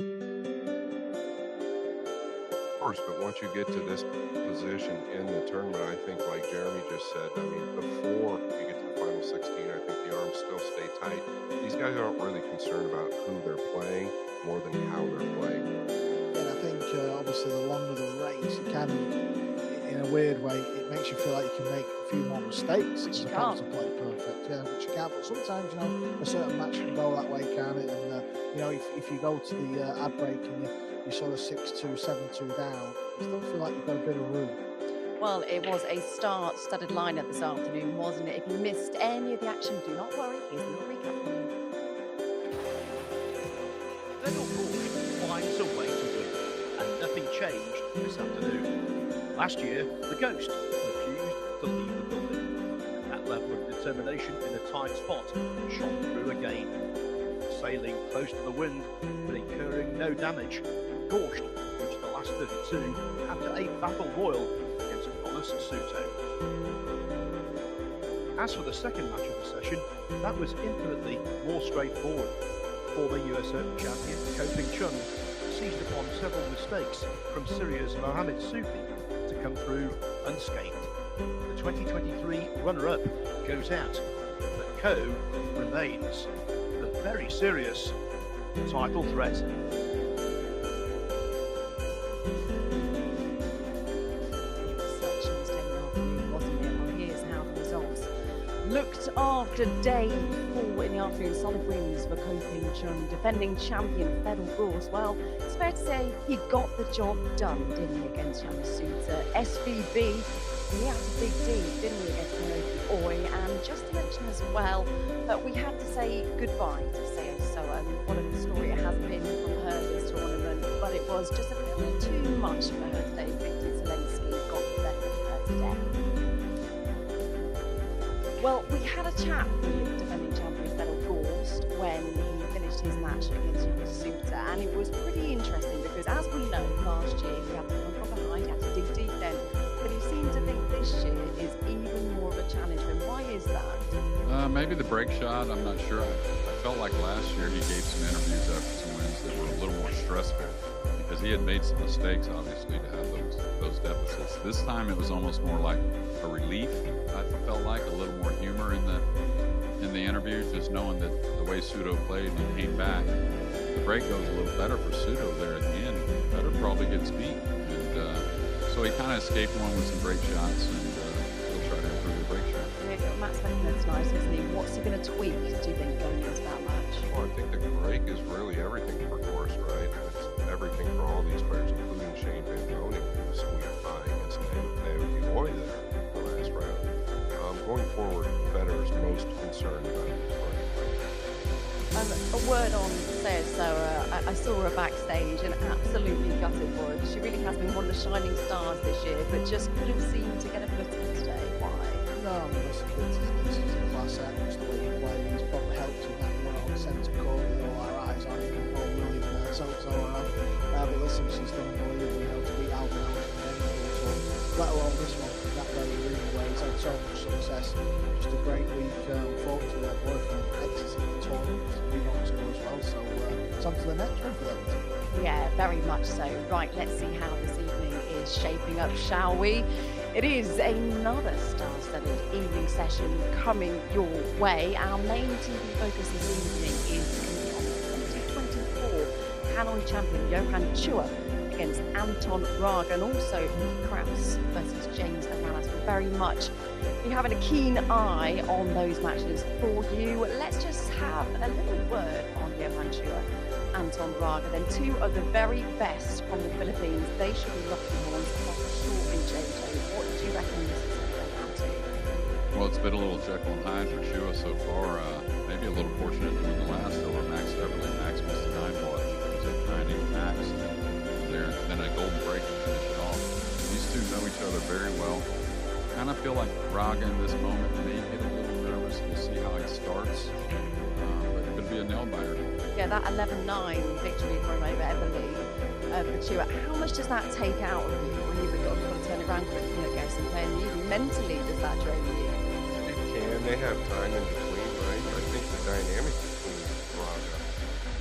Course, but once you get to this position in the tournament, I think, like Jeremy just said, I mean, before you get to the final 16, I think the arms still stay tight. These guys aren't really concerned about who they're playing more than how they're playing. And I think obviously the longer the race, you can, in a weird way, it makes you feel like you can make a few more mistakes Which as you opposed can't. to play perfect. Yeah, which you can't. But sometimes, a certain match can go that way, can it? And if you go to the ad break and you sort of 6-2, 7-2 down, you still feel like you've got a bit of room. Well, it was a star-studded lineup this afternoon, wasn't it? If you missed any of the action, do not worry. Here's a little recap for you. Fennel Gorge finds a way to win, and nothing changed this afternoon. Last year, the Ghost refused to leave the building, and that level of determination in a tight spot shone through again. Sailing close to the wind, but incurring no damage, Gorge reached the last 32 after a battle royal against Adonis Suto. As for the second match of the session, that was infinitely more straightforward. Former US Open champion Ko Ping Chung seized upon several mistakes from Syria's Mohamed Soufi to come through unscathed. The 2023 runner-up goes out, but Ko remains the very serious title threat. Such an outstanding afternoon, wasn't it? Well, here's how the results looked after day 4 in the afternoon. Solid wins for Ko Ping Chung, defending champion Fedor Gross. Well, it's fair to say he got the job done, didn't he, against Yanis Suter. SVB, he had a big D, didn't he, against Naoki Oi. And just to mention as well that we had to say goodbye to Seo Soa. And what a story it has been from her this tournament, but it was just a little too much for her today. Victor Zelensky got the better of her today. Well, we had a chat with defending champion Fedor Gorst when he finished his match against Yanis Suter, and it was pretty interesting because, as we know, last year he had to come from behind, he had to dig deep then, but he seemed to think this year is even more of a challenge. And why is that? Maybe the break shot. I'm not sure. I felt like last year he gave some interviews after some wins that were a little more stressful because he had made some mistakes, obviously, to have those deficits. This time it was almost more like a relief. I felt like a little more humor in the interview, just knowing that the way Sudo played and he came back. The break goes a little better for Sudo there at the end. Better probably gets beat, and so he kind of escaped one with some break shots, and he'll try to improve the break shot. Yeah, Matt's Beckman's nice, isn't he? What's he going to tweak, do you think, going into that match? Well, I think the break is really everything for Gorst, right? And it's everything for all these players, including Shane Van Boening, who was squeaked by against Naoki Oi there in the last round. Going forward, Federer is most concerned about his break. A word on Seo Soa. I saw her backstage and absolutely gutted for her. She really has been one of the shining stars this year, but just couldn't seem to get a footing today. Why? No, I mean, listen, this is a class act, just the way he plays. He's probably helped you that one on centre court with all our eyes on him, Paul William there, so around. But listen, she's done unbelievable, to beat Alvin Ellis, let alone this one, that very arena where he's had so much success. Just a great week, unfortunately, their boyfriend exited the tournament, moved on to go as well, so it's on to the next one for them. Yeah, very much so. Right, let's see how this evening is shaping up, shall we? It is another star-studded evening session coming your way. Our main TV focus this evening is on the 2024 Hanoi champion Johan Chua against Anton Raga, and also Nick Kraus versus James Aranas. We're very much be having a keen eye on those matches for you. Let's just have a little word on Johan Chua, Anton Raga, then two of the very best from the Philippines. They should be locking horns shortly, JJ. What do you reckon this is going to go down to? Well, it's been a little Jekyll and Hyde for Chua so far. Maybe a little fortunate to win the last over Max Everly. Max missed a 9-ball. I think it was at 9-8 Max there. Then a golden break to finish it off. These two know each other very well. Kind of feel like Raga in this moment may get a little nervous. We'll see how he starts. But it could be a nail biter. Yeah, that 11-9 victory from over Everly for Chua. How much does that take out of you when you've got to turn around quickly, I guess, and playing you? Mentally, does that drain you? It can. They have time in between, right? I think the dynamic between Raga and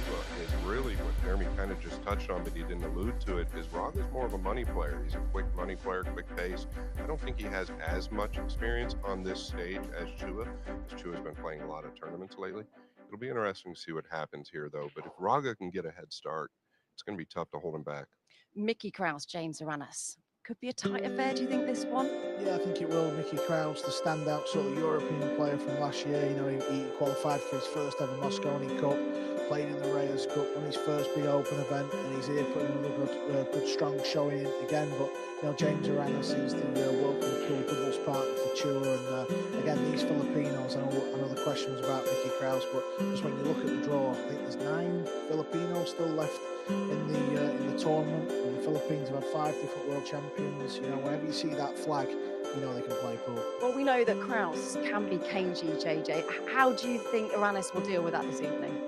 Chua is really what Jeremy kind of just touched on, but he didn't allude to it, is Raga's more of a money player. He's a quick money player, quick pace. I don't think he has as much experience on this stage as Chua, as Chua's been playing a lot of tournaments lately. It'll be interesting to see what happens here, though. But if Raga can get a head start, it's going to be tough to hold him back. Mickey Krause, James Aranas. Could be a tight affair, do you think, this one? Yeah, I think it will. Mickey Krause, the standout sort of European player from last year. You know, he qualified for his first ever Mosconi Cup, played in the Reyes Cup, won his first big open event, and he's here putting another good strong showing in again. But you know, James Aranas is the World Cup Tour doubles partner for Chua, and again, these Filipinos. I know the question was about Mickey Krause, but just when you look at the draw, I think there's 9 Filipinos still left in the tournament. And the Philippines have had 5 different world champions. You know, whenever you see that flag, you know they can play pool. Well, we know that Krause can be cagey, JJ. How do you think Aranas will deal with that this evening?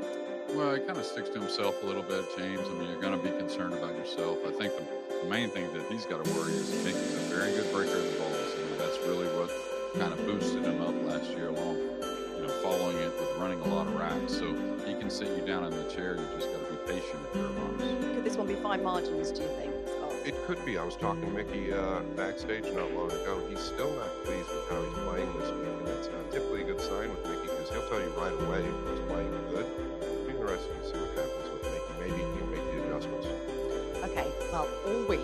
Well, he kind of sticks to himself a little bit, James. I mean, you're going to be concerned about yourself. I think the main thing that he's got to worry is Mickey's a very good breaker of the balls. And that's really what kind of boosted him up last year along, following it with running a lot of racks. So he can sit you down in the chair. You just got to be patient if you're Aranas. Could this one be fine margins, do you think? It could be. I was talking to Mickey backstage not long ago. He's still not pleased with how he's playing this week, and it's typically a good sign with Mickey because he'll tell you right away if he's playing good. It'll be interesting to see what happens with Mickey. Maybe he can make the adjustments. Okay, well, all week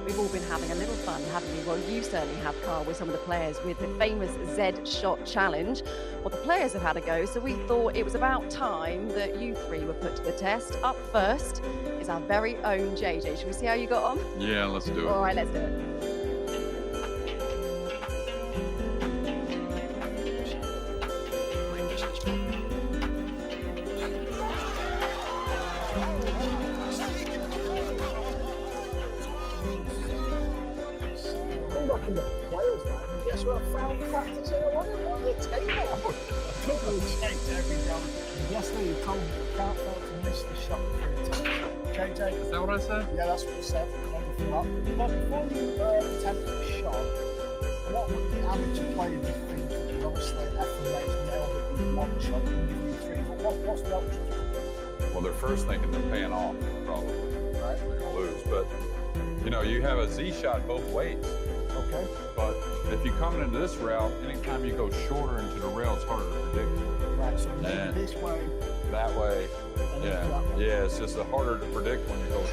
we've all been having a little fun, haven't we? Well, you certainly have, Carl, with some of the players with the famous Z-Shot Challenge. Well, the players have had a go, so we thought it was about time that you 3 were put to the test. Up first is our very own JJ. Should we see how you got on? Yeah, let's do it. All right, let's do it. Guess what I found practicing on the table? Double checked every time. Yesterday you told me you can't fail to miss the shot 3 times. JJ? Is that what I said? Yeah, that's what you said. But before you attempt the shot, what would the amateur player be thinking? Obviously, FMA's nailed it with 1 shot, and give you 3. But what's the option? Well, they're first thinking they're paying off, probably. Right? They're going to lose. But, you have a Z shot both ways. Okay. But if you come into this route, anytime you go shorter into the rail, it's harder to predict. Right, so maybe this way. That way. And Yeah. that way. Yeah, it's just harder to predict when you go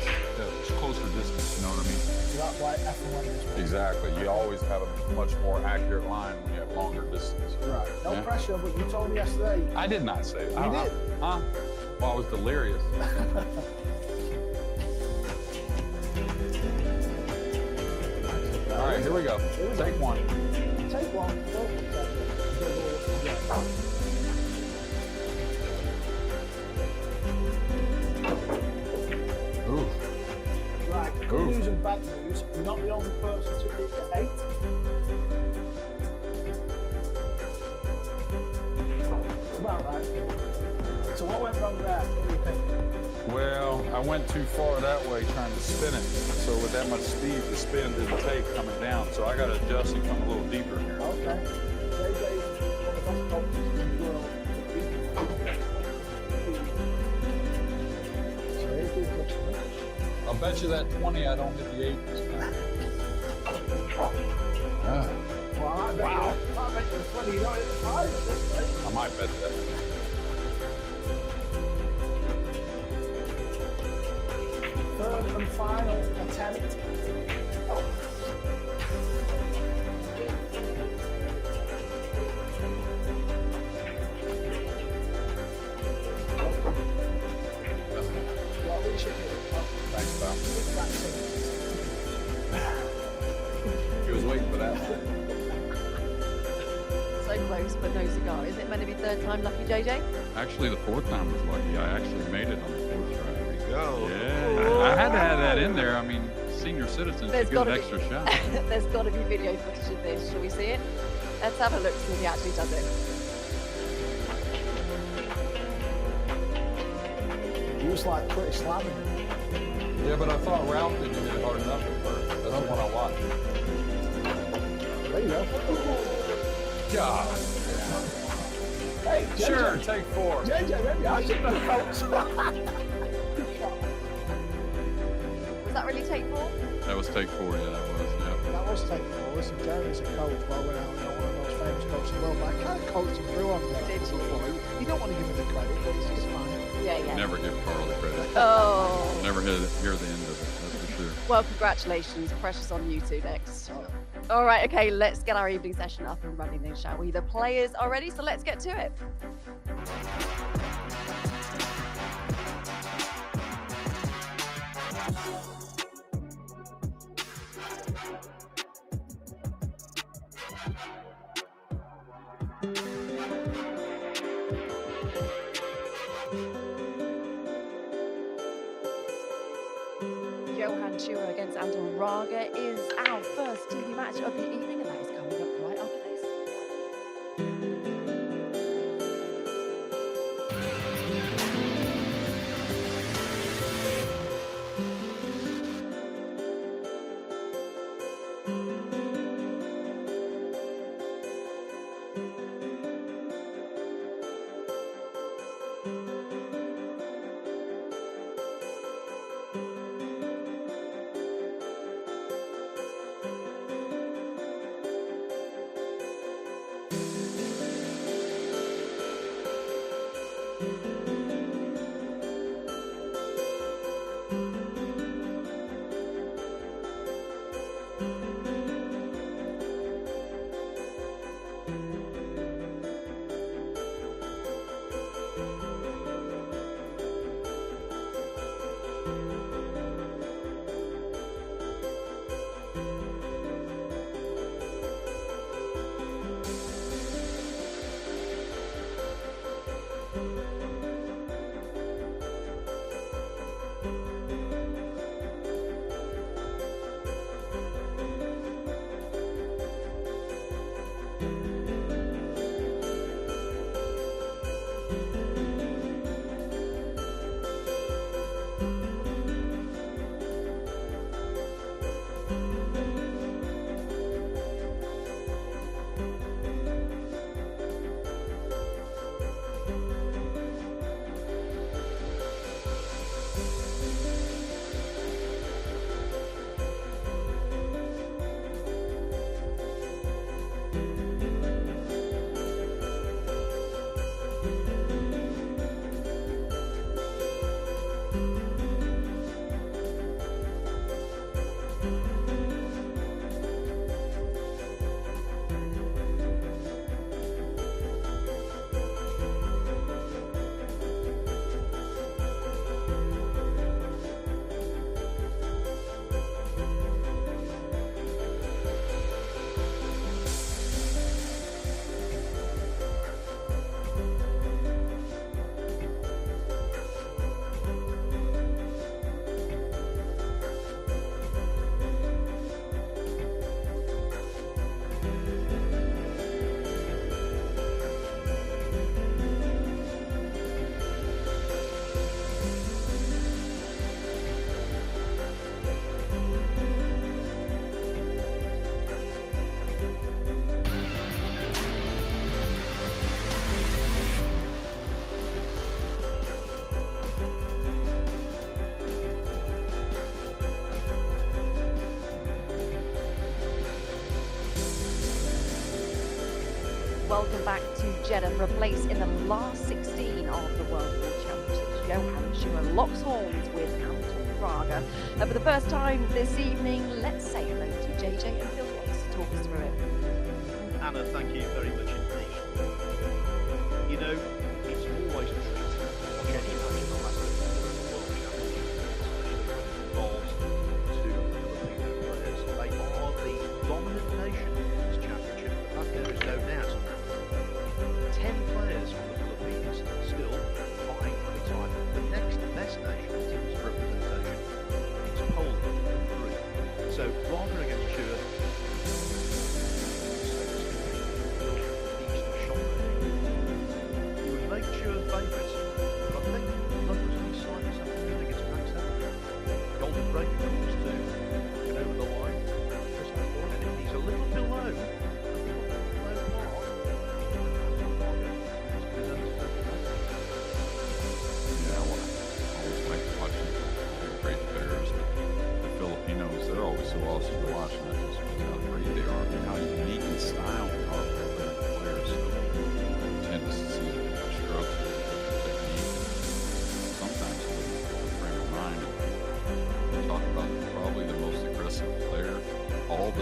closer distance, you know what I mean? So that's why FMA is right. Exactly. You always have a much more accurate line when you have longer distance. Right. No Yeah. pressure, but you told me yesterday. I did not say that. You did. Huh? Well, I was delirious. All right, here we go. Take one. Take one. Ooh. Right, good news and bad news. You're not the only person to hit the 8. It's about right. So what went wrong there? What do you think? Well, I went too far that way trying to spin it. So with that much speed, the spin didn't take coming down. So I got to adjust and come a little deeper here. Okay. JJ, one of the best companies in the world. So here's the customer. I'll bet you that 20 I don't hit the 8 this time. Well, I bet Wow. I bet you the 20 you don't hit the 5 at this rate. I might bet that. Third and final attempt. Well, we should hit it. Thanks, pal. That's it. He was waiting for that one. So close, but no cigar. Is it meant to be third time lucky, JJ? Actually, the 4th time was lucky. I actually made it on the 4th try. There we go. Yeah, I had to have that in there. I mean, senior citizens There's should get an gotta extra shot. There's got to be video footage of this. Shall we see it? Let's have a look, see if he actually does it. He was like pretty slamming. Yeah, but I thought Ralph didn't hit it hard enough at first. That's the one I watched. There you go. God. Hey, JJ. Sure, take 4. JJ, maybe I should have felt. Was that really take 4? That was take 4, yeah, that was, yeah. That was take 4. Listen, Jeremy's a coach, well renowned, one of the most famous coaches in the world, but I kind of coached him through on that. Did you? You don't want to give him the credit, but it's fine. Yeah. Never give Carl the credit. Oh. Never hear the end of it, that's for sure. Well, congratulations. Precious on you two next. All right, okay, let's get our evening session up and running then, shall we? The players are ready, so let's get to it. Johan Chua against Anton Raga is our first TV match of the evening, and that is coming up right after this. Welcome back to Jeddah for a place in the last 16 of the World Pool Championships. Johan Chua locks horns with Anton Raga. And for the first time this evening, let's say hello to JJ and Phil Watts to talk us through it. Anna, thank you very much indeed. You know, it's always a treat to watch any match in the last World Championships, especially when it involves two Filipino players. They are the dominant nation in this championship. There is no doubt. 10 players from the Philippines still vying for the title. The next best nation in terms of representation is Poland at 3. So Raga against Chua. You would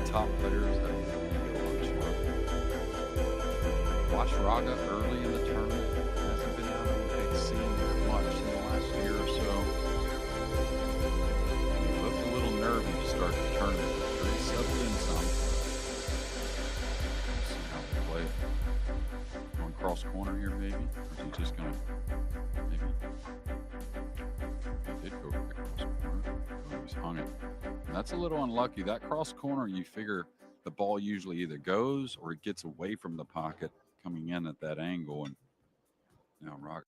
the top players that will go on show. Watch Raga early in the tournament. Hasn't been out on the big scene that much in the last year or so. He looked a little nervy to start the tournament, but he settled in some. See how they play it. Going cross corner here, maybe? Or is he just going to maybe? He did go for the cross corner. Oh, he's hung it. And that's a little unlucky. That cross corner, you figure the ball usually either goes or it gets away from the pocket coming in at that angle. And now Rock.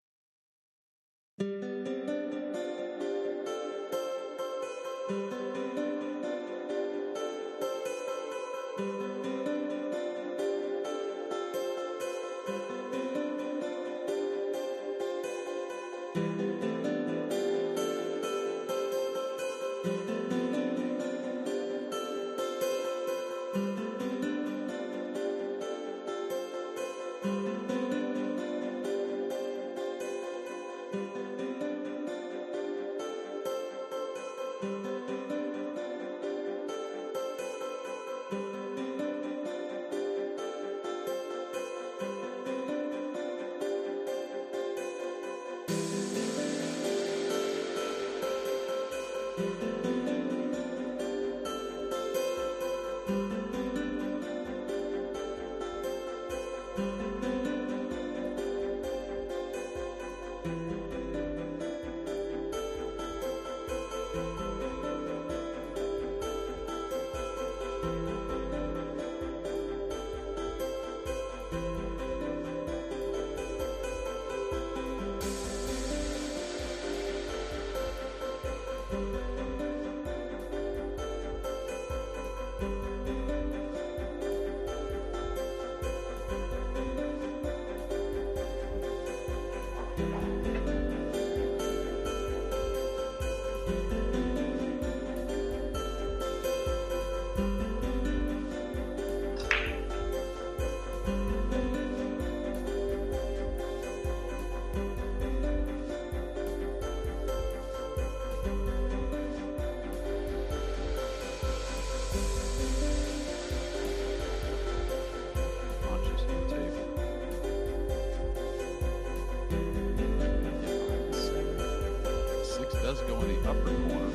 Does go in the upper corner,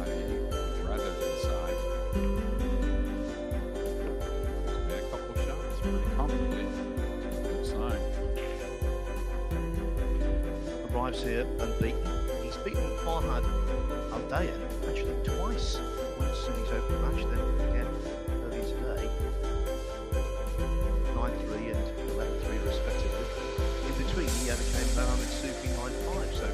i.e. rather to the side. He's made a couple of shots pretty comfortably. Good sign. Arrives here unbeaten. He's beaten Farhad Aldayan actually twice. Once in his open match, then again earlier today. 9-3 and 11-3 respectively. In between, he overcame Mohamed Sufi 9-5. So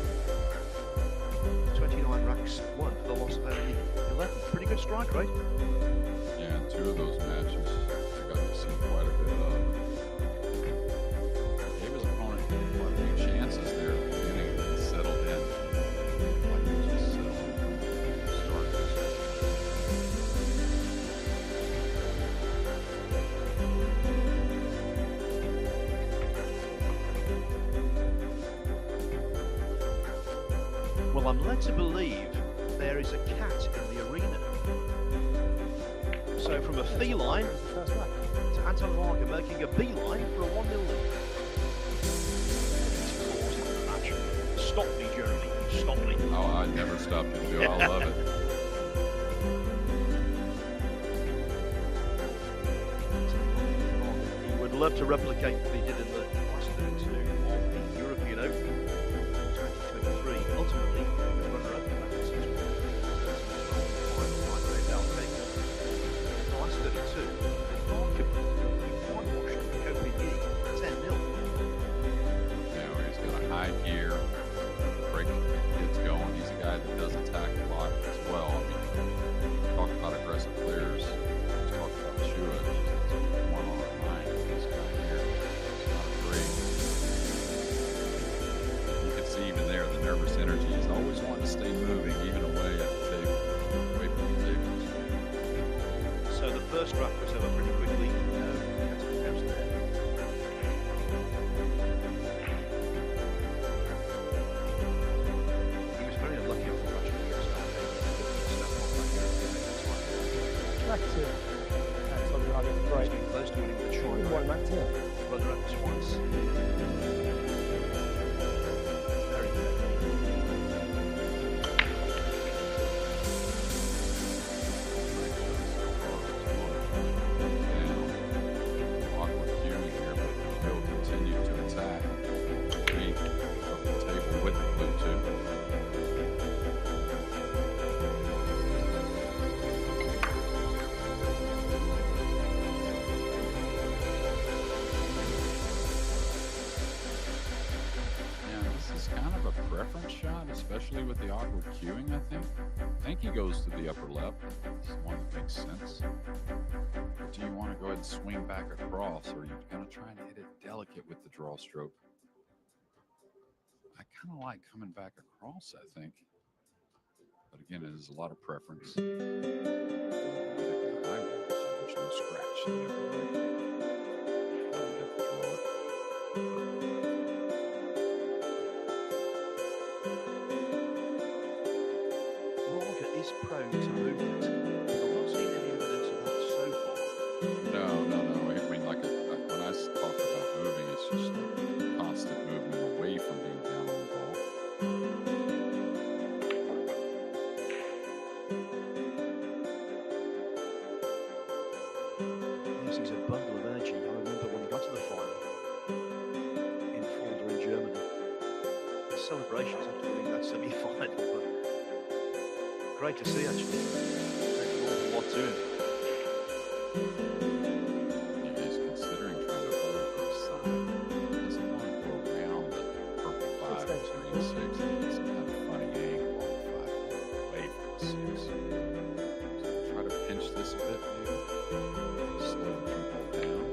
29 racks won for the loss of only 11. Pretty good strike rate. Yeah, and 2 of those matches I got to see quite a bit of. Gave his opponent quite a few chances there at the beginning and then settled in. Like he was just settled in from the start of the session. Well, I'm led to believe there is a cat in the arena. So from a feline to Anton Raga making a beeline for a 1-0 lead. Stop me, Jeremy. Stop me. Oh, I never stopped to do. I love it. He would love to replicate what he did in the last 32 of the European Open 2023. Ultimately, the runner-up in that decision. In the last 32, remarkably, he whitewashed Copenhagen 10-0. He's got a high gear. The breaking gets going. He's a guy that does attack a lot as well. I mean, talk about aggressive players. Let's talk about Chua. One on our mind. This guy here. It's not great. You can see even there the nervous energy. He's always wanting to stay moving, even away at the table, away from the tables. So the first draft was over pretty quickly. He was very unlucky on the match. Back to Runner up twice. Very good. Awkward queuing here, but Bill continued to attack. Three up the table with the blue two. Kind of a preference shot, especially with the awkward queuing, I think he goes to the upper left. It's the one that makes sense. But do you want to go ahead and swing back across, or are you going to try and hit it delicate with the draw stroke? I kind of like coming back across, I think. But again, it is a lot of preference. There's no scratch in the upper right. You have to draw it. Is prone to movement. I've not seen any evidence of that so far. No. I mean, like when I talk about moving, it's just like constant movement away from being down on the ball. Yes, he's a bundle of energy. I remember when he got to the final in Fulda in Germany. The celebrations after winning that semi-final. Great to see, actually. Takes an awful lot to him. He's considering trying to hold for a side. He doesn't want to go around the purple 5 and 3 and 6 and get some kind of funny angle on the 5 away from the 6. So try to pinch this a bit, maybe. Slow the people down.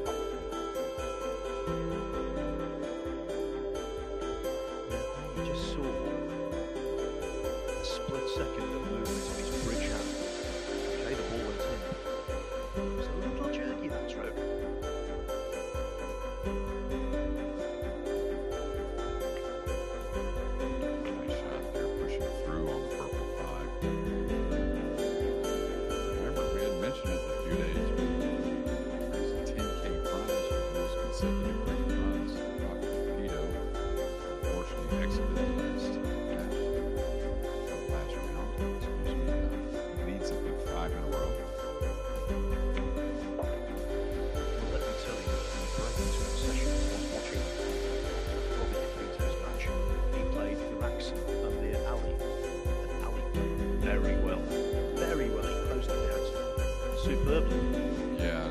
Yeah, you just saw a split second of movement of his bridge hand. Okay, the ball went in. It's a little jerky, that stroke. Nice shot there, pushing through on the purple 5. Remember, we had mentioned it a few days ago. There's a 10K prize for those consecutive ring runs. Rocket Torpedo, unfortunately, exited the last match. Last round, excuse me, leads it with 5 in a row. Well, let me tell you, in the break between sessions, I was watching Bobby Kapito's match. He played Iraq's Amir Ali, and Ali very well. Very well. He closed it out superbly. Yeah,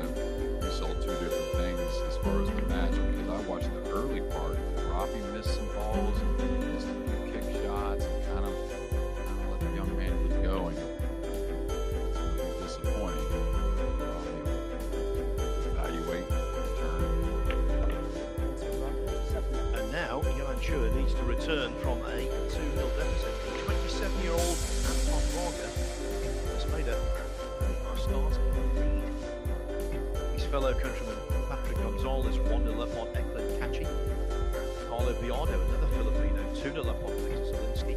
we saw two different things as far as the match, because I watched the early part. Rafi missed some balls and missed a few kick shots and kind of let the young man keep going. It's going to be disappointing. Evaluate, return. And now, Johan Chua needs to return from a 2-0 deficit. The 27-year-old Anton Varga has made a start in the lead. His fellow countryman Patrick Gonzalez 1-0 up on Eklund Kachi. Carlo Biardo, another Filipino, 2-0 up on Victor Zielinski.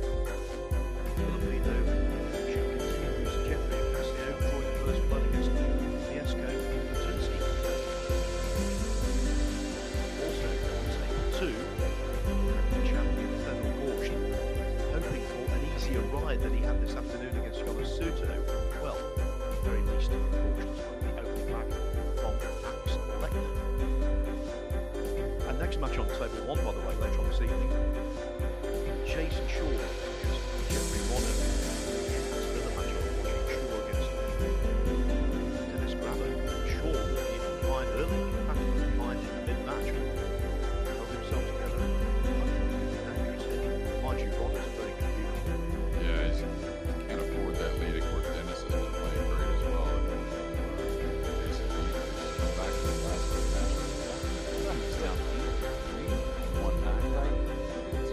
Filipino should continue to Jeffrey Ocasio drawing the first blood against Fiesco Kuczynski. Also on table 2, champion Federal Gorge, hoping for an easier ride than he had this afternoon against Jonas Suto. Well, at the very least, Gorge will be opening back from Max Lecter. And next match on table 1, by the way, later on this evening, Jason Shaw against Jeffrey Warner. That's another match I'm watching. Shaw against Dennis Grabber. Shaw will be behind early. In fact, he was behind in the mid-match. Held himself together. Dangerous hit. Mind you, Warner's very good view. Yeah, he can't afford that lead. Of course, Dennis isn't playing great as well. Jason come back to the last match. Runs down 1-9, right? It's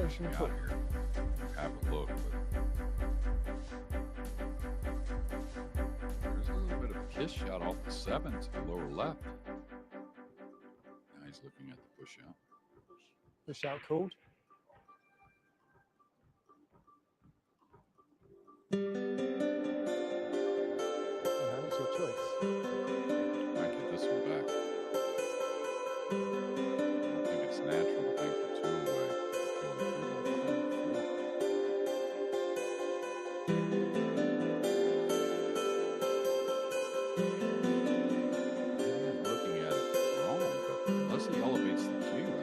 Ocean out Cup. here. Have a look. But there's a little bit of a kiss shot off the 7 to the lower left. Now he's looking at the push out. Push out called. It's your choice. Might get this one back. I don't think it's natural to think the 2 away. Kill the 3 1 4. Looking at it wrong, but unless he elevates the cue, I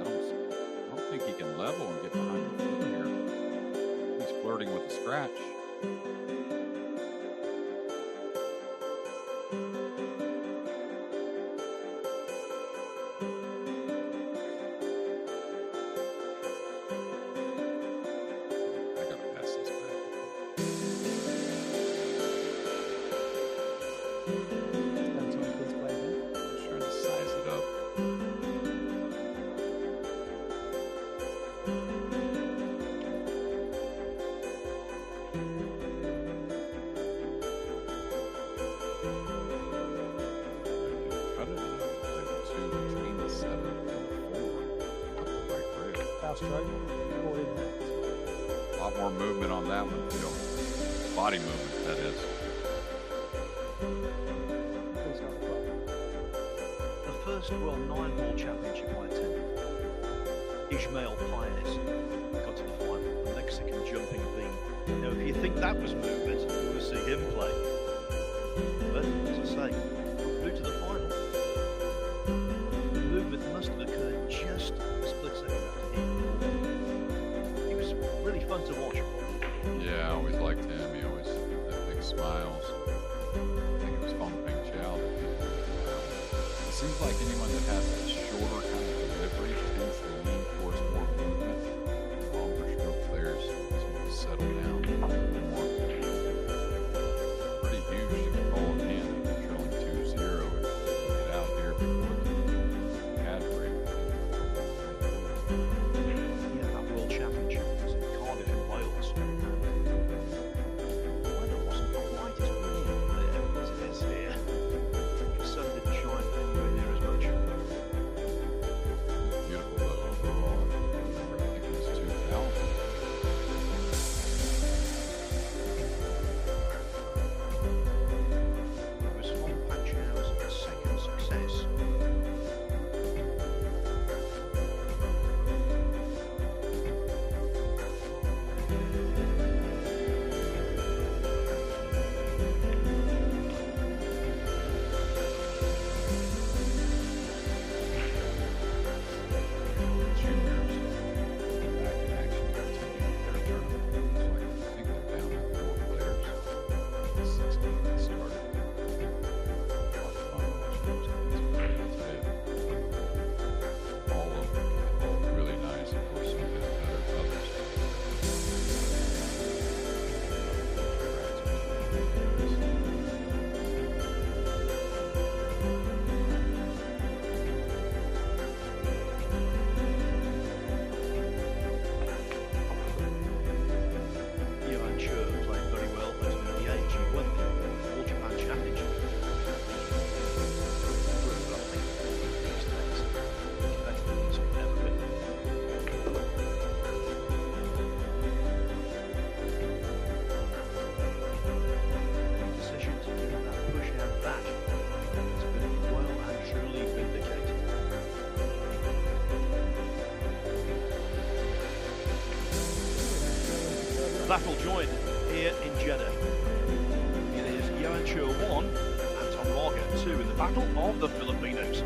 don't think he can level and get behind the 4 here. He's flirting with a scratch. I gotta pass this back. Depends on who's playing in. Just trying to size it up. Cut it enough to play the 2 between the 7 and the 4 up the right rail. Foul stroke. Ball in there. A lot more movement on that one, Phil. Body movement, that is. Who's got the clock? The first World 9-Ball Championship I attended, Ismael Paez got to the final, the Mexican jumping bean. Now, if you think that was movement, you want to see him play. But, as I say, through to the final. The movement must have occurred just a split second after him. He was really fun to watch. Yeah, I always liked him. He always had big smiles. I think it was Feng Ping Chao. It seems like anyone that has that shorter kind of delivery tends to lean towards more movement. Longer stroke players seem to settle down a little more. Pretty huge to get ball in hand if you're trailing 2-0 and get out here before the pad break. Yeah, that World Championship was in Cardiff in Wales. The weather wasn't quite as brilliant there as it is here. The sun didn't shine anywhere near as much. Beautiful though overall. I think it was 2,000. It was Fong Panchao's second success. Juniors back in action continuing their tournament. So I think they're down to 4 players. 16 that started. A lot of fun watching those kids play, I'll tell you. All of them all really nice. Of course, some did better than others. Yuan Chur played very well at an early age. He won the All Japan Championship. But I think these days, he's better than he's ever been. The decision to give that push out back has been well and truly vindicated. The battle joined here in Jeddah. It is Yuan Chur 1 and Tom Raga 2 in the Battle of the Filipinos.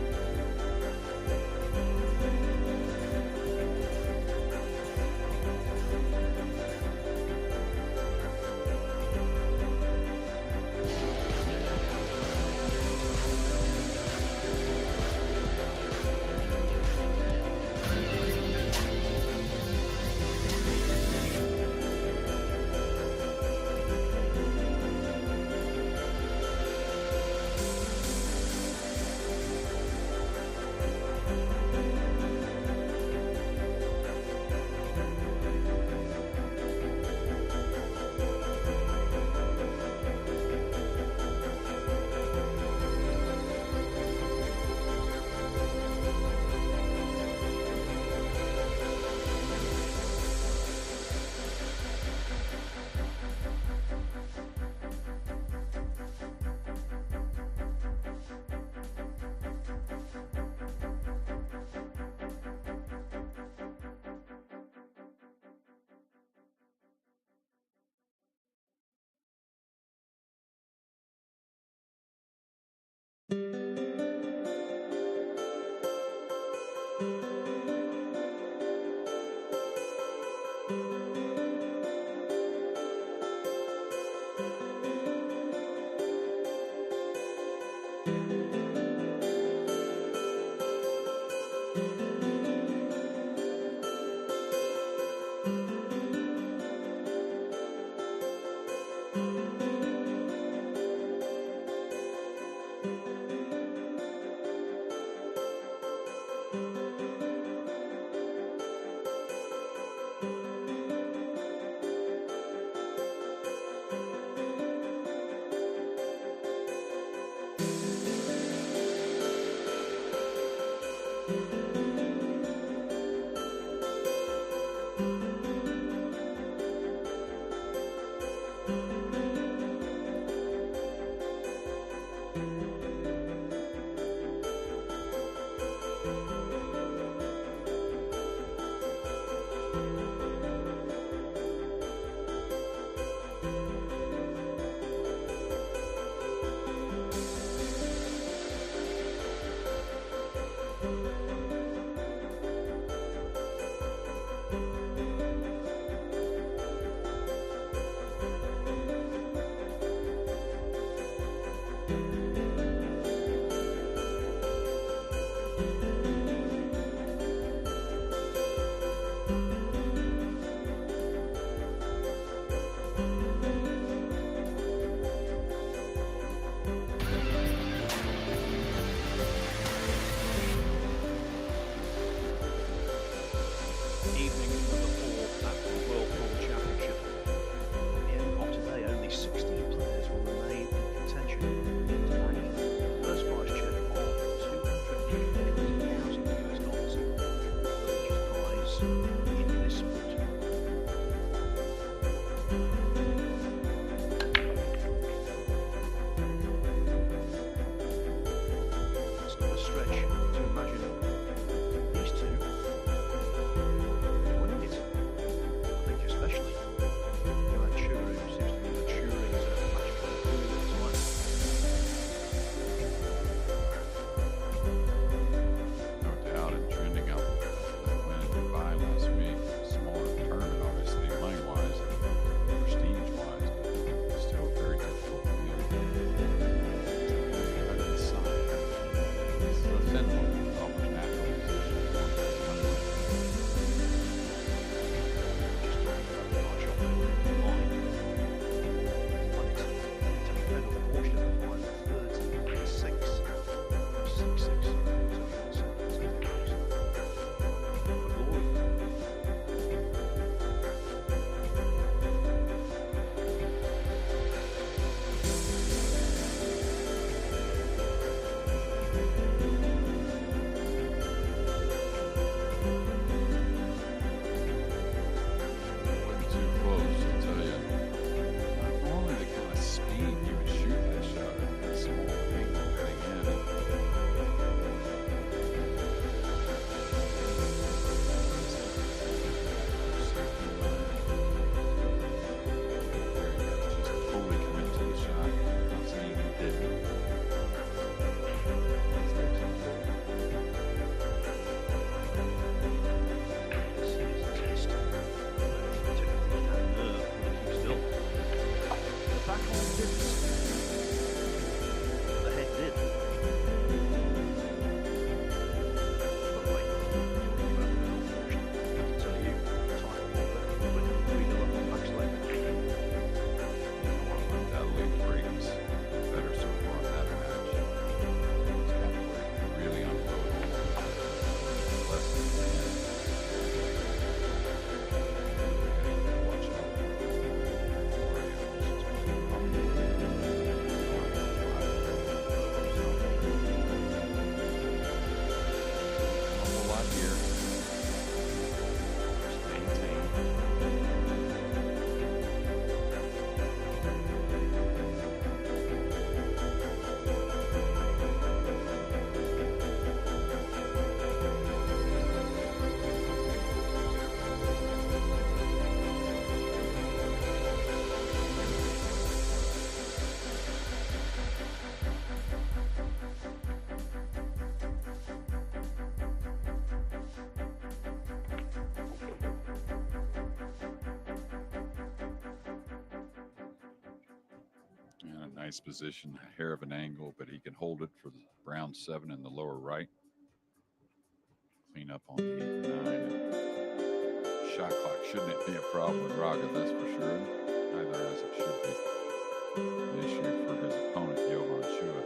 Nice position, a hair of an angle, but he can hold it for the round 7 in the lower right. Clean up on the 8-9. Shot clock shouldn't be a problem with Raga, that's for sure. Neither as it should be an issue for his opponent, Jovan Shua.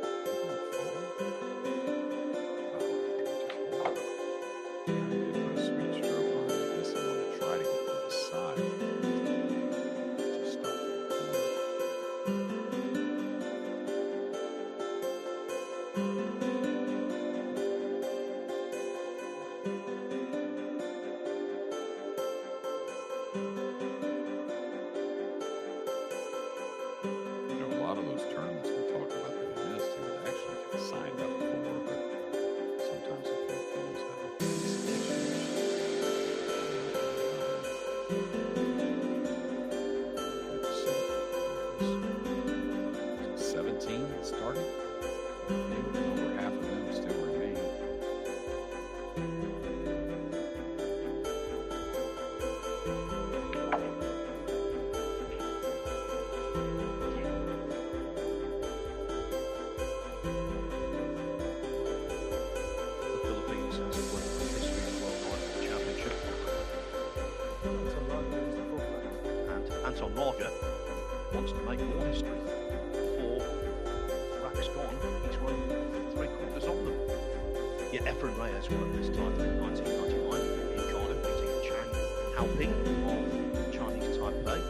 Anton Marga wants to make more history. Before Rack's gone, he's won 3/4 of them. Yet Efren Reyes won this title in 1999 in Ghana, beating Chang Haoping of Chinese Taipei.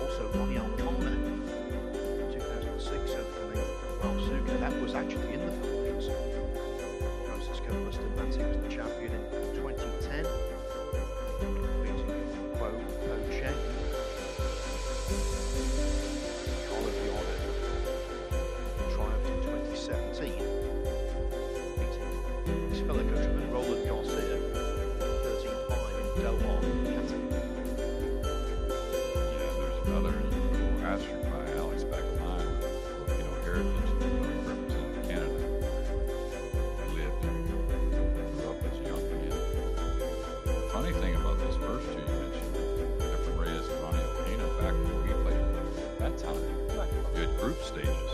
Also Ronnie Alcana, 2006, overcoming Ralph Zucker. That was actually in the Philippines. Francisco Bustamante was the champion in 2010, beating Kuo Po Cheng. Colin Biondo triumphed in 2017, beating his fellow countryman Roland Garcia 13-5 in Doha, Qatar. Yeah, there's another asterisk by Alex Bacaline, Filipino heritage, representing Canada. He lived and grew up as a young man. The funny thing about those first two you mentioned, Efren Reyes and Ronnie Alcina, back when we played that time, you had group stages.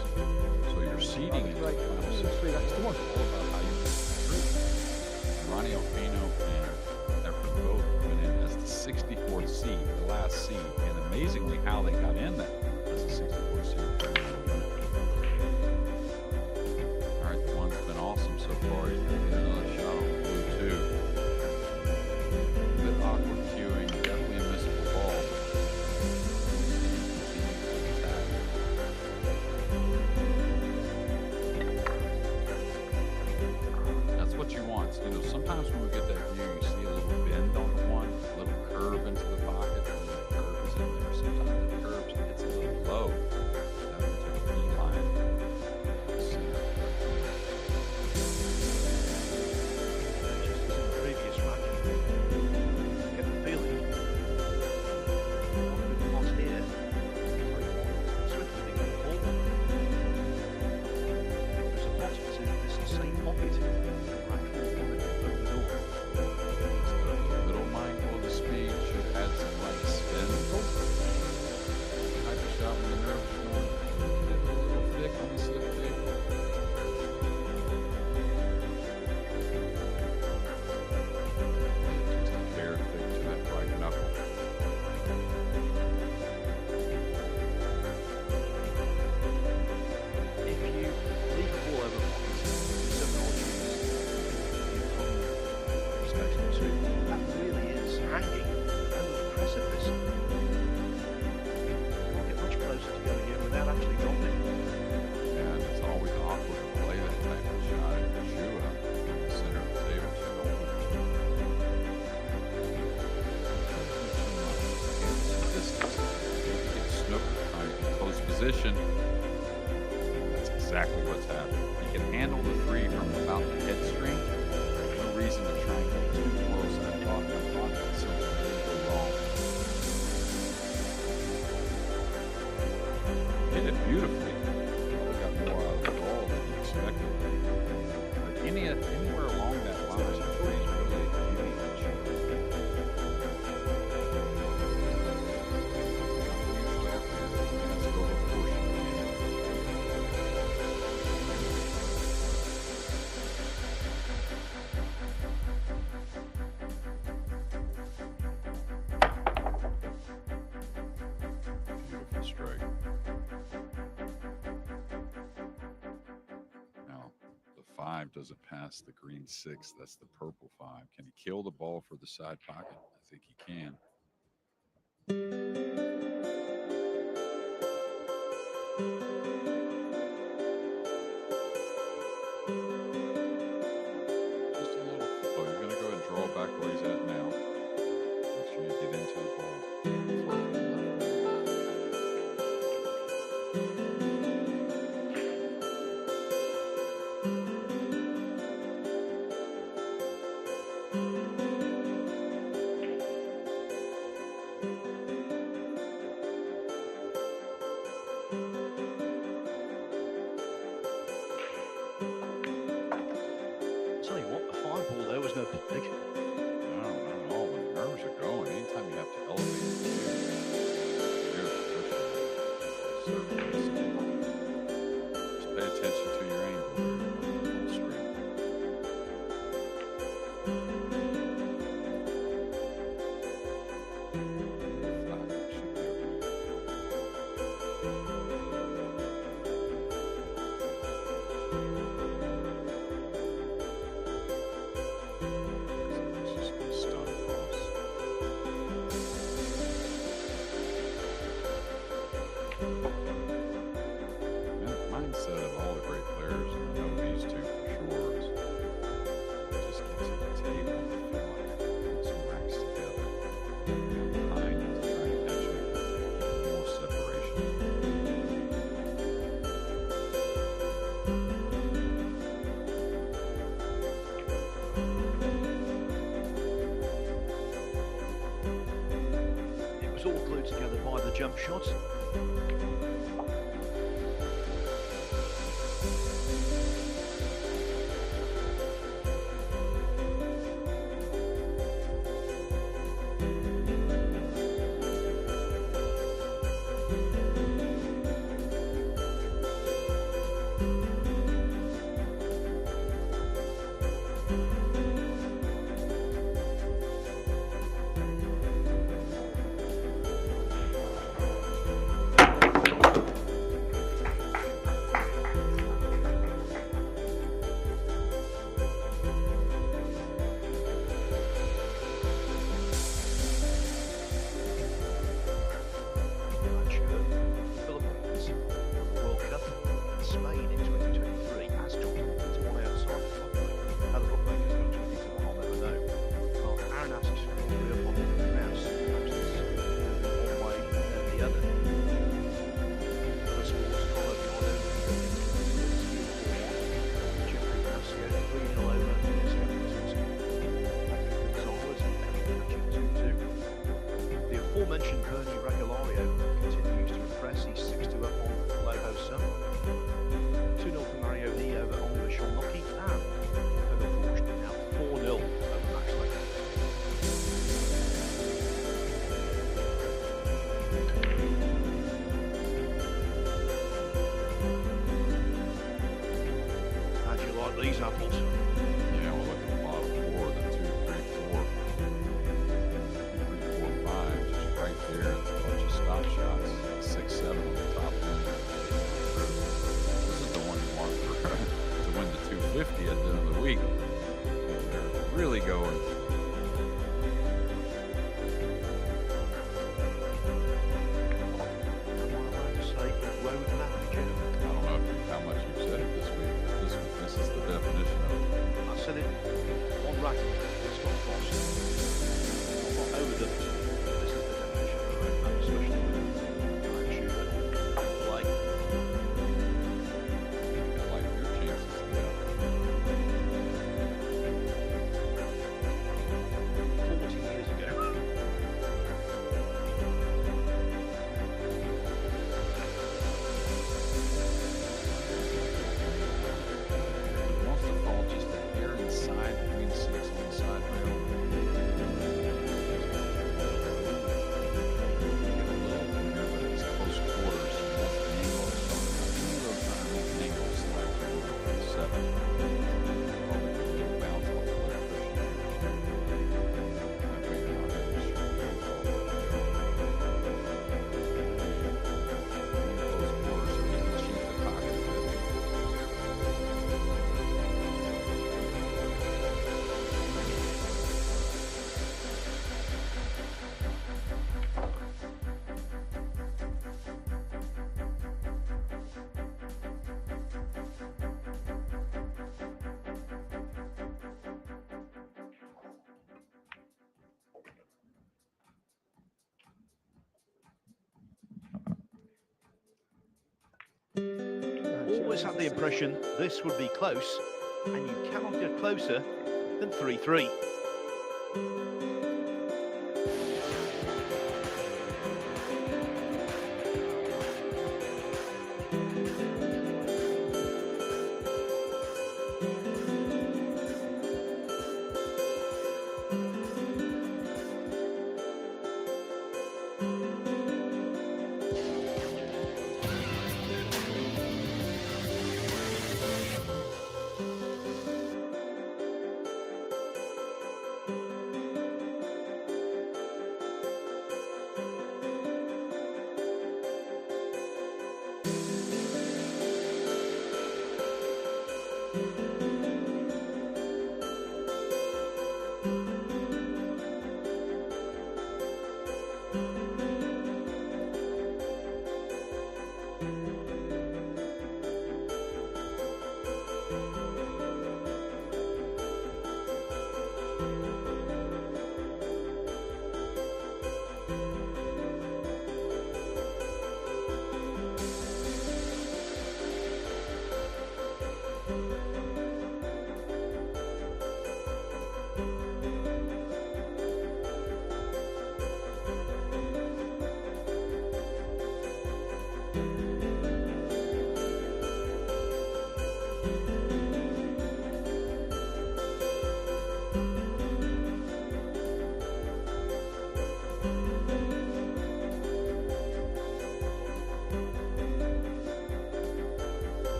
So you're seeding into the final six. It's all about how you get through. Ronnie Alcino and Efren both went in as the 64th seed, the last seed, and amazingly how they got in that as the 64th seed. All right, the one's been awesome so far. He's going to get another shot on the blue too. A bit awkward cueing, definitely a missable ball. That's what you want. You know, sometimes when we get that view, you see a little bend on the one, a little curve into the pocket, and that curve is in there. Sometimes the curve hits a little low. That would take a beeline. Just as in the previous match, you get the feeling one of the ones here swiftly going forward. There's a positive, this is the same pocket. Little mindful of the speed, should add some light spin. Type of shot when the nerves are going. Get a little thick on the slip tape. Just a hair thick to that right knuckle. If you leave a ball over pocket, terminology is going to, that really is hanging over the precipice. You won't get much closer to going in without actually dropping. And it's always awkward to play that type of shot at the shoe up in the center of the table. Distance. You get snookered trying to get close position. That's exactly what's happening. He can handle the 3 from about the head string. There's no reason to try and get too close. I thought that something really go wrong. Hit it beautifully. Probably got more out of the ball than he expected. But anywhere along that line, he's really a beauty of the shot. Let's go with portion. 5 doesn't pass the green 6. That's the purple 5. Can he kill the ball for the side pocket? I think he can. Just a little. Oh, you're going to go and draw back where he's at now. Make sure you get into the ball. Tell you what, the 5 ball there was no picnic. No, not at all. When the nerves are going, anytime you have to elevate the cue, just pay attention to your angle full screen. Flat should be okay. Just gonna start across. Mindset of all the great players, and I know these two for sure, is just get to the table and feel like it's waxed together. Get behind it to try and catch it, get more separation. It was all glued together by the jump shot. Aforementioned Bernie Regalario continues to impress. He's 6-2 up on Lobo Sun. 2-0 for Mario Lee over Oliver Sholnocki, and Herbert Forge now 4-0 over Max Laker. How do you like these apples? Yeah, we'll look at the bottom 4, the 2, 3, 4. 3, 4, 5, just right there. It's a bunch of stop shots. 6, 7 on the top end. This is the one you want for to win the 250 at the end of the week. They're really going. Say, away with an apple, Jim. I don't know how much you've said it this week, but this is the definition of it. I said it on rack. It's got boss. I'm not overdone it. This is the definition of it, and especially with Ryan Schumann and Blake. I like your chances to get 40 years ago. He wants to fall just a hair inside the green 6 on the side rail. Always had the impression this would be close, and you cannot get closer than 3-3.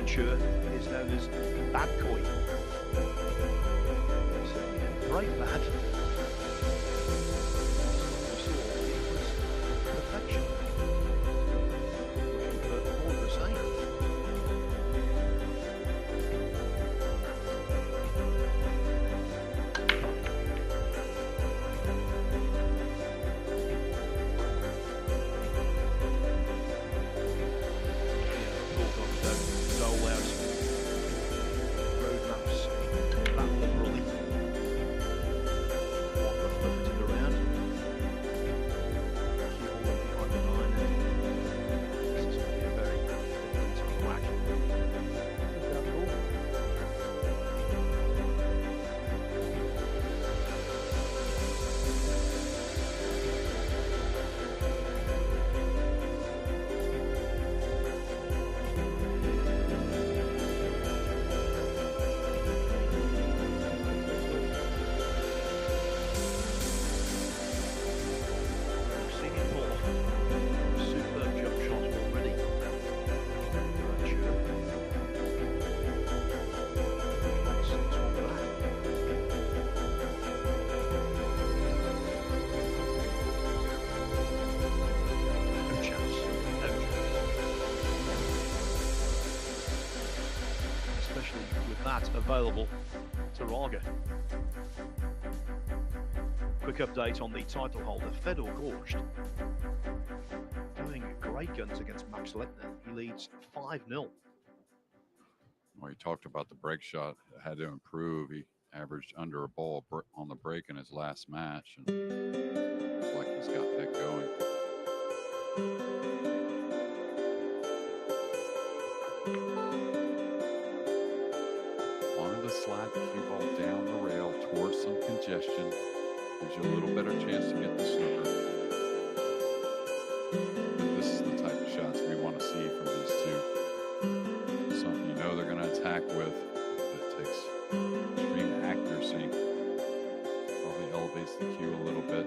Sure is known as bad koi. Break bad. Perfection. But all the same. Available Taraga. Quick update on the title holder, Fedor Gorst. Doing great guns against Max Lechner. He leads 5-0. Well, he talked about the break shot had to improve. He averaged under a ball on the break in his last match, and it's like he's got that going. Wanted to slide the cue ball down the rail towards some congestion. Gives you a little better chance to get the snooker. But this is the type of shots we want to see from these two. Something you know they're going to attack with. It takes extreme accuracy. Probably elevates the cue a little bit.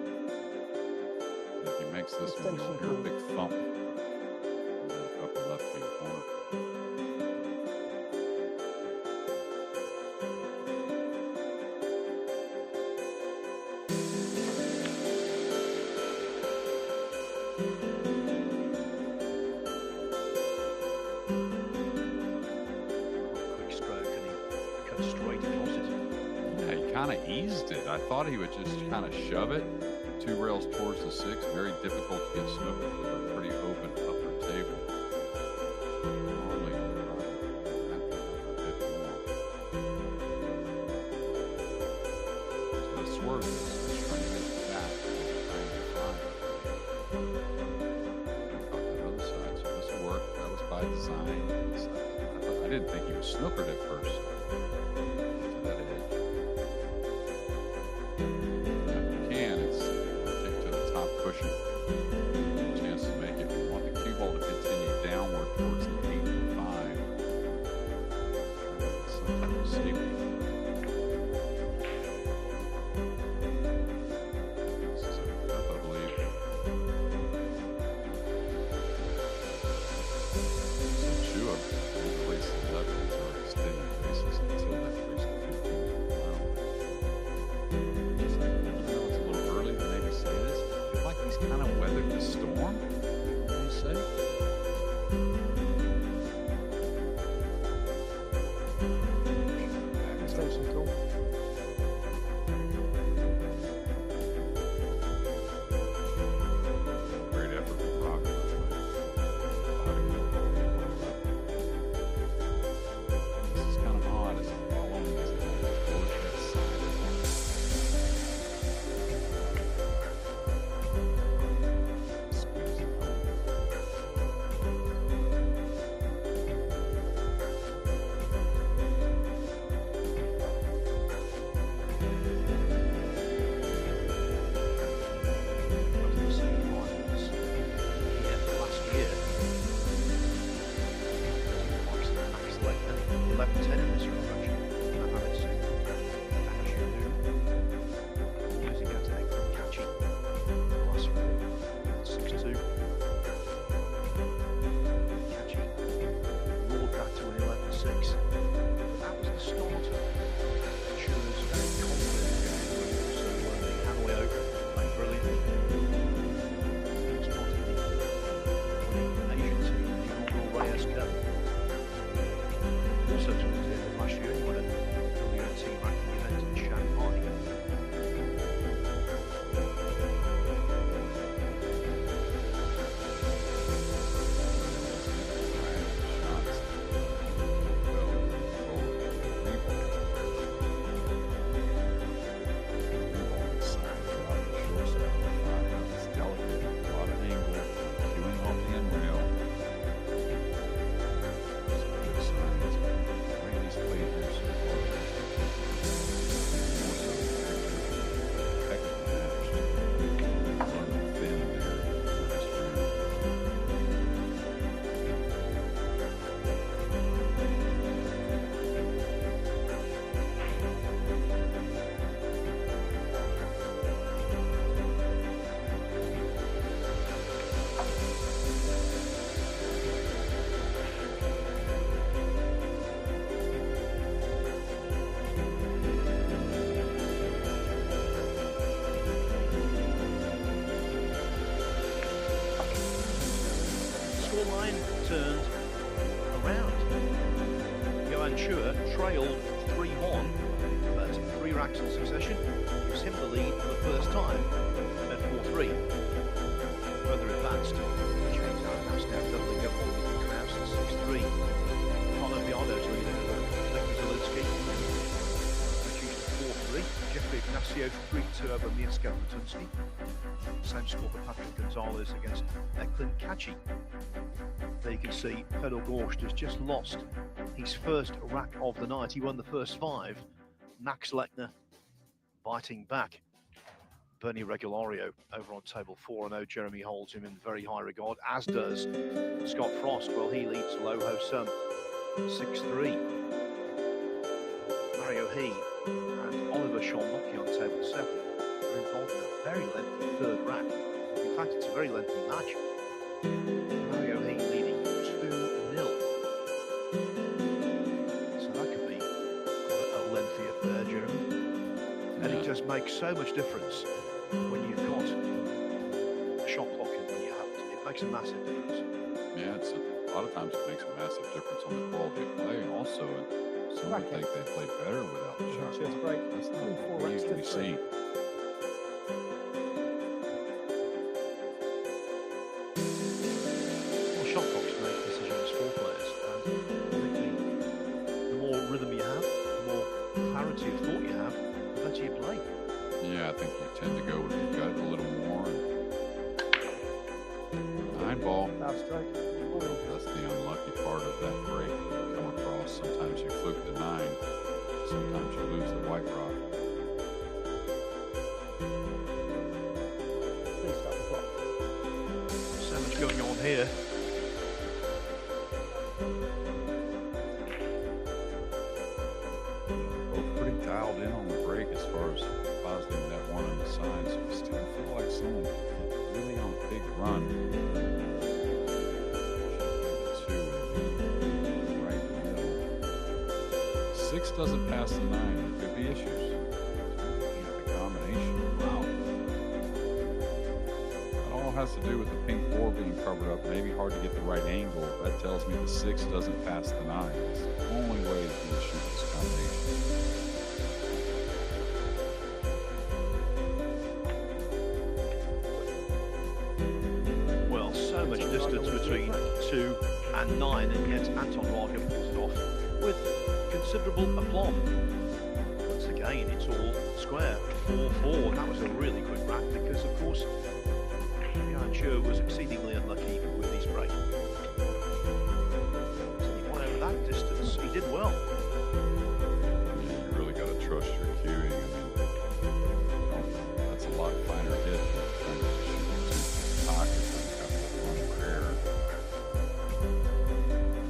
And if he makes this one, you'll hear a big thump in that upper left-hand corner. Eased it. I thought he would just kind of shove it 2 rails towards the 6. Very difficult to get snookered with a pretty open upper table. Normally, a bit more. So the swerve is trying to get back to the other side. So this will work. That was by design. I didn't think he was snookered at first. Chance to make it. We want the cue ball to continue downward towards the 8 and 5. Some type of safety. This is a up, I believe. So Chua will place the 11 or extended bases until that reaches 15. Just like, it's a little early to maybe say this. Like he's kind of weathered the storm, you say? Let's take some cool. Great effort from Rock. This is kind of odd as I'm following these guys towards that side. Johan Chua trailed 3-1 But 3 racks in succession gives him the lead for the first time at 4-3. Further advanced, James Outhouse now doubling up on the Kraus at 6-3. Carlo Biardo's leading over Nick Zielinski. Reduced to 4-3. Jeffrey Ignacio 3-2 over Mieszko Ratunski. Same score for Patrick Gonzalez against Eklund Kachi. There you can see Fedor Gorst has just lost his first rack of the night. He won the first 5. Max Lechner biting back. Bernie Regulario over on table 4-0. Jeremy holds him in very high regard, as does Scott Frost. Well, he leads Low Ho Sun 6-3. Mario He and Oliver Sholmocki on table 7 are involved in a very lengthy third rack. In fact, it's a very lengthy match. Mario He leading 2-0. So that could be quite a lengthy affair, Jeremy. And it does make so much difference when you've got a shot clock and when you haven't. It makes a massive difference. Yeah, a lot of times it makes a massive difference on the quality of play. Also, some would think they play better without the shot clock. That's not what we usually see. Well, shot clocks make decisions for players, and I think the more rhythm you have, the more clarity of thought you have, the better you play. Yeah, I think you tend to go with your gut a little more. And 9 ball. That's the unlucky part of that break. You come across, sometimes you fluke the 9, sometimes you lose the white rock. Please stop the clock. So much going on here. Both pretty dialed in on the break as far as positing that 1 on the side, so you still feel like someone really on a big run. 2 right in the middle. 6 doesn't pass the 9. There could be issues. You have a combination. Wow. That all has to do with the pink 4 being covered up. Maybe hard to get the right angle. That tells me the 6 doesn't pass the 9. It's the only way that you can shoot this combination. Well, so much distance between 2 and 9, and yet Anton Raga pulls it off with considerable aplomb. Once again, it's all square. 4-4. That was a really quick rack because, of course, Jan Chur was exceedingly unlucky with his break. So he went over that distance. He did well. Yeah, you really got to trust your cueing. I mean, that's a lot finer hit than trying to shoot 2 pockets and have to run prayer.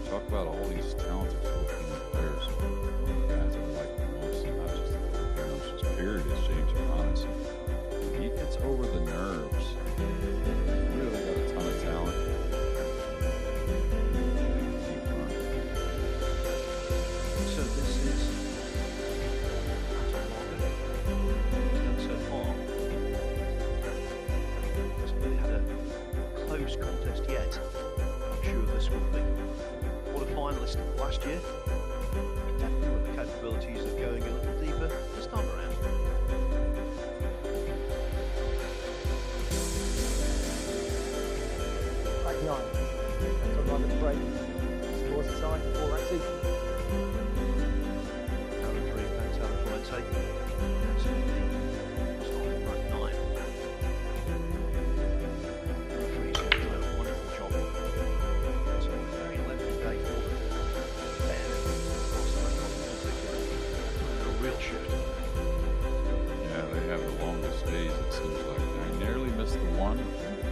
Talk about all these talented Filipino players. One of the guys I like the most, and not just the Filipinos, just period, is James Gironis. He gets over the nerves. He's really got a ton of talent. Keep running. So this is Anton Raga. He's done so far. Hasn't really had a close contest yet. I'm sure this will be. What a finalist last year. Definitely with the capabilities of going a little deeper this time around. Back 9. That's on the break. Scores aside, 4 racks each. Aaron Dream, Pantera Fuente. Absolutely starting rack 9. Referees have done a wonderful job. It's a very lengthy day for them. And also in particular, a real shift. Yeah, they have the longest days, it seems like. I nearly missed the 1.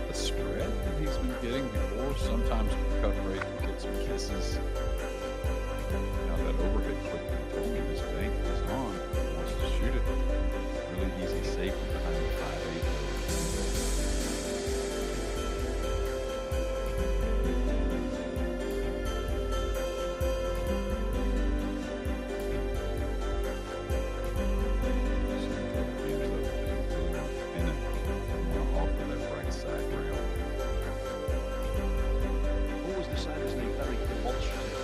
The spread that he's been getting before, sometimes with cut rate, get some kisses. Now that overhead clip, he told me this bank is on. He wants to shoot it. Really easy safety behind the 5.8. Always the same, isn't he? Very demonstrative.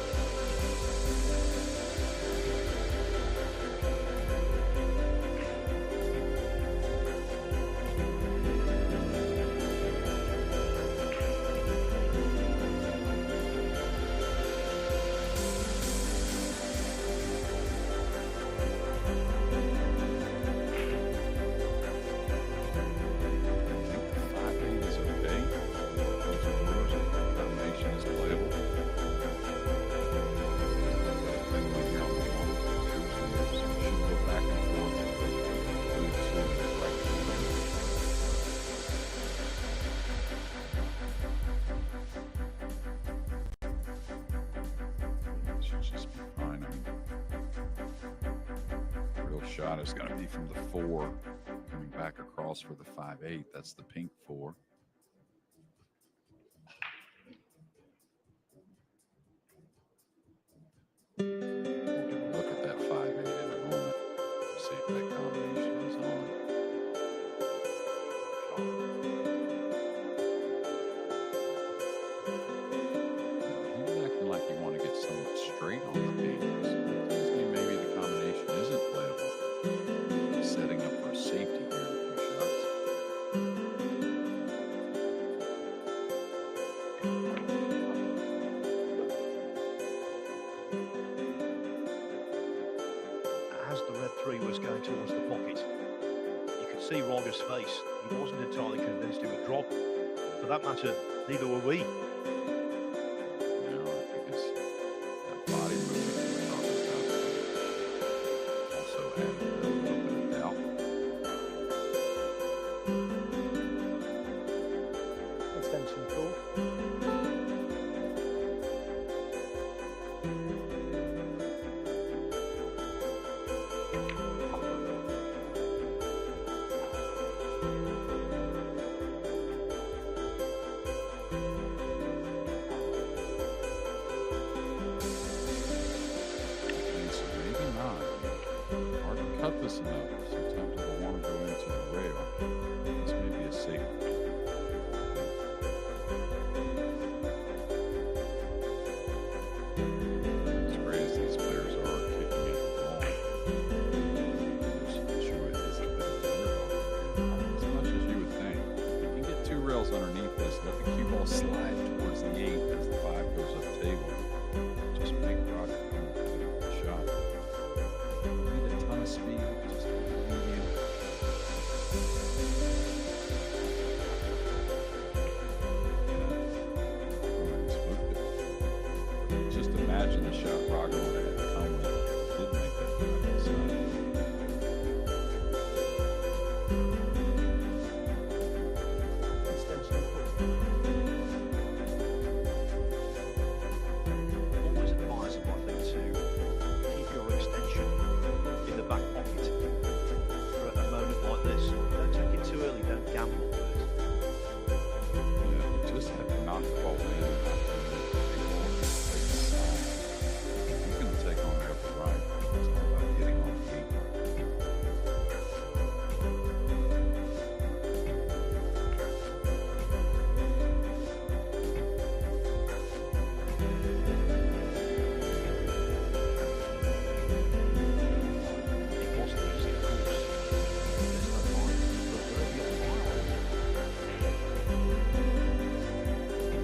just be fine. I mean, the real shot is going to be from the 4 coming back across for the 5-8. That's the pink 4. Look at that 5-8 in a moment. See if that combination is on. He's acting like you want to get somewhat straight on the pages. Tells me maybe the combination isn't playable. He's setting up for safety here in a few shots. As the red 3 was going towards the pocket, you could see Roger's face. He wasn't entirely convinced it would drop. For that matter, neither were we. No, I think it's that body movement we were talking about. Also added a little bit of doubt. Extension call. Okay, so maybe not. Hard to cut this enough. Sometimes I don't want to go into the rail. This may be a safe. As great as these players are kicking at the ball, Detroit is a bit of an underdog here. As much as you would think. You can get 2 rails underneath this. Let the cue ball slide towards the 8 as the 5 goes up table. Just make Roger come with the shot. Need a ton of speed. Just medium. Just imagine the shot Roger would have come with. Did make that drive inside. Extension call. Always advisable, I think, to keep your extension in the back pocket for a moment like this. Don't take it too early, don't gamble with it. Yeah, you just have to knock the ball in. He's going to take on there for right. It's all about getting on the 8. It wasn't easy, of course. There's no point, but wherever you're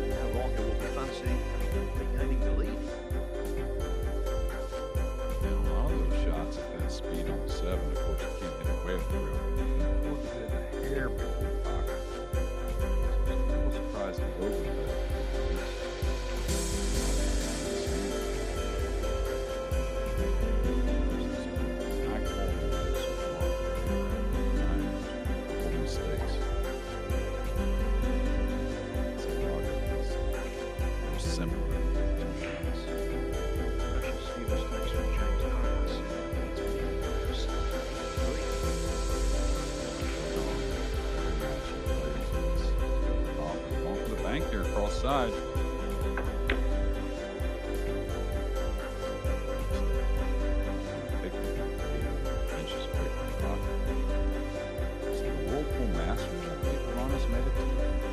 now Roger will be fancying regaining the lead. And a lot of those shots at that speed on the 7, of course, you can't get away with the real. You can afford to hit a hair before the pocket. So I'm a little surprised he goes with that. High quality so far. Couple mistakes. So Roger is more simple than 2 shots. Precious few mistakes from James Harris. Going for the bank here, cross side. Inches away from the pocket. Is the Whirlpool Masters, I believe, Ron has made it to the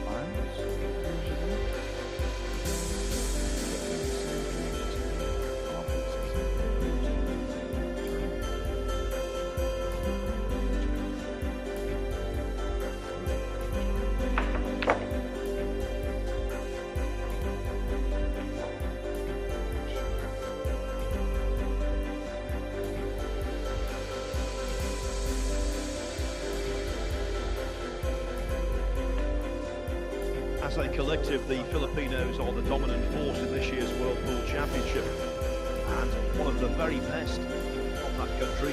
finals. As a collective, the Filipinos are the dominant force in this year's World Pool Championship, and one of the very best from that country.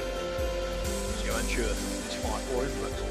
To ensure this fight for influence.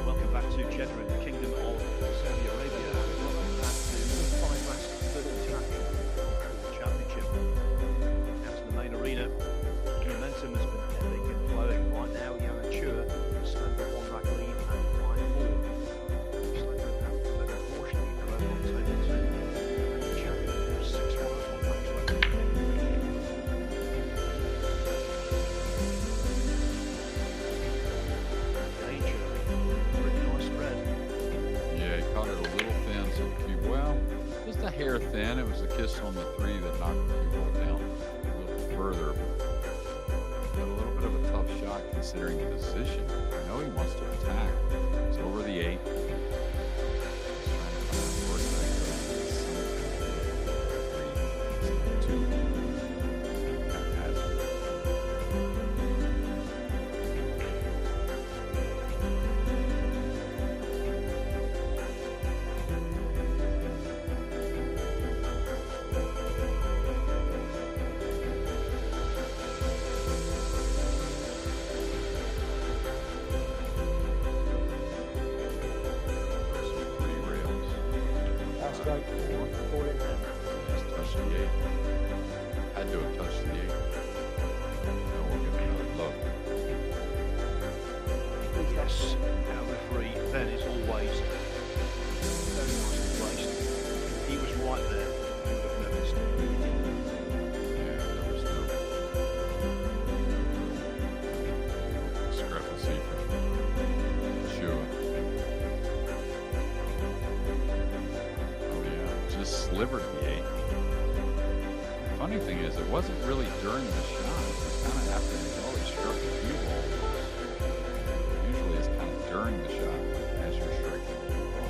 Welcome back to Jeddah in the Kingdom of Saudi Arabia. Welcome back to the 5-last third interaction of the championship. Now to the main arena. Momentum has been ebbing and flowing. Right now, Yohan Chur has slender one rack lead and 5-4. Slender have unfortunately grown on table 2. And the champion has 6 runners on match left. Danger. Pretty nice spread. Yeah, he caught it a little thin, so the cue, well, just a hair thin. It was a kiss on the 3 that knocked the cue ball down a little further. Got a little bit of a tough shot considering the position. I know he wants to attack. He's over the 8. He's trying to find where that goes. Something 2. Haphazard. That's great. Four in there. Just touched the 8. Had to have touched the 8. Now we'll get another look. Yes, our referee Ben is always very nicely placed. He was right there. You would have noticed. Yeah, there was no discrepancy from Chua. Oh yeah, just slivered the 8. Funny thing is, it wasn't really during the shot. It was kind of after he's always struck the cue ball. Usually it's kind of during the shot as you're striking the cue ball.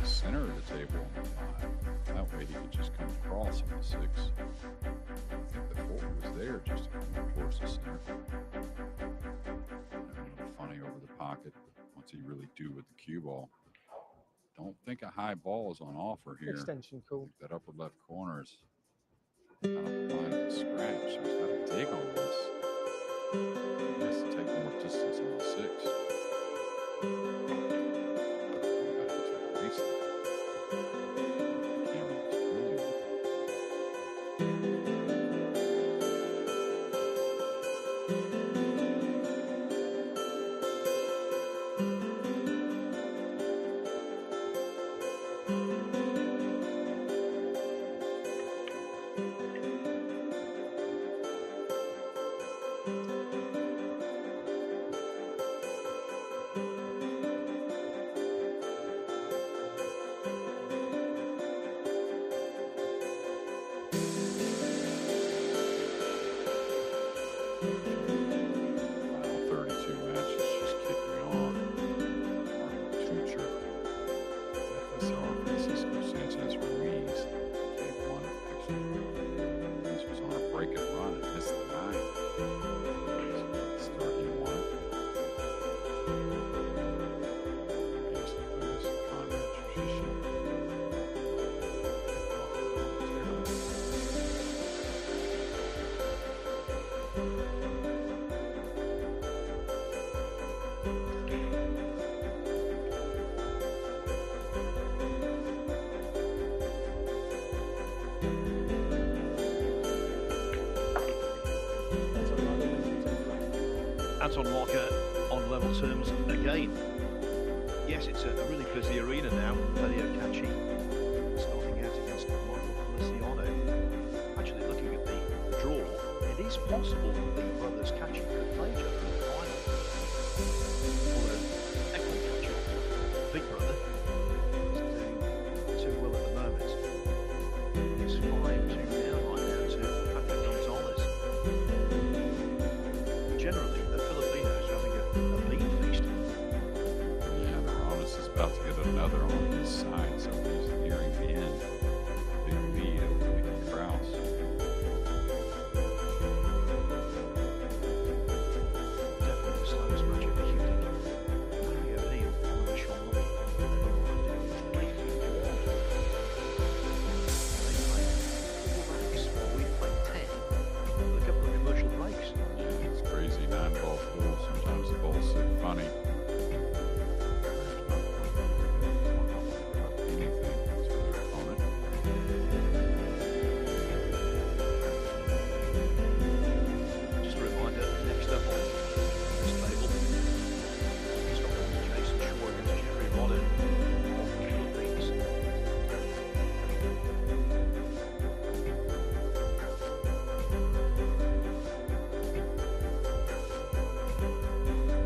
Center of the table on the 5. That way he could just come across on the 6. I think the 4 was there just to come towards the center. A little funny over the pocket. What's he really do with the cue ball? Don't think a high ball is on offer here. Extension cool. That upper left corner is kind of a line of a scratch. So he's got to dig on this. He has to take more distance on the 6. Final 32 matches just kicking on. Marco Tucher, FSR, Francisco Sanchez Ruiz. Gave one, actually, Ruiz was on a break and run and missed the 9. Start you one. Jason Lewis and Conrad Trushishin. Anton Walker on level terms again. Yes, it's a really busy arena now. Elio Caci starting out against Michael Feliciano. Actually, looking at the draw, it is possible that the brothers Caci could play each other in the final. Although Ekman Caci, big brother, is doing too well at the moment. It's 5-2 down right now to Patrick Gonzalez. Generally, the Filipinos are having a mean feast. Yeah, Morales is about to get another on his side, so he's nearing the end. Big lead over Mickey Krause. Definitely the slowest match of the evening. Mario Lee and Sean Lucky. They played 4 racks while we played 10. With a couple of commercial breaks. Yeah, it's crazy. 9-ball pool. Sometimes the ball's so funny. Anything to their opponent. Just a reminder, next up on this table, Scotland's Jason Shaw against Jeffrey Rodden of the Philippines.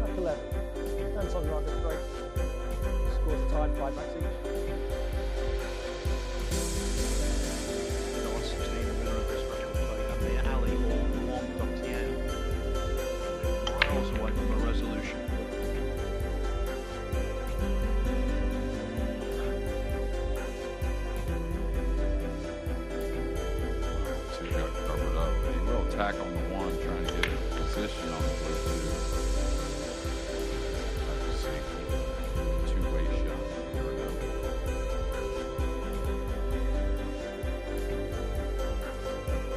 Back 11. Anton rather great. Scores a tied 5 backs each. The last 16 winner of this match will play Amir Ali or Luan Dongtian. Miles away from a resolution. Two got covered up, but he will attack on the one, trying to get in position on the blue two. Like a safety, two-way shot. There we go.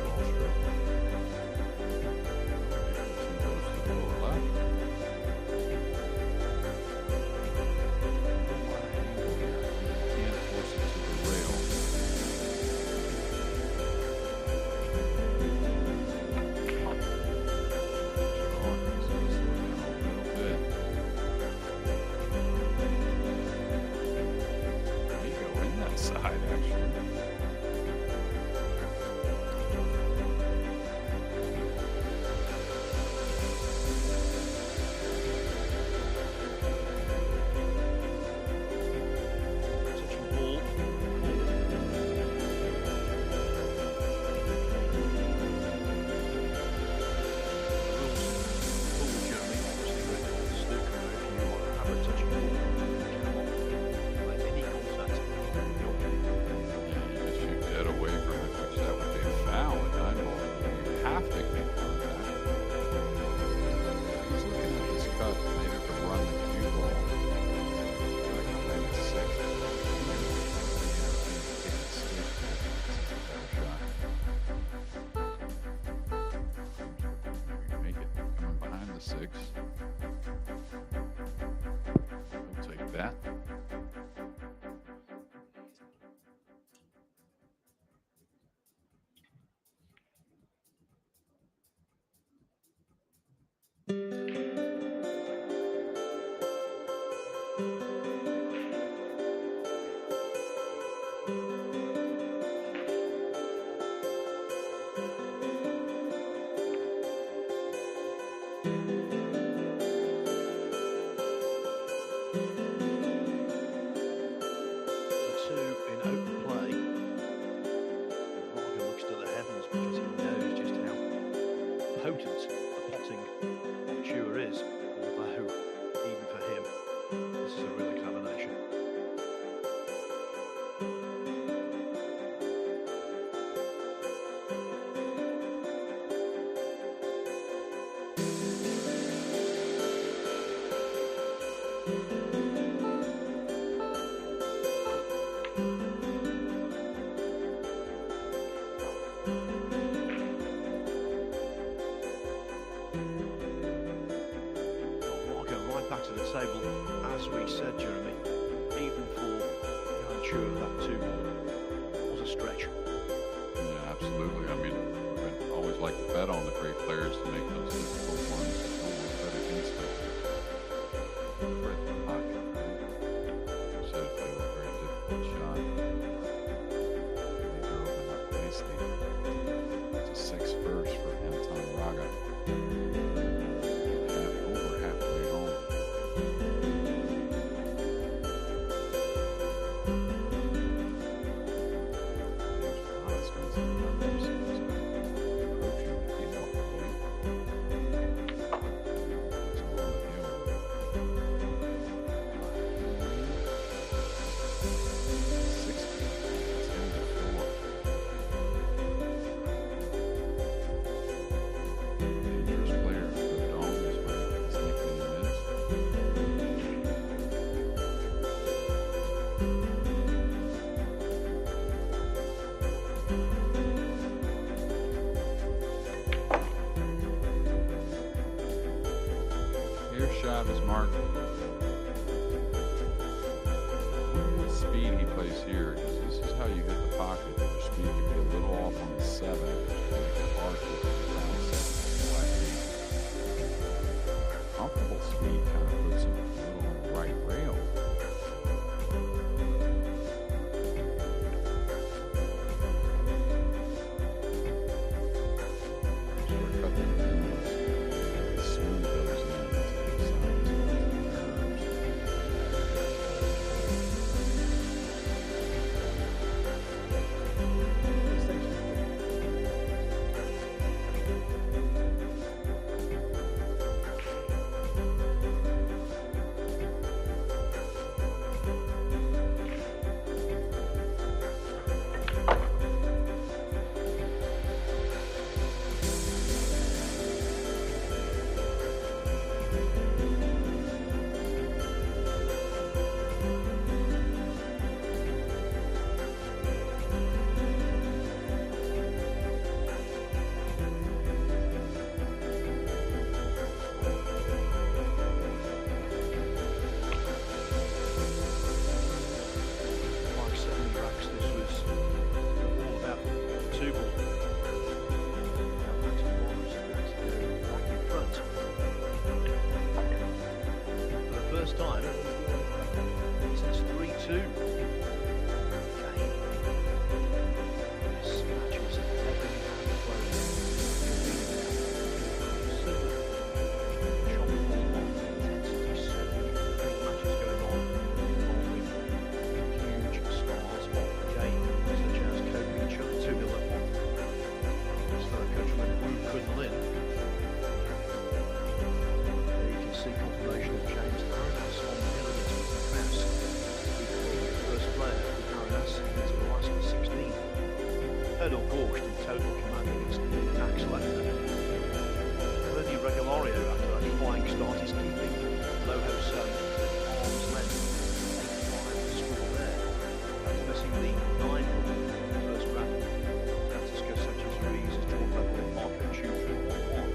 Ball stroke. Two goes to the lower left. Can't force it to the rail. Side actually. Touching ball. Shoot dead away from it, which that would be a foul at 9-ball. You have to make contact. He's looking at this cut, maybe to run the cue ball. Like playing a 6. Make it coming behind the 6. We'll take that. potent the back to the table, as we said, Jeremy, even for Johan Chua, that 2 was a stretch. Yeah, absolutely. I mean, I always like to bet on the great players to make those difficult ones. Almost bet against them. Right in the pocket, right? You said if they were a very difficult shot. They drove it up nicely to 6 first for Anton Raga. Over halfway home. Shot is marked. What speed he plays here, because this is how you hit the pocket. Your speed can be a little off on the 7, which can make it hard to hit around 7, comfortable speed kind of puts him a little on the right rail. Shortcut the pins, smooth those in. time since 3-2. Scratches heavily down the flow. Chop ball on intensity, so big matches going on involving huge stars of the game, such as Kobe and Chun 2-0 up on his fellow countryman Wu Kun Lin. There you can see confirmation of James Aranas on the hill against the press. The first player with Aranas into the last 16. Hurdle Gorst in total command against Max Lechner. Bernie Regalario, after that flying start, is keeping low hope zone at arm's length. 8-5 the score there. After missing the 9 first round. Francisco Sanchez Ruiz has drawn level with Marco Chutra at 1-1.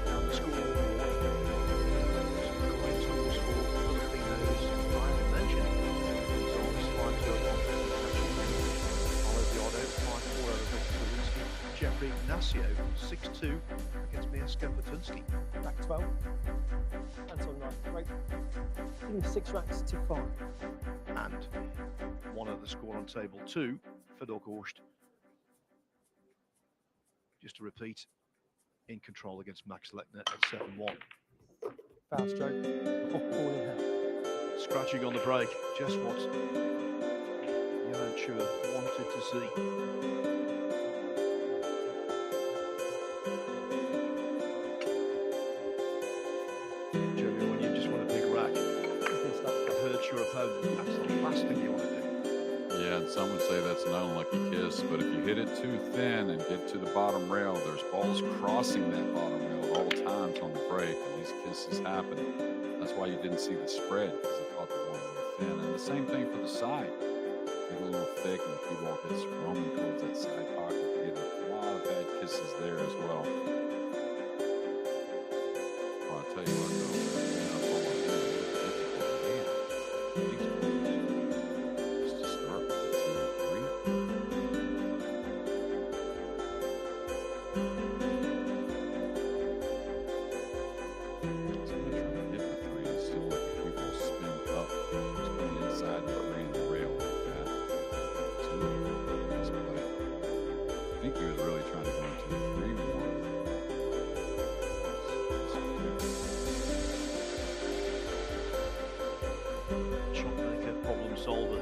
And the score scoring tools for Filipinos I haven't mentioned. So on this line to go on. Followed the auto 5-4 over Victor Zelinsky. Jeffrey Ignacio 6-2 against Mieszko Batunski. Rack 12. Anton Wright, great. Giving 6 racks to 5. And one of the score on table 2, Fedor Gorst. Just to repeat, in control against Max Lechner at 7-1. Foul stroke. All in hand. Scratching on the break, just what Johan Chua wanted to see. Jeremy, when you just want a big rack, it hurts your opponent. That's the last thing you want to do. Yeah, and some would say that's an unlucky kiss, but if you hit it too thin and get to the bottom rail, there's balls crossing that bottom rail at all times on the break, and these kisses happen. That's why you didn't see the spread, because they caught the ball really thin. And the same thing for the side. Get a little thick, and the cue ball gets roaming towards that side pocket. You get a lot of bad kisses there as well. think he was really trying to go into the 3-1. Shot maker, problem solver.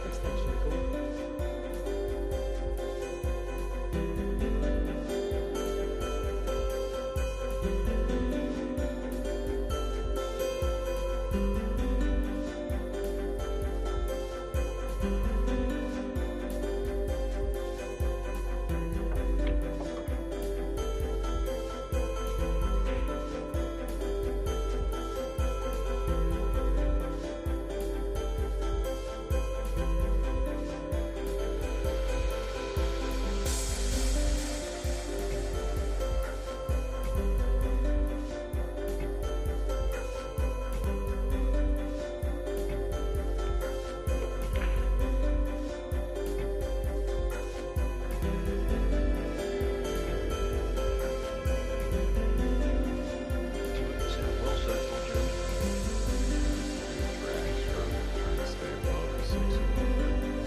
Extension call. Well circled, Jeremy. Drag stroke, trying to stay above the 6 a little bit.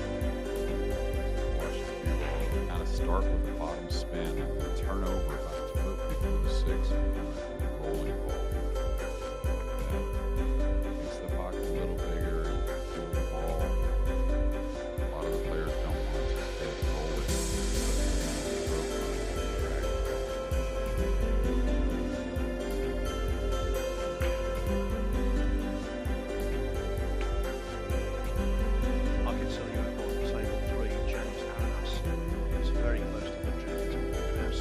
Watch the cue ball kind of start with the bottom spin and then turn over about a foot before the 6 and rolling ball. That makes the box a little bigger and you can feel the ball. A lot of the players don't want to stay rolling. So they're going to drag it back. I can tell you at bottom table 3, James Harris is very close to contributing to Kraus.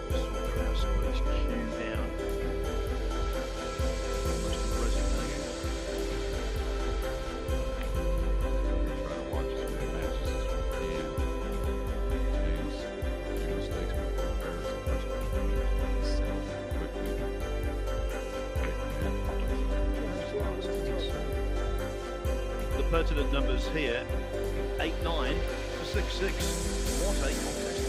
This one, Kraus put his cue down. Almost a resignation. We try to watch as many matches as we can. James, few mistakes before Ferris the first one. Settle down quickly. The pertinent numbers here 8-9 to 6-6. What a contest.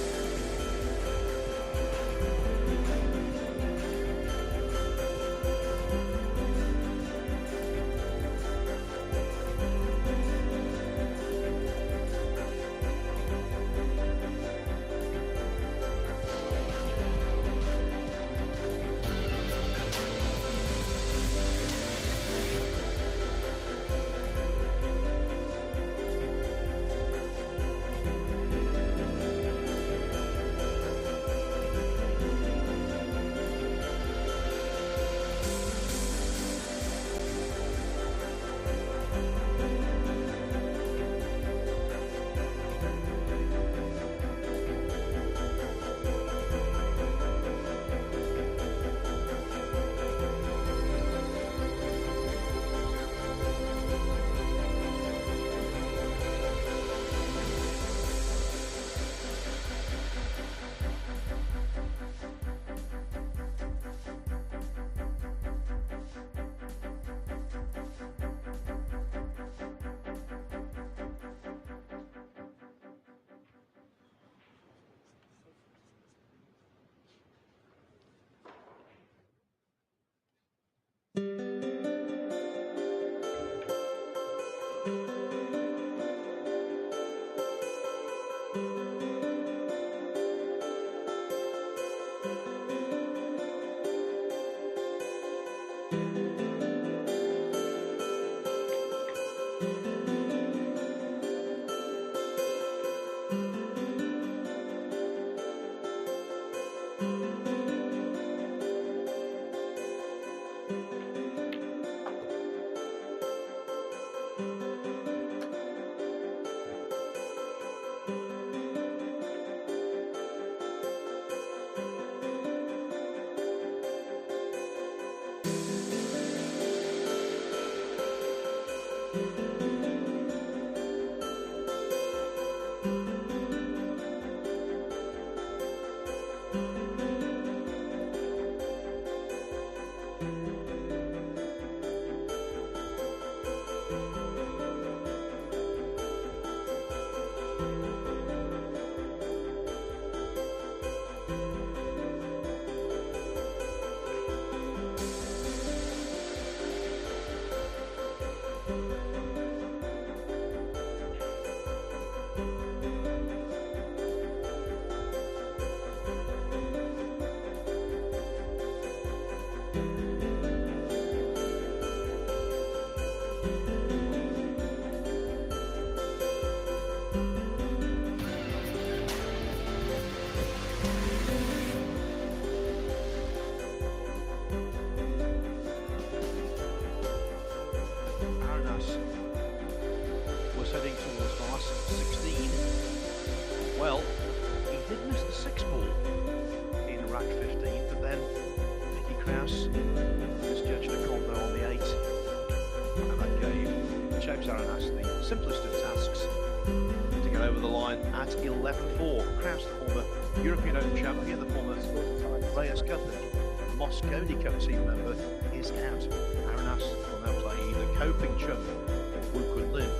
Aranas was heading towards the last 16. Well, he did miss the 6 ball in rack 15, but then Nicky Kraus misjudged a combo on the 8, and that gave James Aranas the simplest of tasks to get over the line at 11-4. Kraus, the former European Open champion, the former Players Cup and Mosconi Cup team member, is out. Aranas will now play either Koping Chung or Wu Kun Lin.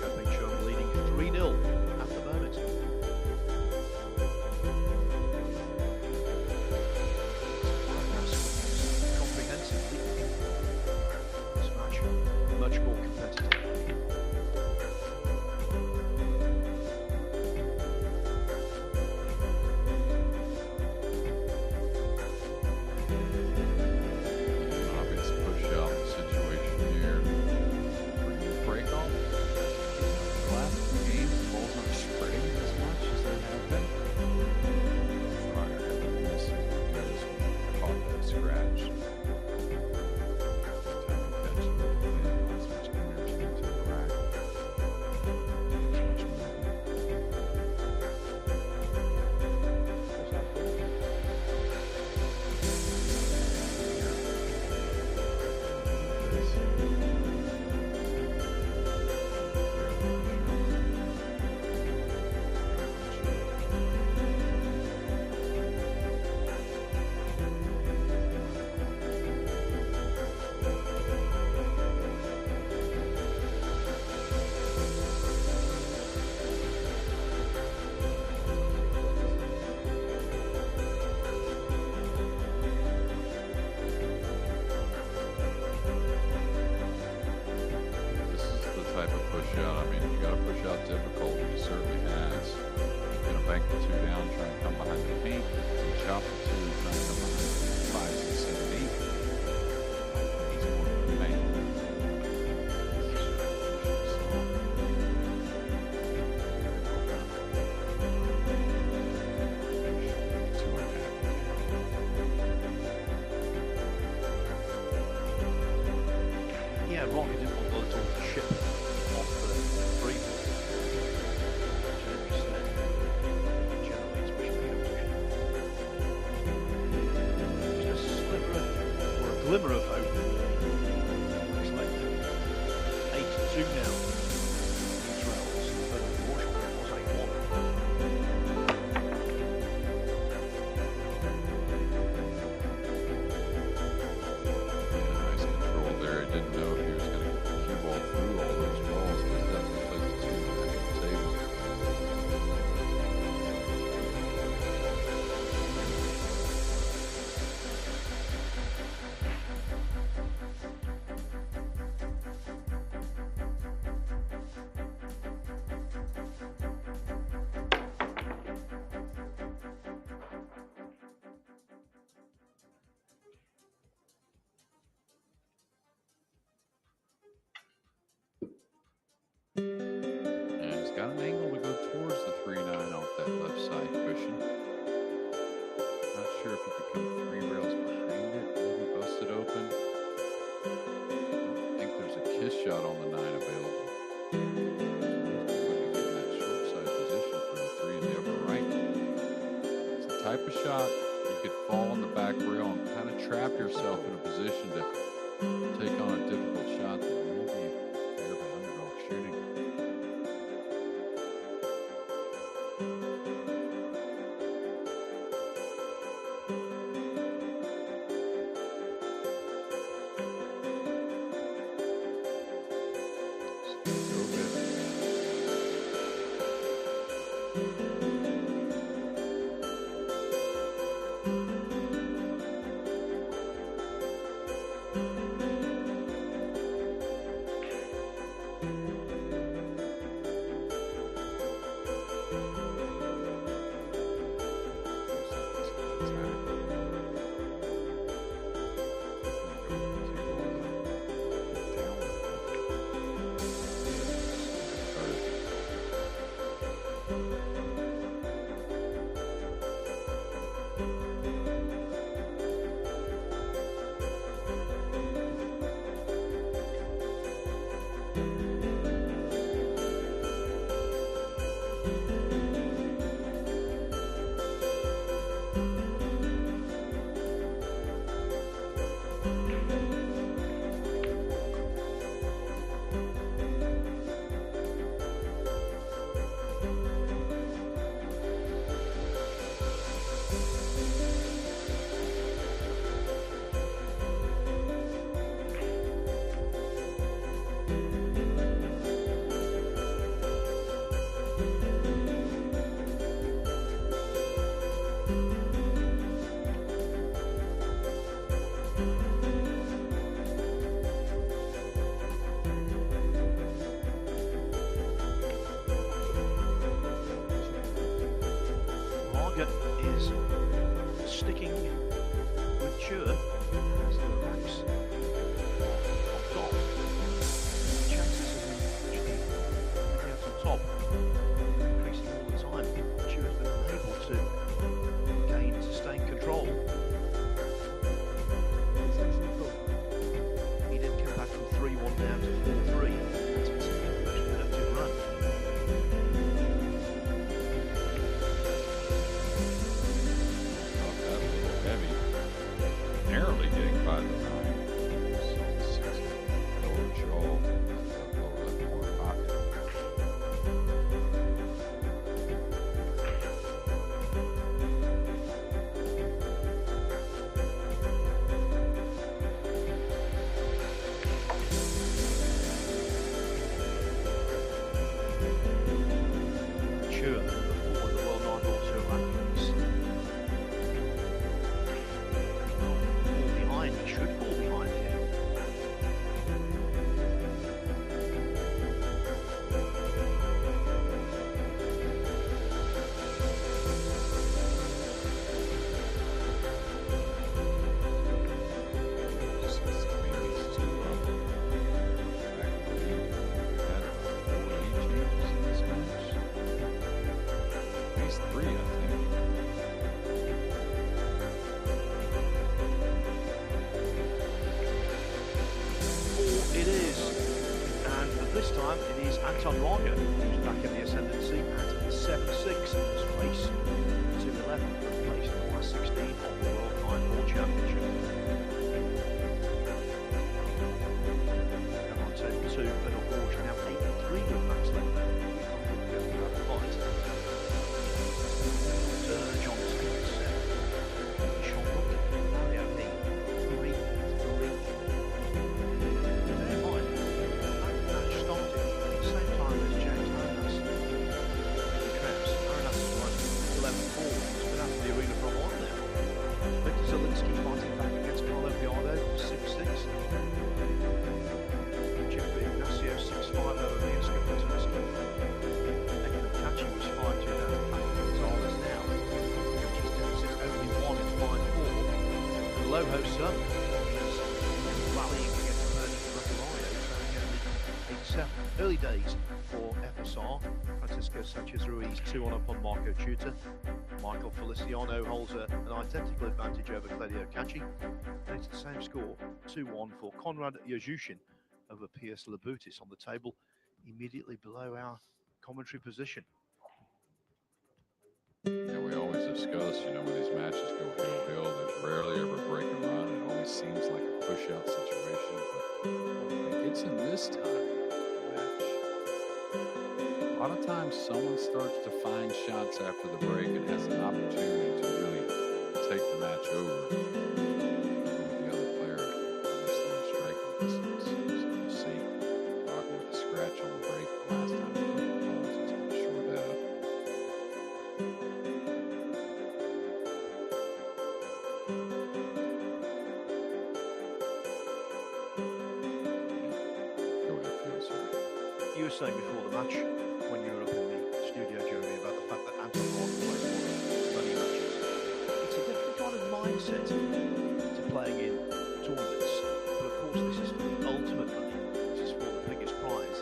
Koping Chung leading 3-0 at the moment. Aranas comprehensively this match, much more competitive. Obvious push out situation here. Break off. The last few games, the balls aren't spreading as much as they have been. Fryer had been missing because we caught that scratch. Time to catch it, and not as much energy into the rack. As much movement. This is the type of push out. I mean, you got to push out difficult. He certainly has. Gonna bank the 2 down, trying to come behind the paint. Chop the 2, trying to come behind the 5, 6, 7, 8. He's going to the main. Yeah, Rocky didn't want the little chip off the 3 ball. Jeremy said, generally it's pushing the opposition. Just a sliver or a glimmer of hope. Looks like 8-2 now. Israel's, but unfortunately it was 8-1. Nice control there. He didn't know if he was going to cue ball through all those balls, but definitely played the 2 back at the table. And he's got an angle to go towards the 3-9 off that left side cushion. Not sure if he could come 3 rails behind it, maybe bust it open. I don't think there's a kiss shot on the 9 available. Looking to get in that short side position for the 3 in the upper right. It's the type of shot you could fall on the back rail and kind of trap yourself in a position to take on a difficult shot that maybe a pair of underdog shooting. Margaret is sticking with Chur as the ranks on top. Chances of him actually coming out on top increasing all the time. Chur's been unable to gain sustained control. He did come back from 3-1 down to 4-3. That's a productive run. Narrowly getting by the 9. So 6 lower jaw, lower left corner pocket. Chur, the number 4 in the World 9 Horse rankings. Fall behind, he should fall behind here. Just has to clean these two up. Back in the lead. We've had 48 changes in this match. At least 3, I think. It is, and this time it is Anton Raga who's back in the ascendancy at 7-6 in this race. 2-11 for place number 16 on the World 9 Ball Championship. And on table 2, Little Gorge now 83 with Max Lehman. Johnson 7. Sean Buckley, Mario Lee, 3-3. Zielinski fighting back against Carlo Biardo, 6-6. Jim Ignacio, 6-5 over Mieszko Petruski. Ekman Kachi was 5-2 down to Patrick Gonzalez now. Kachi's deficit only 1-5-4. And Loho Sun is rallying against Bernie Rafario, trailing only 8-7. Early days for FSR. Francisco Sanchez Ruiz 2-1 up on Marco Tuta. Michael Feliciano holds an identical advantage over Claudio Cacci. And it's the same score, 2-1 for Konrad Yajushin over Pierce Labutis on the table, immediately below our commentary position. Yeah, we always discuss, when these matches go hill-hill, there's rarely ever break and run. It always seems like a push-out situation, but when it gets in this time of the match, a lot of times someone starts to find shots after the break and has an opportunity to really take the match over. The other player obviously in striking distance. So you see Rock with a scratch on the break the last time he played the balls. He's going to shore that up. were saying before the match, when you were up in the studio, Jeremy, about the fact that Anton Martin plays money matches. It's a different kind of mindset to playing in tournaments. But of course, this is for the ultimate money. This is for the biggest prize.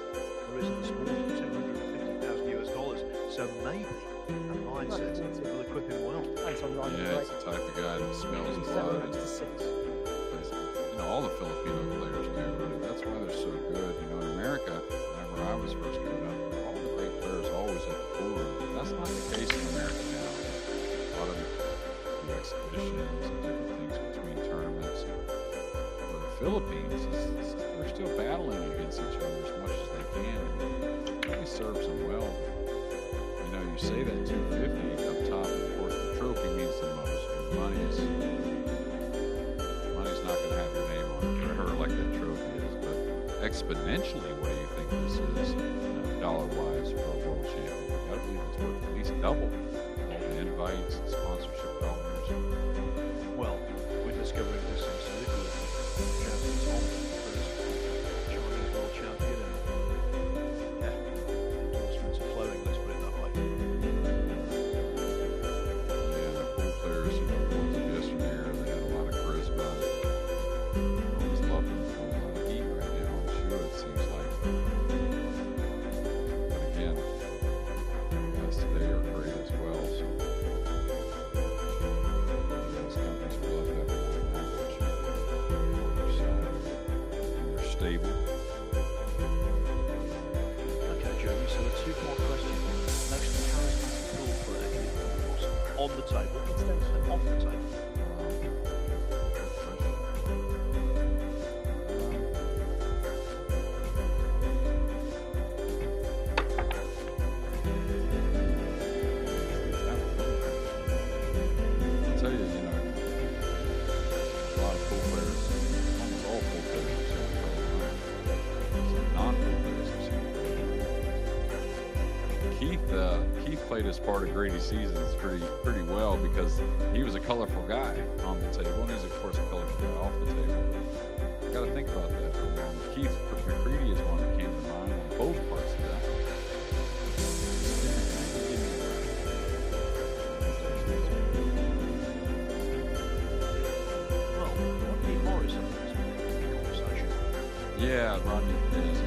There is in the sport $250,000. So maybe that mindset will equip him well. Anton Ryan, Yeah, it's the type of guy that smells blood. 7 to 6. You know, all the Filipino players do. That's why they're so good. You know, in America, whenever I was first coming up, all the great players always at the pool room. That's not the case in America now. A lot of them do exhibitions and different things between tournaments. For the Philippines, they're still battling against each other as much as they can. And it really serves them well. You know, you say that 250 up top, of course, the trophy means the most. Money's not going to have your name on it for her like that trophy is, but exponentially, what do you think this is, dollar-wise for a world champion? You got to believe it's worth at least double all the invites and sponsorship dollars. Well, we're discovering this in Sligo. Champions on first Chinese world champion, and yeah, endorsements are flowing. Let's put it that way. Yeah, the pool players, you know, the ones of yesteryear, they had a lot of charisma. Always love them for a lot of heat right now. I'm sure it seems like. But again, guys today are great as well. So these companies will love to have a little average on their side. And they're stable. Okay, Jeremy, so a two-part question. Most charismatic pool player in the course, on the table and off the table. I'll tell you, you know, a lot of pool players, almost all pool players have seen the Some non-pool players have seen the Keith played his part of Grady's seasons pretty well because he was a colorful guy on the table, and he's of course a colorful guy off the table. You got to think about that for a moment. Keith McCready is one that came to mind on both parts of that. Well, Rodney Morris, I think, has been a conversation. Yeah, Rodney is,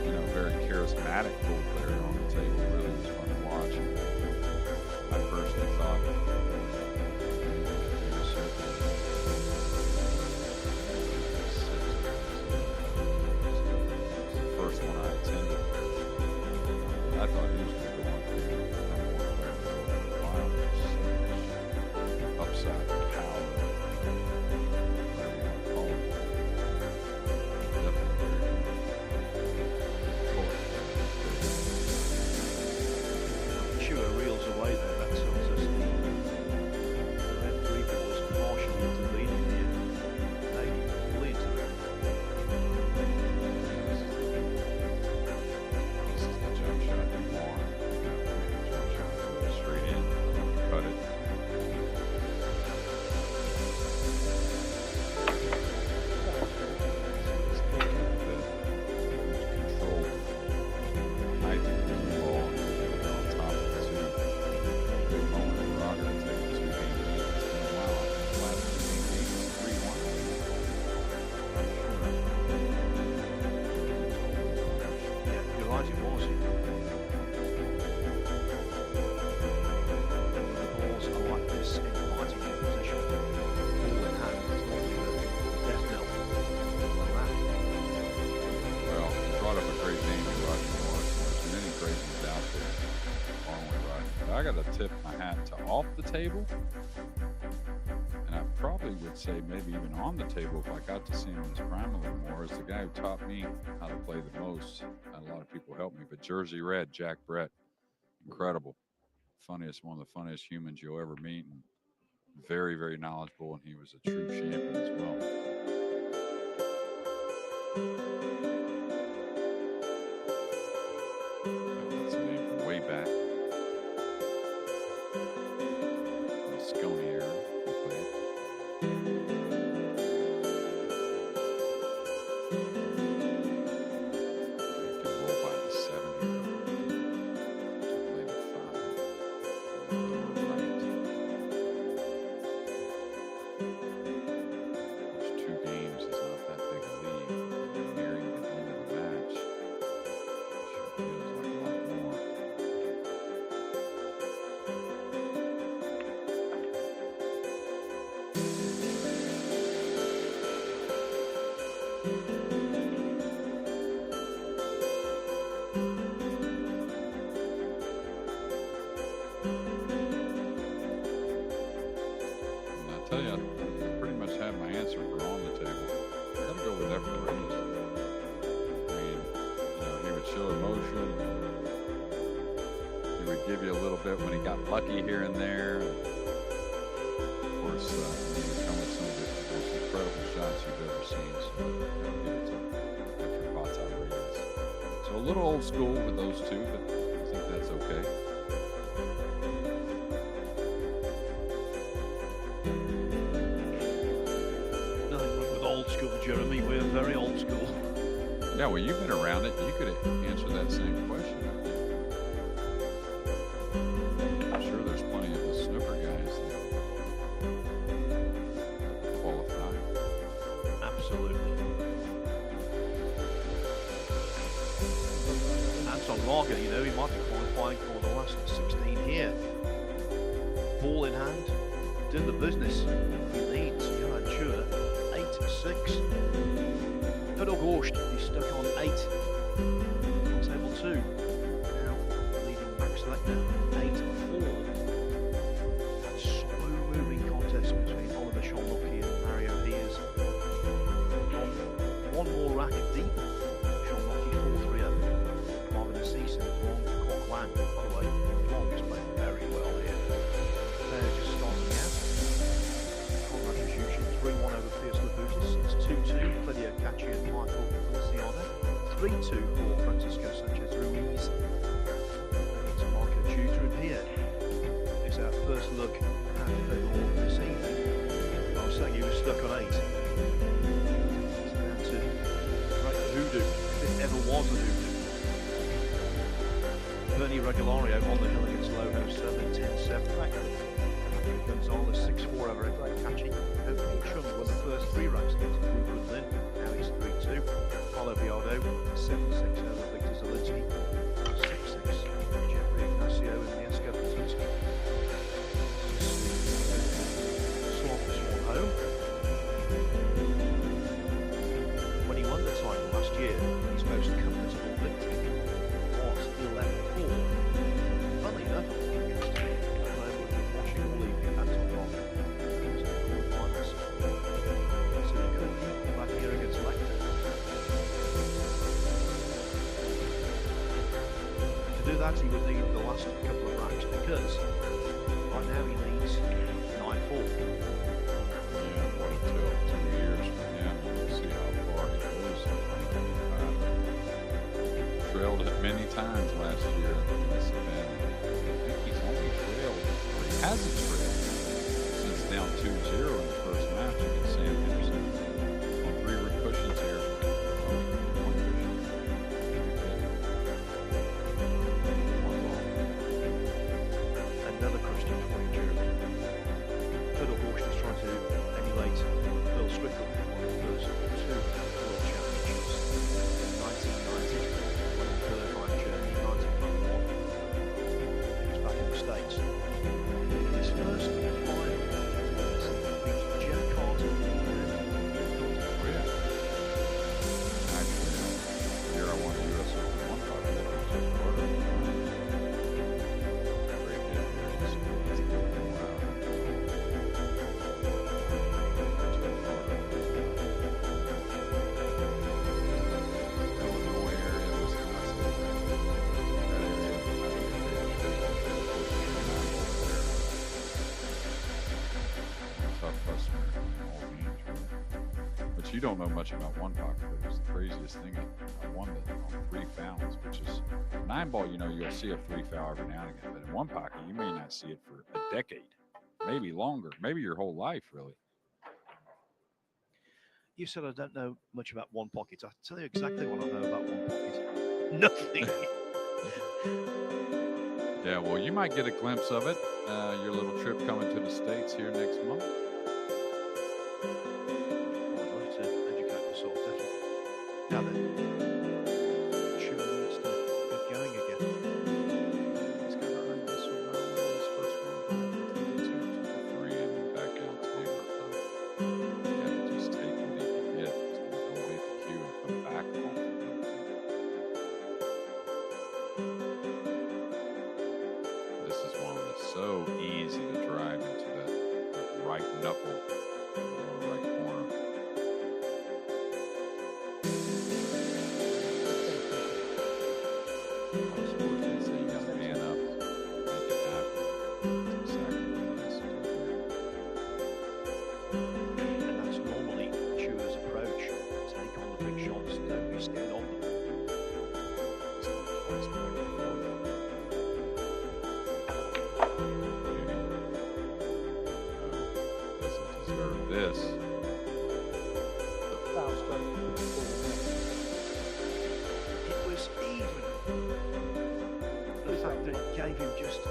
you know, very charismatic pool player on the table. Really was fun to watch. I personally thought he was certainly the first one I attended. I thought he was going to go on to be the number one player in the world for a while. Just so much upside and power, whatever you want to call it. Definitely very good. Chua reels away there. That tells us the referee was partially intervening here. Maybe full into it. This is the jump shot anymore. Jump shot goes straight in. Cut it. Control. I think there's the ball on top of it too. Big moment in Roger taking 2 games. It's been a while. Last 2 games, 3-1. Yeah, you're right, it was. The balls are like this in fighting position. Ball in hand is normally the death knell like that. Well, you brought up a great name in Roger Morris. There's many great ones out there along with Roger. But I got to tip my hat to off the table. And I probably would say maybe even on the table if I got to see him in his prime a little more, is the guy who taught me how to play the most. Had a lot of people help me, but Jersey Red, Jack Brett, incredible. Funniest, one of the funniest humans you'll ever meet, and very, very knowledgeable, and he was a true champion as well. That's a name from way back. Moscone era, he played. He can roll by tell you, I pretty much have my answer for on the table. I gotta go with Everett Reese. I mean, he would show emotion. He would give you a little bit when he got lucky here and there. Of course, he would come with some of the most incredible shots you've ever seen. So I'll give it to Everett Bata Reyes. So a little old school with those two, but I think that's okay. School, Jeremy. We're very old school. Yeah, well, you've been around it. You could answer that same question. I'm sure there's plenty of the snooker guys that qualify. Absolutely. Anton Marga, he might be qualifying for the last 16 here. Ball in hand, doing the business. He leads, Johan Chur. 8-6. Pedal Gorst is stuck on 8. On table 2. Now leading Max Lechner 8-4. That slow moving contest between Oliver Szolnocki and Mario Heers. One more racket deep. Szolnocki 4-3 up. Marvin Assis and Long Kwok Wan. By the way, Long is playing very well here. They're just starting out. Conrad Jushin 3-1 over Pierce Labutis. It's 2-2 for Lydia Caci and Michael Feliciano. 3-2 for Francisco Sanchez Ruiz. It's Marco Tudor, and here is our first look at Federer this evening. I was saying he was stuck on 8. It's down to right, the hoodoo, if it ever was a hoodoo. Bernie Regulario on the hill against Loho 7-10-7. Gonzalez 6-4 over Edward Caci. Opening Chung won the first 3 racks against Cooper and Lin. Now he's 3-2. Paulo Biardo 7-6 over Victor Zelinsky. 6-6 Jeffrey Ignacio and Mieszko Patunsky. Swap Swan home. When he won the title last year, his most comfortable victory was 11-4. Funnily enough, that he would lead the last couple of racks because right now he leads 9-4. Yeah, what until 2 years from now, we'll see how far he goes. Trailed it many times last year in this event. I think he's only trailed, or he hasn't trailed since down 2-0 in the first match against Sam Henderson. On 3 cushions here. Another question for you, Jeremy. Federer Horst is trying to emulate Phil Strickland, one of the first 2 World Championships. 1990, when the third by Germany, 1991. He was back in the States. His first final beat Jeff Carter and Ian Thornton. Oh, yeah. Actually, the year I won the US Open 1 5 that was Jeff Carter. But you don't know much about one pocket. It was the craziest thing. I won it on 3 fouls, which is 9-ball. You'll see a 3 foul every now and again, but in one pocket, you may not see it for a decade, maybe longer, maybe your whole life, really. You said I don't know much about one pocket. I'll tell you exactly what I know about one pocket. Nothing. Yeah, well, you might get a glimpse of it. Your little trip coming to the States here next month. Now then, Chu needs to get going again. Let's go back on this one now. This first one. 3 and then back out table. So you have to just take what he can get. It's going to go away the queue and come back home. This is one that's so easy to drive into that right knuckle, lower right corner. Most sportsmen say you got to man up, make it happen. That's exactly what he has to do here. And that's normally Tua's approach. Take on the big shots, don't be scared of them. Twice back and forth. Doesn't deserve this. Foul straight. It was even. The fact that it gave him just a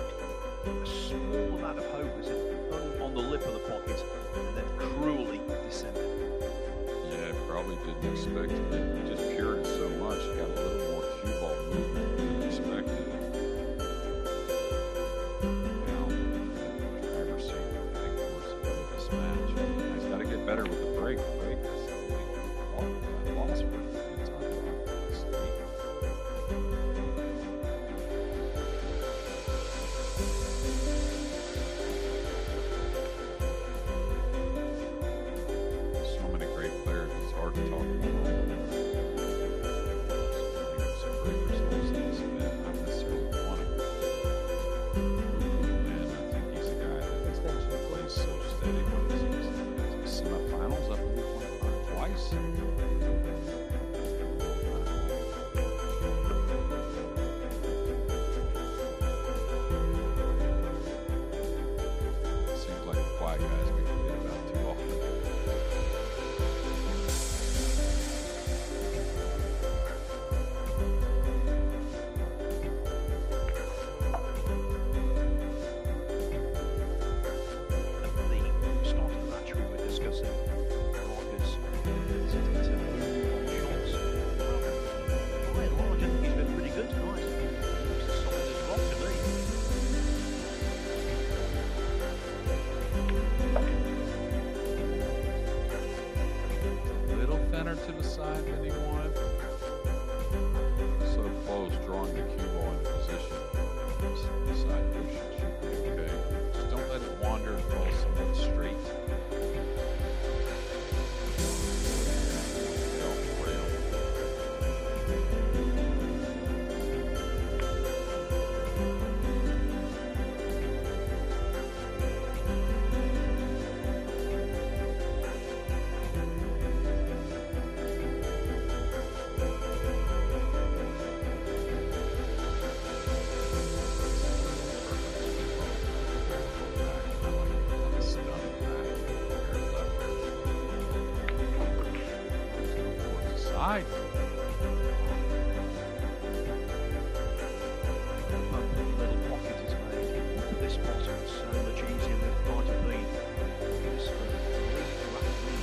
small amount of hope as it hung on the lip of the pocket and then cruelly descended. Yeah, probably didn't expect it. He just cured it so much. He got a little more cue ball movement than expected. Now, Traverse heading towards the end of this match. He's got to get better with the break. The break is a loss for the entire rock this week. So many great players. It's hard to talk about all of them. Some great results in this event, not necessarily one of them. And I think he's a guy that plays so steady. What is he? Semifinals, I believe, twice. Seems like the quiet guys we forget about too often. At the start of the match, we were discussing Marcus' ability to move on shots. Well, by and large, I think he's been pretty good tonight. He's as solid as rock to me. A little thinner to the side than he wanted. So close, drawing the cue ball into position. The side push should be okay. Just don't let it wander and fall somewhat straight. Get off the rail. Side. Little pocket is made. This spot is so much easier than it might have been. This rapidly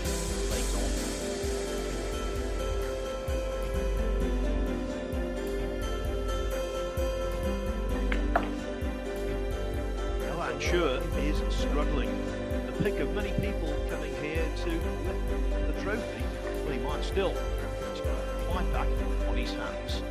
lays on. Johan Schur is struggling. The pick of many people coming here to lift the trophy. Well, he might still. He's got a fight back on his hands.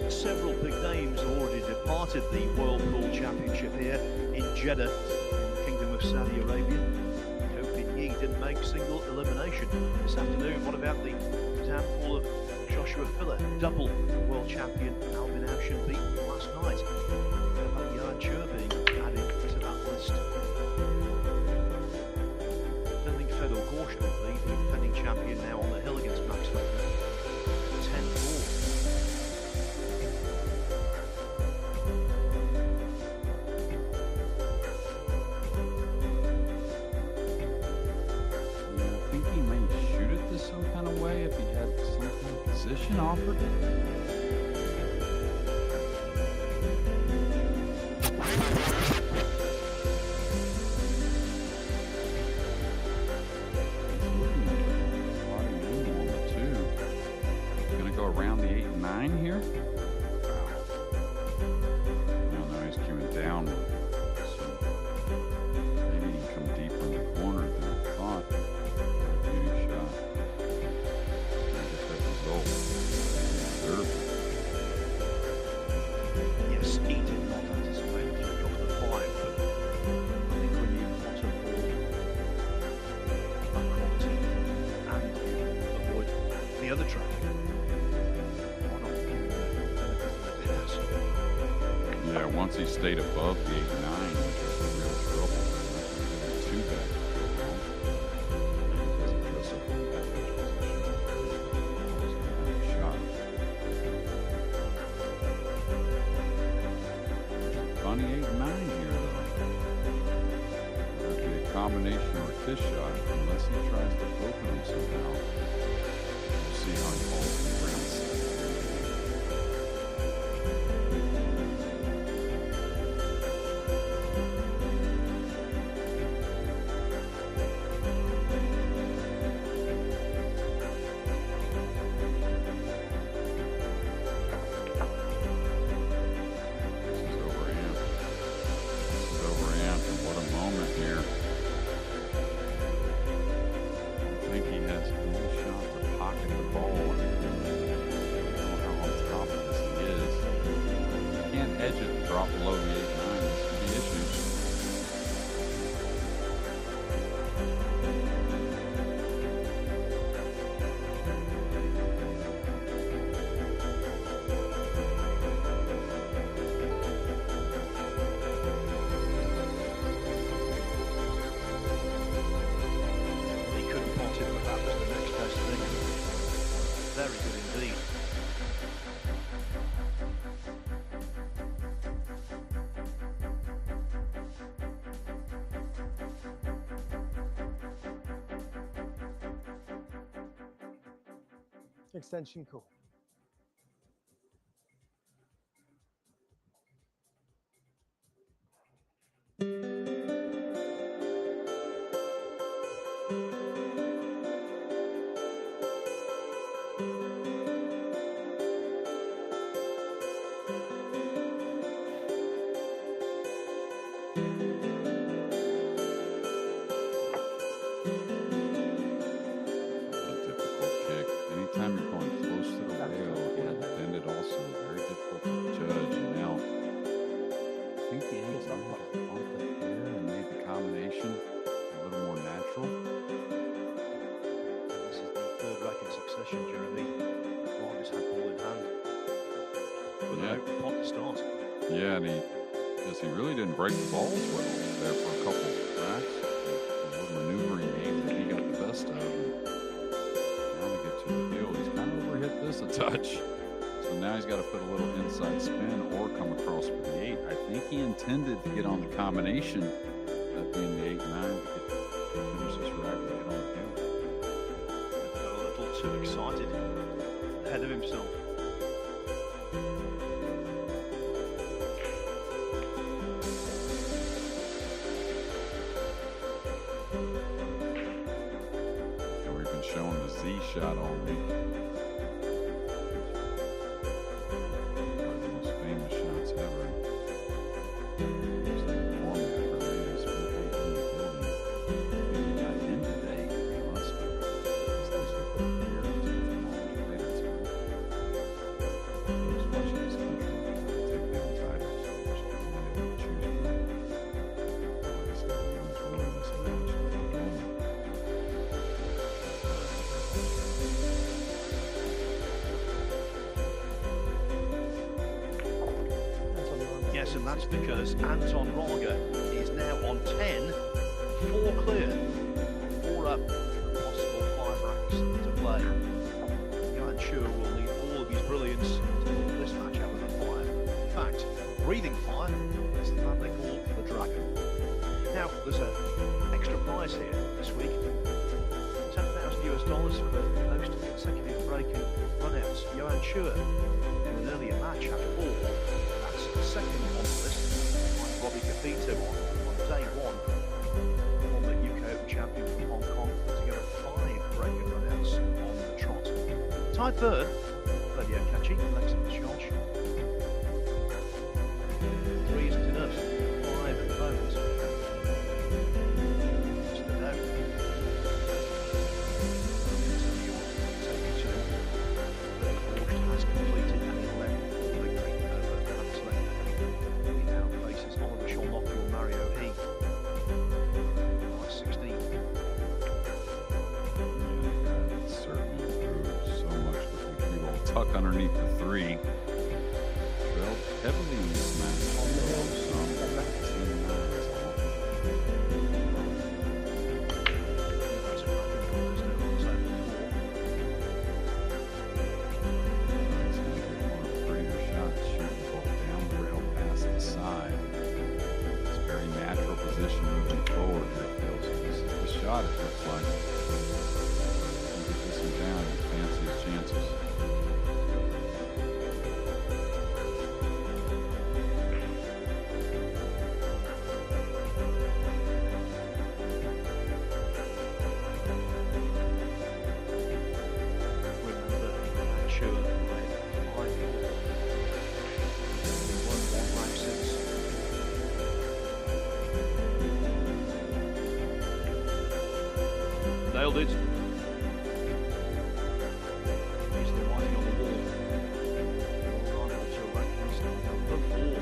Several big names already departed the Whirlpool Championship here in Jeddah, in the Kingdom of Saudi Arabia. Ko Bin Yi didn't make single elimination this afternoon. What about the downfall of Joshua Filler, double world champion Albin Amshin beaten last night? What about Jan Chur being added to that list? I don't think Fedor Gorsh will be the defending champion now on the hill against Max Verstappen. 10-4. Some kind of way if he had some kind of position offered. He's looking like a lot of room on the two. He's going to go around the 8 and 9 here. Oh no, he's queuing down. So maybe he can come deeper in the corner than I thought. Beauty shot. Yes, he did not anticipate 3 off the 5, but I think when you want to fall that quality and avoid the other traffic, why not give him the benefit of the doubt? Yeah, once he stayed above the 8 and 9, which was the real trouble. Nothing too bad. Funny 8 and 9 here, though. That'd be a combination or a kiss shot, unless he tries to open him somehow. We'll see how he falls in round 6. Drop below the 8-9, this could be issues. He couldn't pot it, but that was the next best thing. Very good indeed. Extension call. Anytime you're going close to the think the Yes, eight I'm nine bumped it there and made the combination a little more natural. This is the third rack in succession, Jeremy. Marcus had ball in hand. With Yeah. an open pot to start. Yeah, and because he really didn't break the balls well there for a couple racks. A little maneuvering game that he got the best of. And now we get to the hill. He's kind of overhit this a touch. So now he's got to put a little inside spin or come across for the 8. I think he intended to get on the combination, that being the 8-9, to finish this rack and get on the hill. Got a little too excited. Ahead of himself. So we've been showing the Z shot all week. Probably the most famous shots ever. It's like a format for me is for 18 building. Maybe not in today, they must be. Because those are the years later to those watching this country take them titles, which they have to choose from. Like I said, everyone's winning this match at the moment. Anton Ryan. Yes, and that's because Anton Raga is now on 10, 4 clear, 4 up, possible 5 racks to play. Johan Schur will need all of his brilliance to pull this match out of the fire. In fact, breathing fire is the man they call the Dragon. Now, there's an extra prize here this week. $10,000 for the most consecutive break-in run-outs. Johan Schur in an earlier match had 4. That's the second on the list. Like Robbie Capito on day 1. Former UK Open champion from Hong Kong put together 5 break-in run-outs on the trot. Tied third, Claudio Cacci, Alexander Scholch. 3 isn't enough. 5 at the moment. Just the note. Has completed an 11th victory over Hans Lehner. He now faces Oliver Sholnocki or Mario He. By 16. Yeah, it certainly improved so much. But we will tuck underneath the 3. Trailed heavily in this match. On the hill. Some 18-9 is all. That's a cracking contest over on table 4. He's going to get one of the prettier shots, shooting the ball down the rail past the side. It's a very natural position moving forward here, Phil. So this is the shot, it looks like. If you get this one down, you fancy his chances. Remember, Johan Schur led 5-4. Won 1 rack since. Nailed it. He's the writing on the wall. Ronaldo to a ranking stand number 4.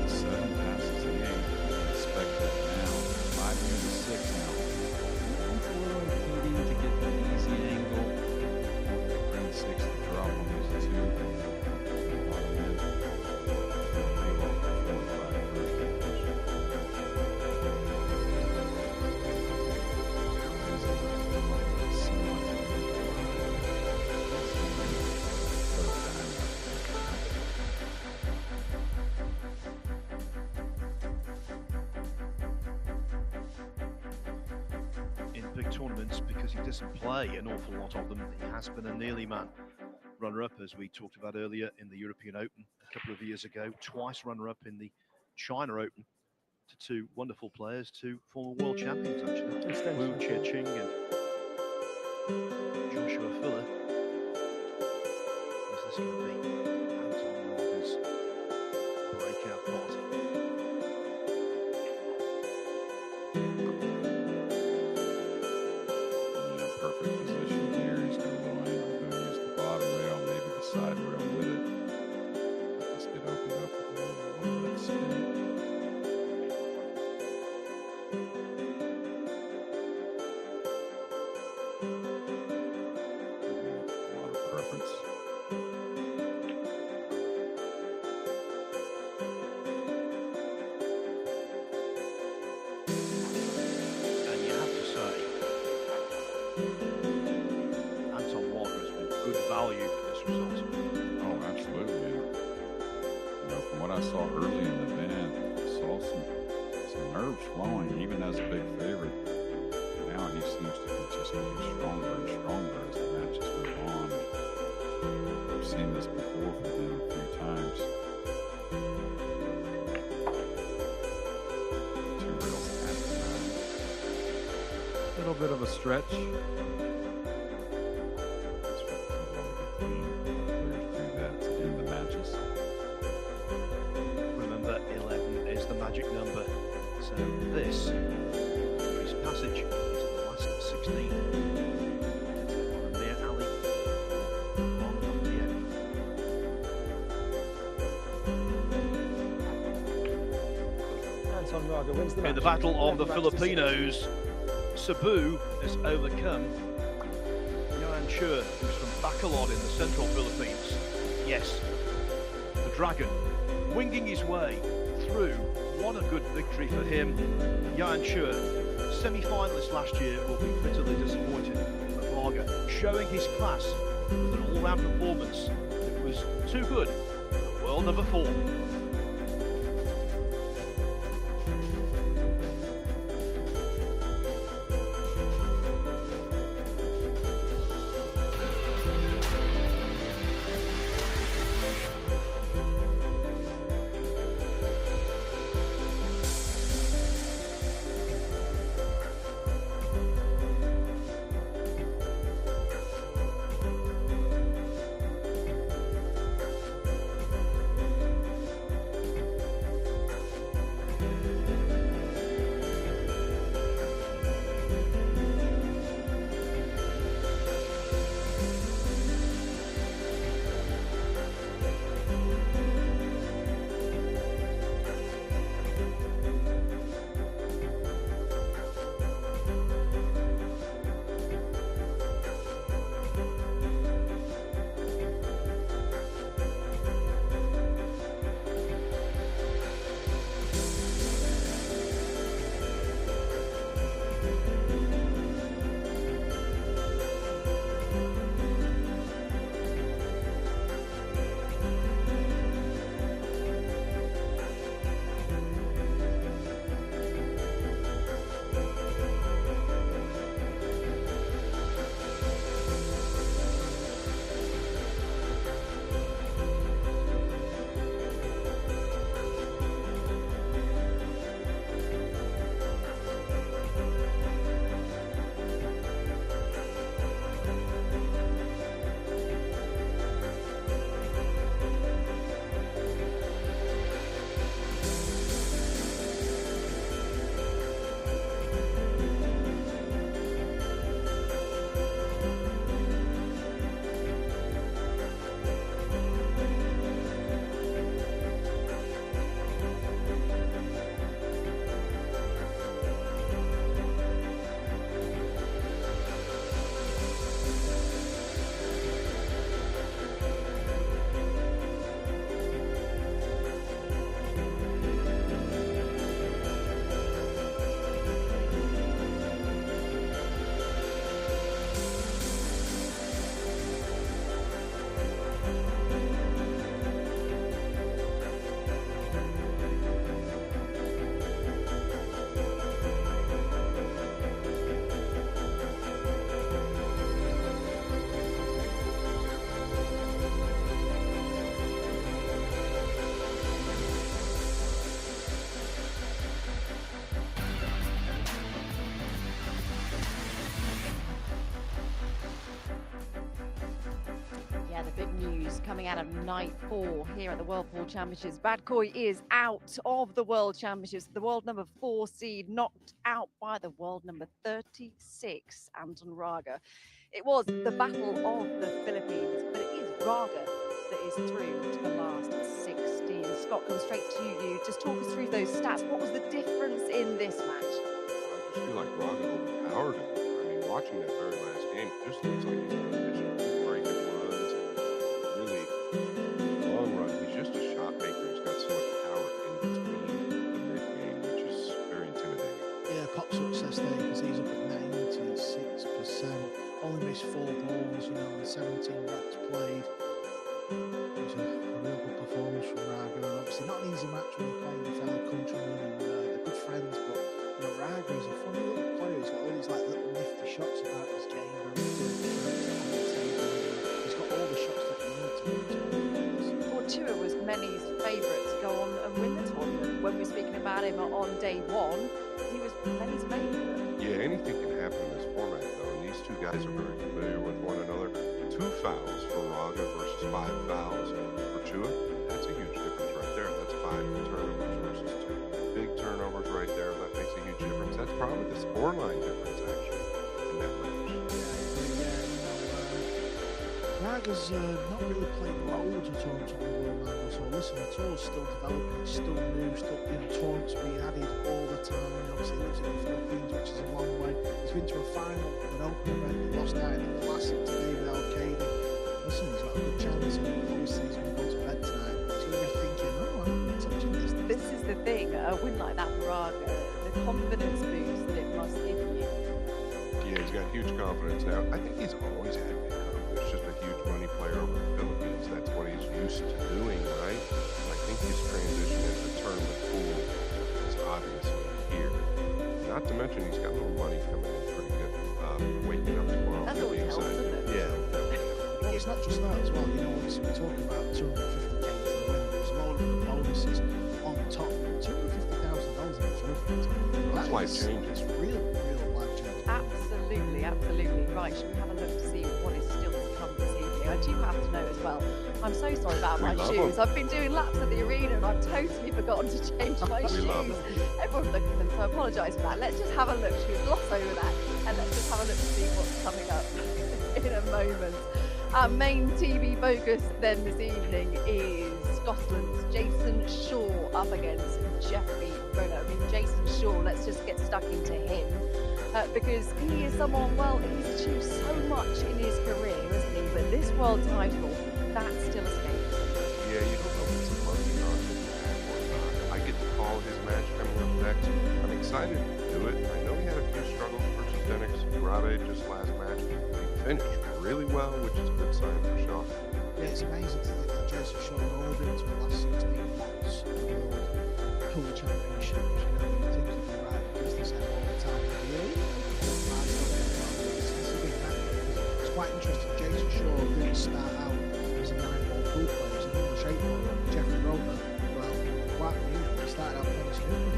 Seven passes the 8. Expect that now. 5 to the 6 now. It's a little impeding to get the easy angle. Bring 6 to drop on these 2. Bottom end. Halo 45 first push. In big tournaments, because he doesn't play an awful lot of them, he has been a nearly man. Runner-up, as we talked about earlier, in the European Open a couple of years ago, twice runner-up in the China Open to 2 wonderful players, 2 former world champions actually, Extension. Wu Chia-Ching and Joshua Fuller. Is this going to be Anton Raga's what I saw early in the event, I saw some nerves flowing, even as a big favorite. Now he seems to be just getting stronger and stronger as the matches move on. I've seen this before from him a few times. Two reels after nine. A little bit of a stretch. That's what the players do that to end the matches. Remember, 11 is the magic number. So this is passage into the last 16. On a mere alley. On the end. Anton Raga wins the match. In the battle of the 11 racks to 6. Filipinos, Cebu has overcome Johan Chur, who's from Bacolod in the central Philippines. Yes, the Dragon, winging his way through. What a good victory for him. Johan Chur, semi-finalist last year, will be bitterly disappointed. But Raga, showing his class with an all-round performance that was too good for world number 4. Coming out of night 4 here at the World Pool Championships. Bad Koi is out of the World Championships. The world number 4 seed knocked out by the world number 36, Anton Raga. It was the battle of the Philippines, but it is Raga that is through to the last 16. Scott, come straight to you. Just talk us through those stats. What was the difference in this match? I just feel like Raga overpowered him. I mean, watching that very last game, it just looks like he's going to finish breaking runs. Really long run. He's just a shot maker. He's got so much power in between the mid game, which is very intimidating. Yeah, pop success there because he's up at 96%. Only missed 4 balls, you know, and 17 racks played. It was a real good performance from Raga. obviously not an easy match when you're playing your fellow countrymen and they're good friends, but you know, Raga is a funny little player. He's got all these like little nifty shots about his game, very good strength on the table. He's got all the shots that you need to win tournaments. Well, Tua was many's favourite to go on and win the tournament. When we were speaking about him on day one, he was many's favourite. Yeah, anything can happen in this format, though, and these two guys are very familiar with one another. 2 fouls for Raga versus 5 fouls for Tua. That's a huge difference right there. That's 5 turnovers versus 2. Big turnovers right there. That makes a huge difference. That's probably the scoreline difference, actually, in that match. Raga's not really played loads of tournaments on the World Mango, so listen, the tour's still developing, it's still new, still, you know, tournaments are being added all the time. Obviously, he lives in the Philippines, which is a long way. He's been to a final, an open event, he lost out in the Classic to David Al-Qaeda. Listen, he's got a good chance, and obviously he's going to go to bed tonight. He's going to be thinking, oh, I'm touching this. This is the thing, a win like that for Raga, the confidence boost that it must give you. Yeah, he's got huge confidence now. I think he's always had big confidence. Just a huge money player over the Philippines. That's what he's used to doing, right? I think his transition into tournament pool is obviously here. Not to mention he's got a little money coming in pretty good. Waking up tomorrow. That's he'll be always helps, excited. doesn't it? Yeah. Well, it's not just that as well, you know, obviously we're talking about 250k for the win, there's a lot of the bonuses on top. $250,000 in the Philippines. That's life changes. Real life changes. Absolutely, absolutely. Right, should we have a look to see what is still to come this evening? I do have to know as well, I'm so sorry about my We love shoes. 'em. I've been doing laps at the arena and I've totally forgotten to change my We shoes. love 'em. Everyone's looking at them, so I apologise for that. Let's just have a look. Should we gloss over that? And let's just have a look to see what's coming up in a moment. Our main TV focus then this evening is Scotland's Jason Shaw up against Jeffrey Rono. I mean, Jason Shaw, let's just get stuck into him. Because he is someone, well, he's achieved so much in his career, hasn't he? But this world title, that still escapes him. Yeah, you don't know if it's a money on or not. I get to call his match coming up next. I'm excited to do it. I know he had a few struggles versus Dennis Grave just last match. He finished really well, which is a good sign for Shaw. Yeah, it's amazing to think that Jason Shaw only been to the last 16 months of the World Pool Championship. You know, you think he'd be right because they say all the time, it's quite interesting. Jason Shaw didn't start out as a 9-ball pool player, as an English 8-ball. Jeffrey Roper, well, quite unusual. He started out playing snooker.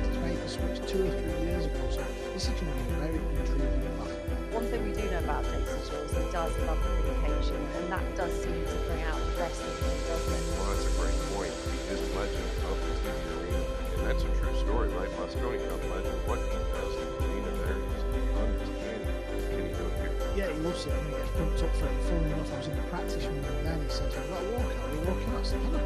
He's made the switch 2 or 3 years ago, so this is going to be a very intriguing battle. One thing we do know about Jason Shaw is he does love communication, and that does seem to bring out the best of him, doesn't it? Well, that's a great point. He is a legend of the TV arena, and that's a true story, right? Mosconi Cup legend. What he does in the arena there is uncanny. Can he do it here? Yeah, he loves it when he gets pumped up for it. Funny enough, I was in the practice room and then he says, I've got to walk out. We're walking out. I said, I'm not.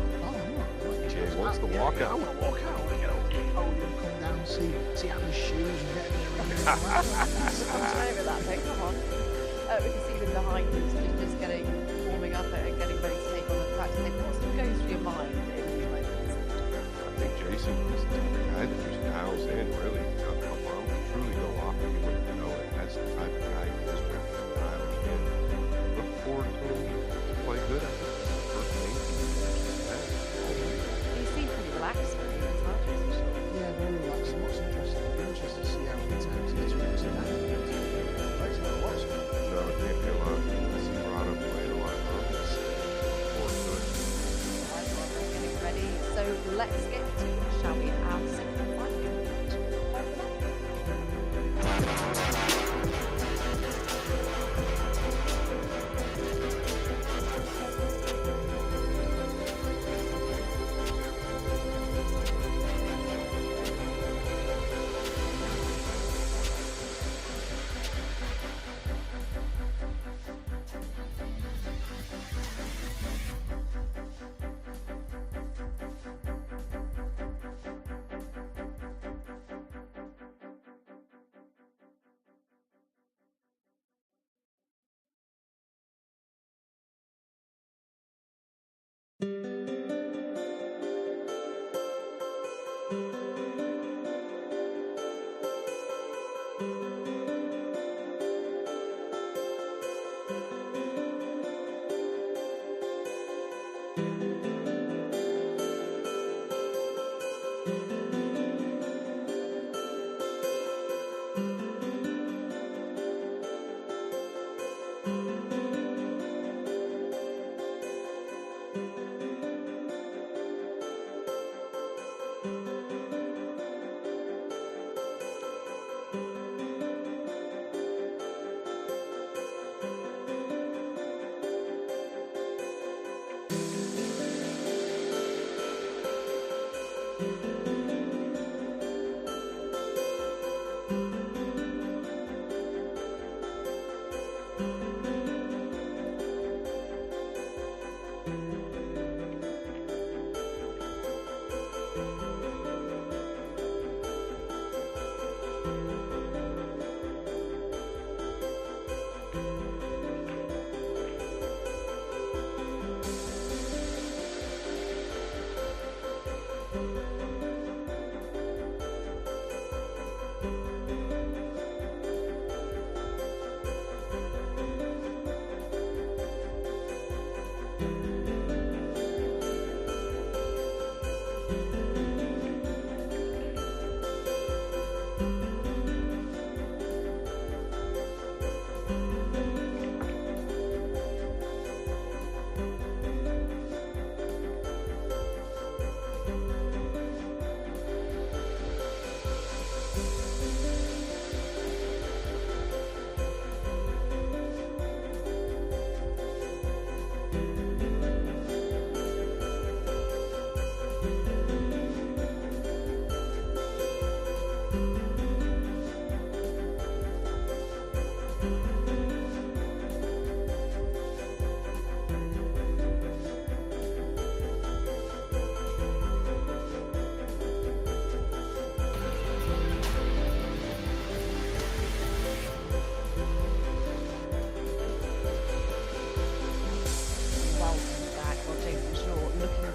Yeah, he wants to walk out. I want to walk out. I want to get over the podium, come down, see out his shoes and get in there. Over that thing, come on. We can see them behind him, just getting warming up and getting ready to take on the practice. What's going through your mind in these moments? I think Jason is the type of guy that just dials in, really. Alone can truly go off if you wouldn't know it. That's the type of guy who just dials in. Look forward to him to play good. I think that's the first thing he's had all week. He seemed pretty relaxed with you as well, Jason Shaw. Yeah, very relaxed. What's interesting, it'll be interesting to see how many times he gets reps in that. It's not watching. No, it can't be a lot. I see Rado playing a lot. I'm just looking forward to it. Right, well, we're getting ready. So let's get to, shall we, our second fight.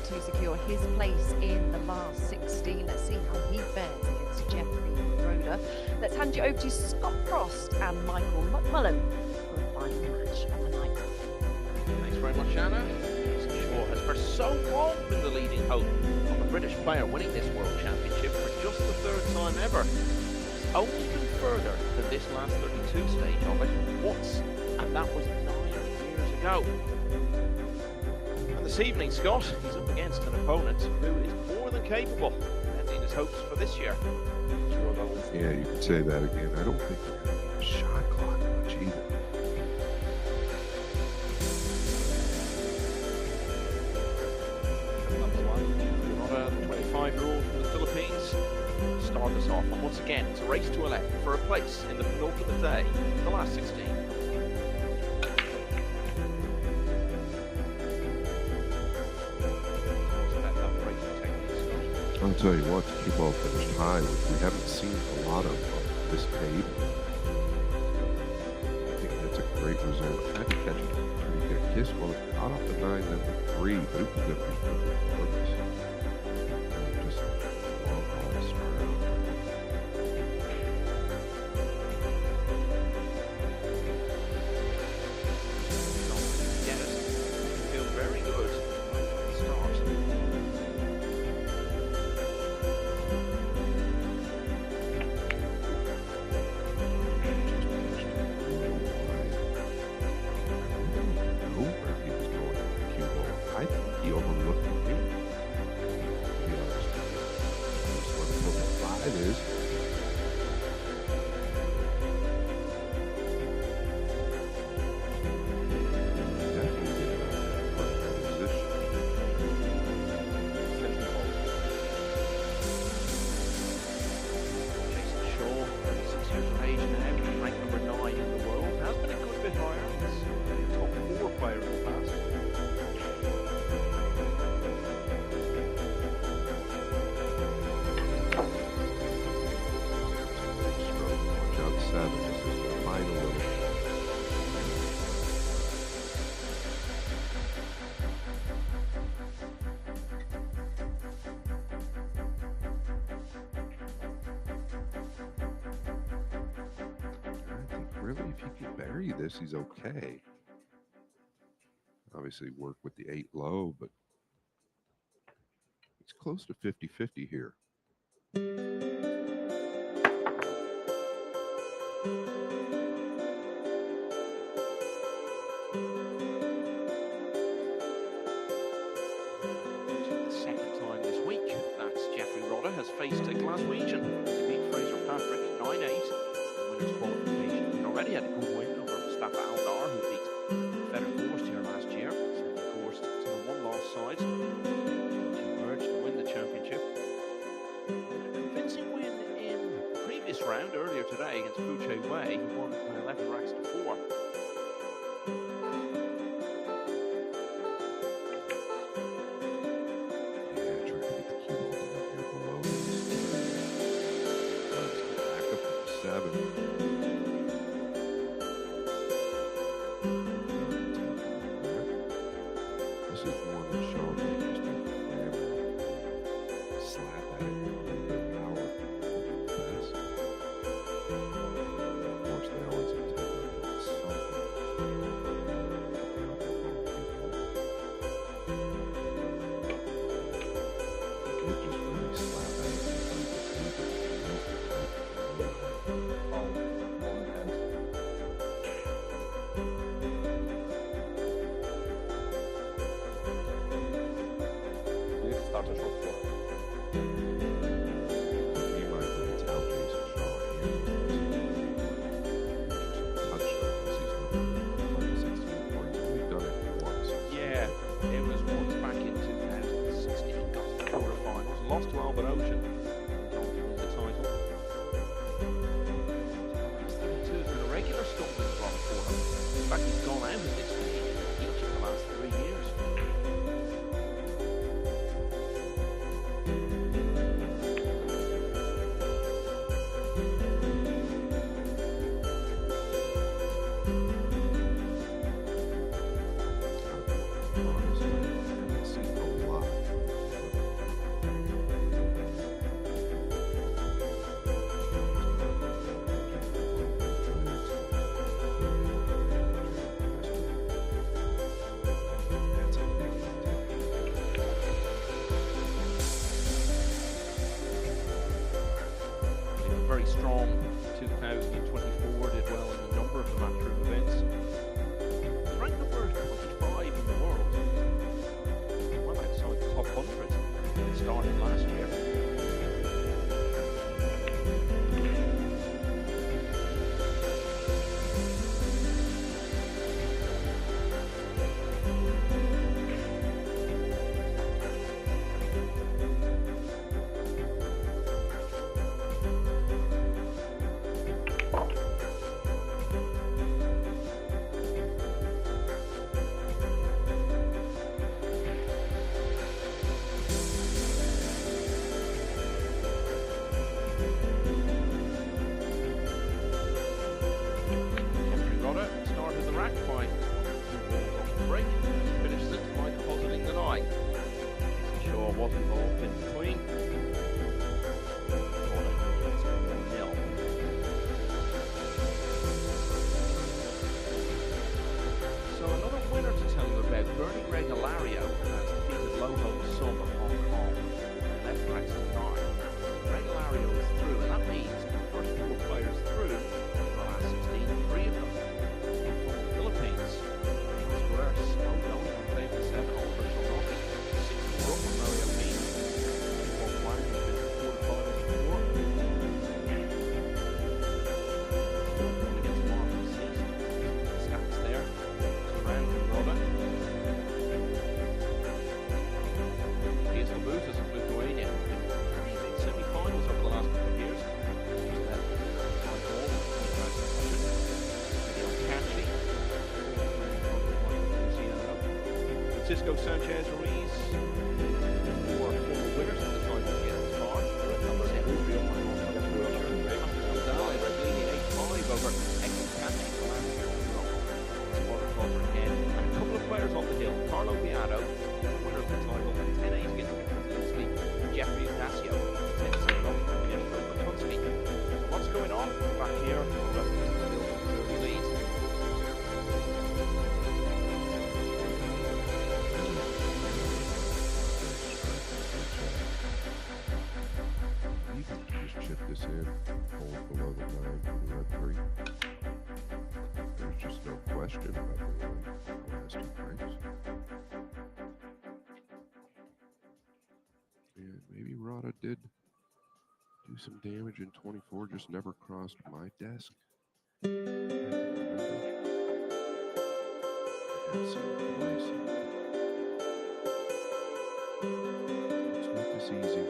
to secure his place in the last 16. Let's see how he fares against Jeffrey Rhoda. Let's hand you over to Scott Frost and Michael McMullen for the final match of the night. Thanks very much, Anna. Shaw has for so long been the leading hope of a British player winning this World Championship for just the third time ever. It's only been further than this last 32 stage of it once, and that was 9 years ago. And this evening, Scott, he's up against an opponent who is more than capable of ending his hopes for this year. Yeah, you could say that again. I don't think they're going to be a shot clock much either. Number one, Rhoda, the 25-year-old from the Philippines, start us off. And once again, it's a race to 11 for a place in the penultimate day, the last 16. I'll tell you what, the cue ball finished high, which we haven't seen a lot of this tape. I think that's a great result. I had to catch a pretty good kiss. Well, it caught off the 9, then the 3, but it was going to be perfect for this. Just long ball to start out. Get it. Feel very good. Start. I think he overlooked me. To be honest with you. That's what the 5 is. Definitely get out of that position. Jason Shaw, 36 years of age now, ranked number 9 in the world. Has been a good bit higher. He's a top 4 player in the past. Watch out 7. This is the final little. I think really if he can bury this, he's okay. Obviously work with the 8 low, but he's close to 50-50 here. The second time this week that Jeffrey Rhoda has faced a Glaswegian. He beat Fraser Patrick 9-8. Winners qualification. He'd already had a good win over Mustafa Aldar, who beat Fedor Gorst here last year. Sending Gorst to the one-loss side. To emerge to win the championship. round earlier today against Fuche Wei. He won by 11 racks to 4. Yeah, trying to get the cue ball down here below this. Back up to 7. This is one that Sean may just have to ram and slap at it with a little bit of power. Pass. Of course, they always intend to do something. They just really slap at it. Starter shot for. He might be tell Jason Shaw here. Touchdown this season. 16 points. We've done it once. Yeah, it was once back in 2016. Got to the quarterfinals, lost to Albert Ocean. Went on to win the title. 32 has been a regular stumbling block for him. In fact, he's gone out of this league each of the last 3 years. Honestly, I haven't seen a lot. That's a big He was very strong 2024, did well in a number of the matchroom events. He's ranked number 25 in the world. Well outside the top 100 that started last year. Jeffrey Rodder started the rack by 2 balls off the break and finished it by depositing the 9. Jason Shaw was involved in between. Rodder gets 1-0. So another winner to tell you about, Bernie Regalario has defeated Loho Sum of Hong Kong by 11 racks to 9. Regalario is through, and that means the first 4 players through in the last 16, 3 of them from the Philippines. It's worse. Oh, going on table 7, Oliver Shoroki, 6-4 up on Mario Mean. Bob Wang has been to quarterfinals before. One against Marvin Cease. The stats there. Surround and Rodder. Piers Labutas of Lithuania has been very big semi-finals over the last couple of years. Used that high ball, Video Catchy. Francisco Sanchez Ruiz, 4 former winners of the title to get this far. Gonzalez leading 8-5 over Exit Catchy from last year. Spotted Crawford again. And a couple of players on the hill. Carlo Beato, winner of the title, and 10-8 against Kutlinski. Jeffrey Ignacio, 10-7 up against Bertunsky. So what's going on back here? Early lead. You can just chip this in, hold below the 9 for the red 3. There's just no question about the last 2 breaks. And maybe Rada did do some damage in 24, just never crossed my desk. I can't remember. I had seen it twice. Let's make this easy.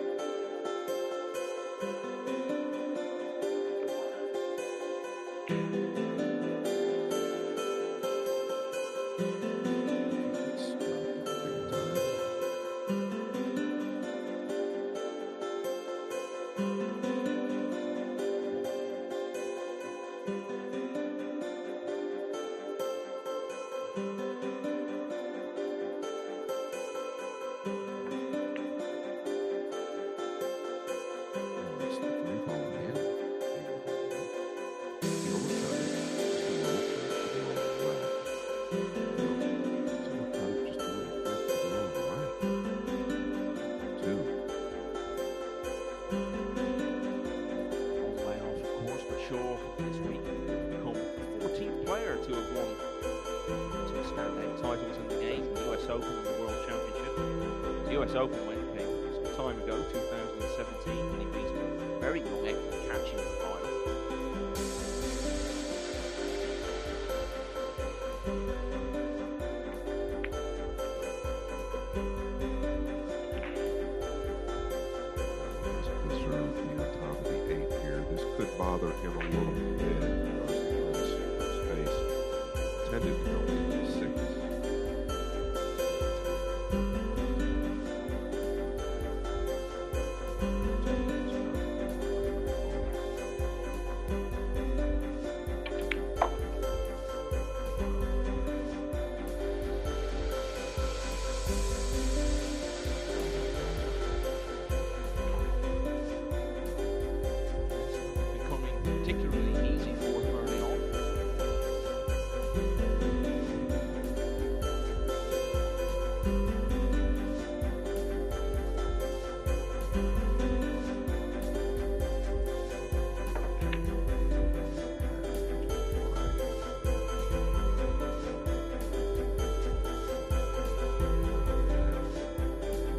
US Open win came some time ago, 2017, when he beat a very young Eklund Catch in the final. Deserve to be on top of the 8 here. This could bother him a little bit because of his space. Tended to go into 6. Becoming particularly easy for him early on.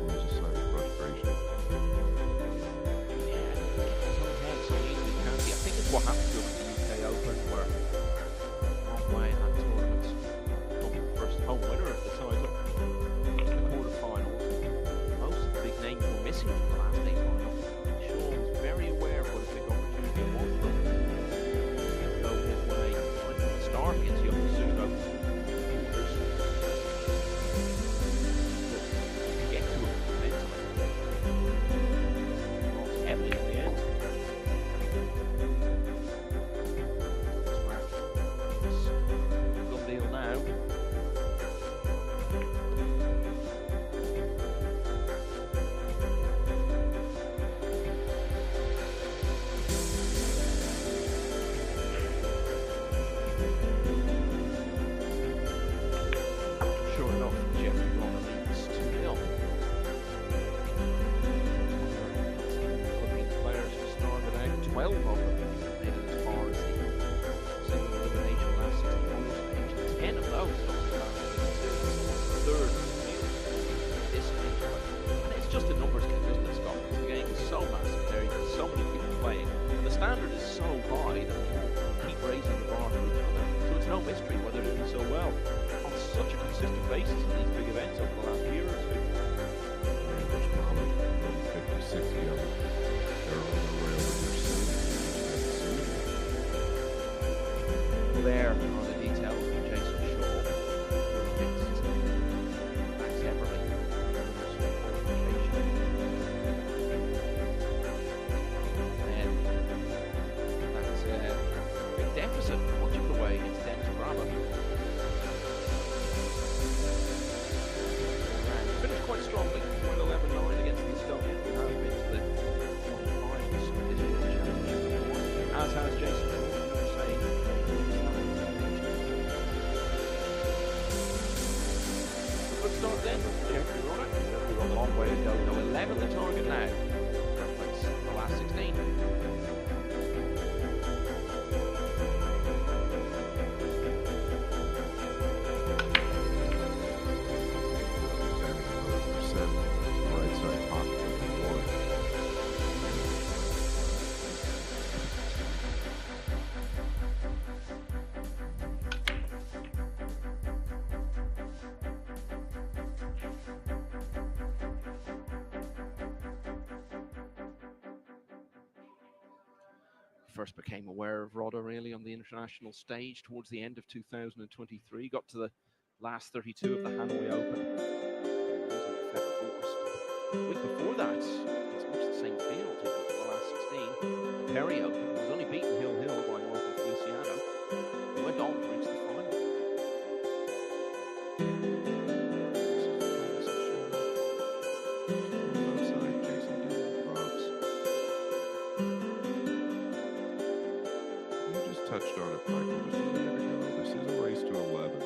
There's a sign of frustration. So easily can be. I think it's what happened to him at the UK Open, where Ron Wayne in that tournament, become the first home winner of the title, to the quarterfinals. Most of the big names were missing from the last 8 finals. Shaw was very aware of what a big opportunity it was for him to go his way right from the start against Young Sudo. Get to him mentally. Lost heavily in the end. Good deal now. Sure enough, Jeffrey Bonner leads 2-0. Philippines players who started out 12 of them made it as far as the single elimination last 16 stage. 10 of those third in the field this week. And it's just a numbers game, isn't it, Scott? The game is so massive there, you have so many people playing. And the standard is so high that people keep raising the bar for each other. So it's no mystery why they're doing so well on such a consistent basis in these big events over the last year or two. There's probably 50, 60 of them. They're on the rail with their There are the details from Jason Shaw. Against Max Everly. And that's a big deficit much of the way against Dennis Brabham. And finished quite strongly, 11-9 against the Estonian, who has been to the quarterfinals of this World Championship before, as has Jason Shaw. Good start then. Jeffrey Roddick. Jeffrey Roddick. Long way to go. No, 11 the target now. That's the last 16. right side pocket of the board. First became aware of Rodda really on the international stage towards the end of 2023. Got to the last 32 of the Hanoi Open. The week before that, it's much the same field. He got to the last 16. The Perry Open was only beaten Hill by Michael Feliciano. He went on to reach the final. Touched on it, Michael, just a minute ago. This is a race to 11.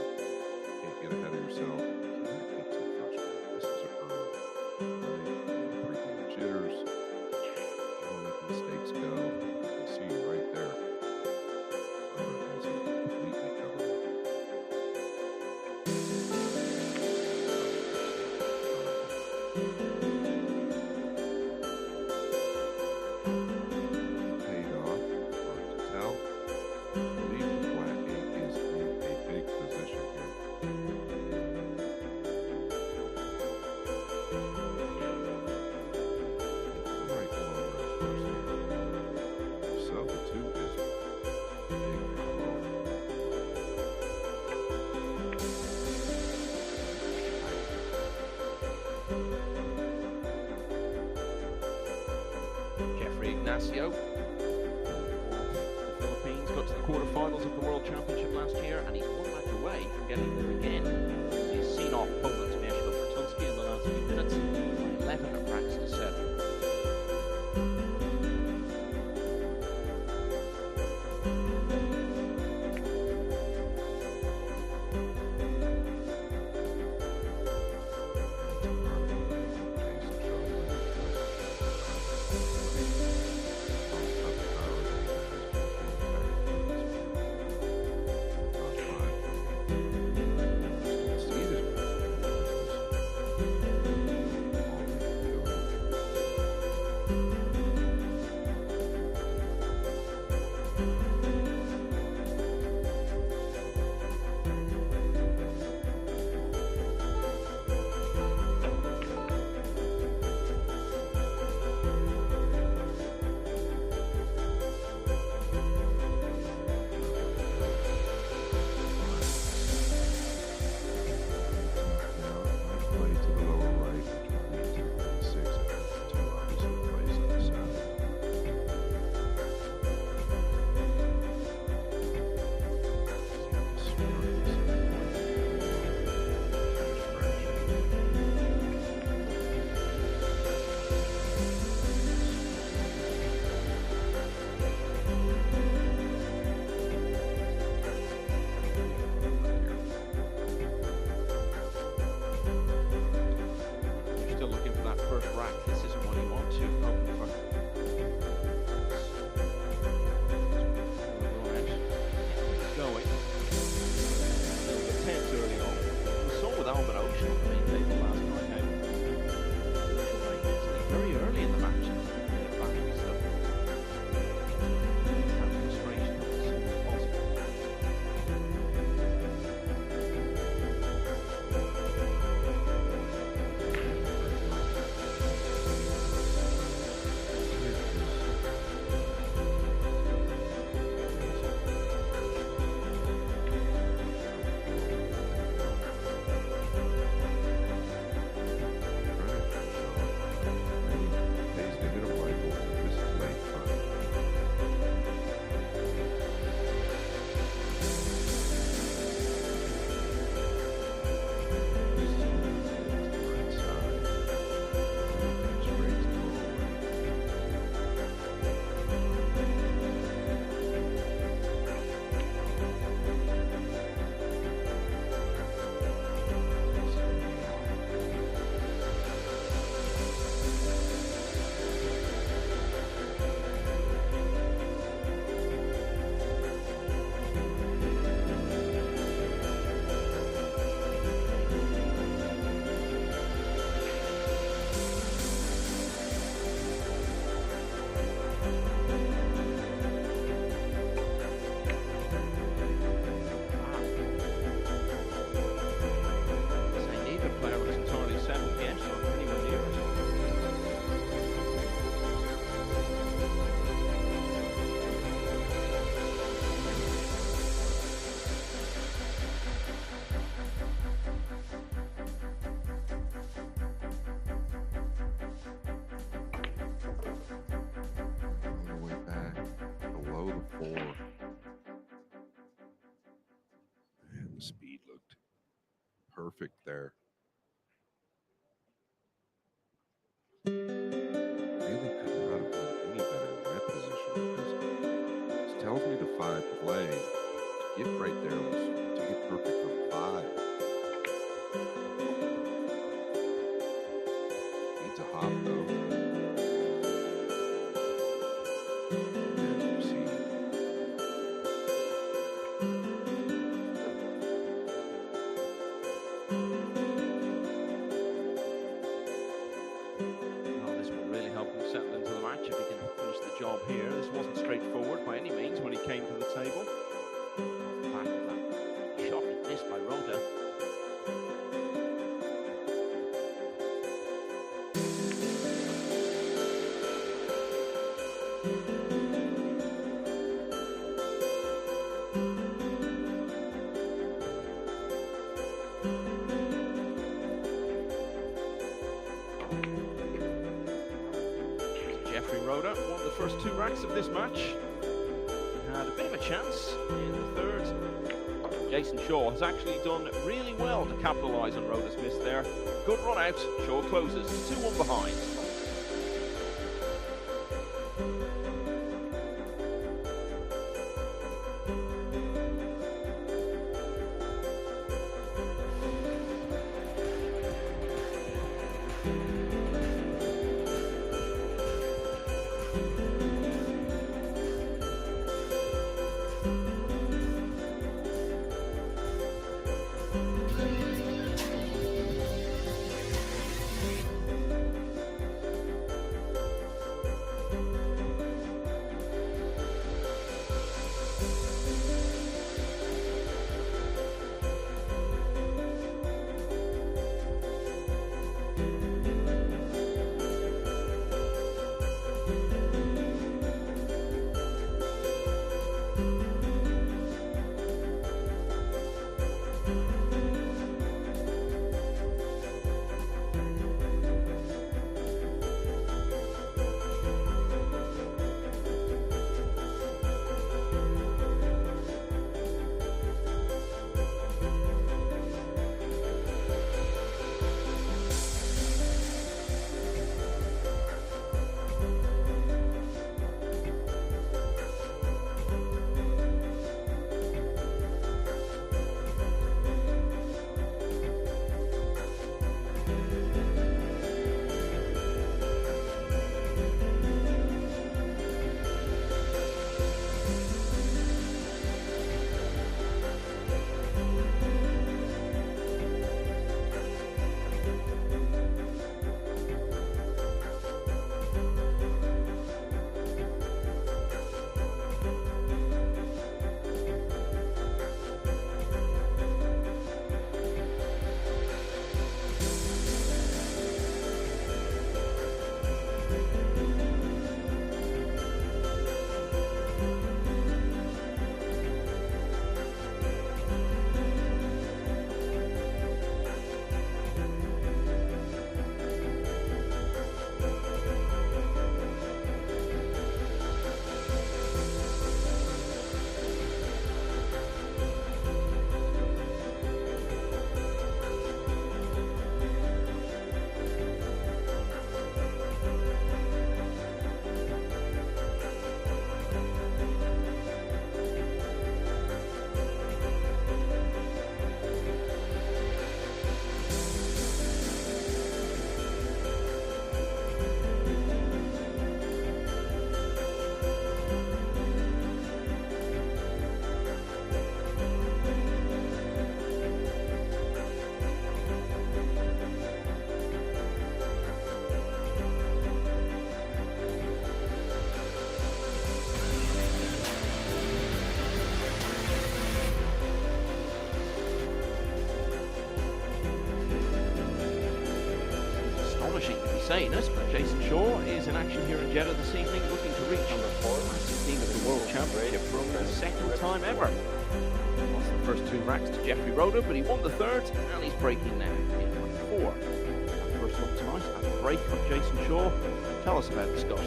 Can't get ahead of yourself. Can't get too frustrated. This is a early. Right? Pre-game jitters. Don't let the mistakes go. You can see right there. Has he completely covered it. Right below around first here. So the 2 is big control. Jeffrey Ignacio of the Philippines got to the quarterfinals of the World Championship last year, and he's one match away from getting there again. He's seen off opponents Mieszko Fortunski in the last few minutes by 11 racks to 7. Speed looked perfect there. Really could not have done any better in that position because it tells me the 5 play to get right there was to get perfect on 5. Needs a hop though. And proceed. Settle into the match if he can finish the job here. This wasn't straightforward by any means when he came to the table. Back of that shot missed by Rota. Jeffrey Roder won the first 2 racks of this match. He had a bit of a chance in the third. Jason Shaw has actually done really well to capitalise on Roder's miss there. Good run out, Shaw closes 2-1 behind. Saying this, but Jason Shaw is in action here in Jeddah this evening, looking to reach number 4 team of the World Championship for the second time ever. Lost the first 2 racks to Jeffrey Roder, but he won the third, and he's breaking now in 4. First look tonight at the break of Jason Shaw. Tell us about the Scot.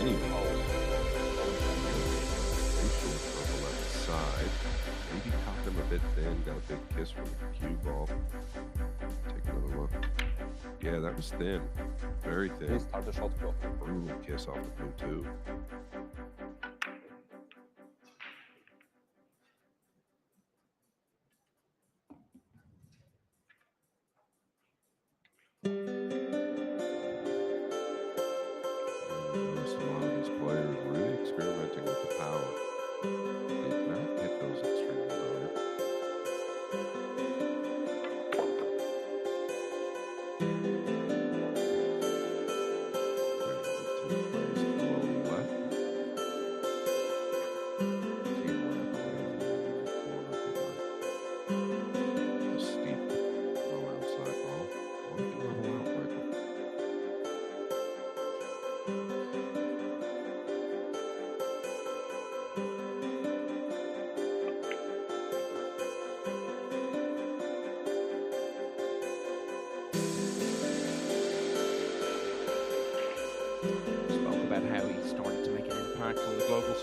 Any ball. From the left side. Maybe caught him a bit thin. Got a big kiss from the cue ball. Take another look. Yeah, that was thin. Very thin. Start the shot clock. Brutal kiss off the blue too. Notice a lot of these players really experimenting with the power. They did not get those extremely high. Two plays below left.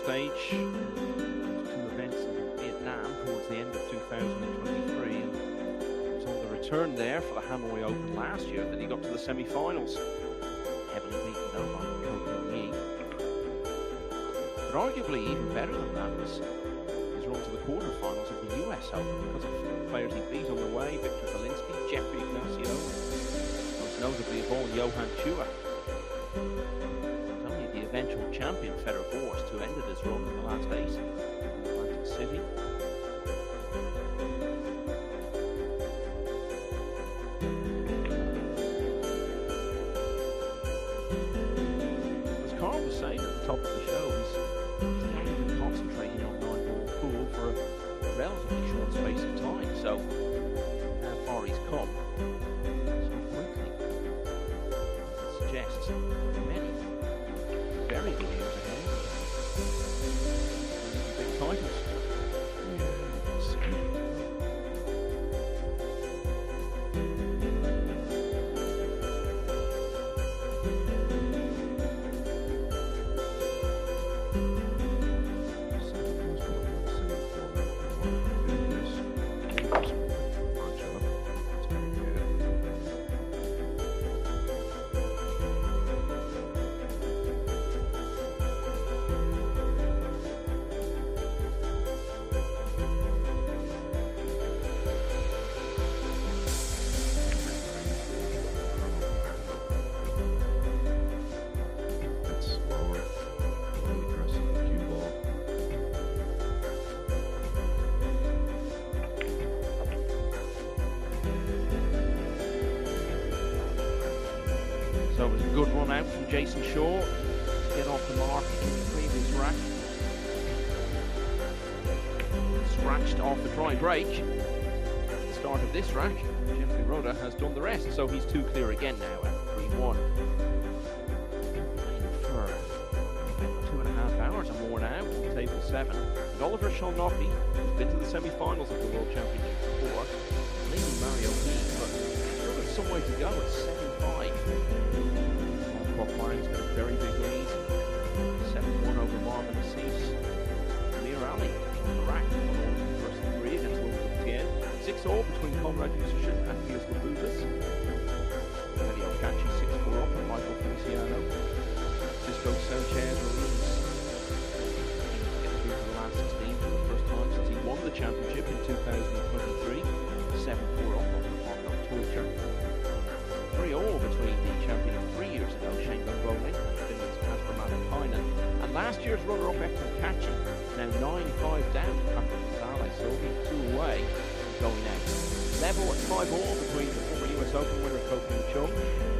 stage. Two events in Vietnam towards the end of 2023. And it was on the return there for the Hanoi Open last year that he got to the semi-finals. Heavily beaten though by Ko Bin Yi. But arguably even better than that was his run to the quarterfinals of the US Open because of players he beat on the way: Victor Belinsky, Jeffrey Ignacio, most notably of all Johan Chua. Only the eventual champion Fedor Borst who ended his run in the last 8 in Atlantic City. As Carl was saying at the top of the show, he's only been concentrating on 9-ball pool for a relatively short space of time, so how far he's come so quickly suggests many very good years ahead. Big titles. So it was a good run out from Jason Shaw to get off the mark in the previous rack. Scratched off the dry break at the start of this rack. Jeffrey Roda has done the rest, so he's 2 clear again now at 3-1. For 2.5 hours or more now on table 7. And Oliver Shalnoki has been to the semi-finals of the World Championship before, leading Mario P, but still got some way to go at 7-5. Bob Martin's got a very big lead. 7-1 over Marvin Assis. Amir Ali on the rack on all the first 3 against Ludwig Tien. 6-all between Conrad Yusushin and Pius Labudis. Eddie Okachi 6-4 up on Michael Feliciano. Cisco Sanchez Ruiz get through to the last 16 for the first time since he won the championship in 2023. 7-4 up on Arno Teucher. 3-all between the champion of 3 years ago, Shengun Rowling, and Finland's Kasper Manikainen. And last year's runner-up, Ekman Kachi, now 9-5 down after Gonzalez, so he'll be 2 away going out. Level at 5-all between the former US Open winner Ko Ping Chung,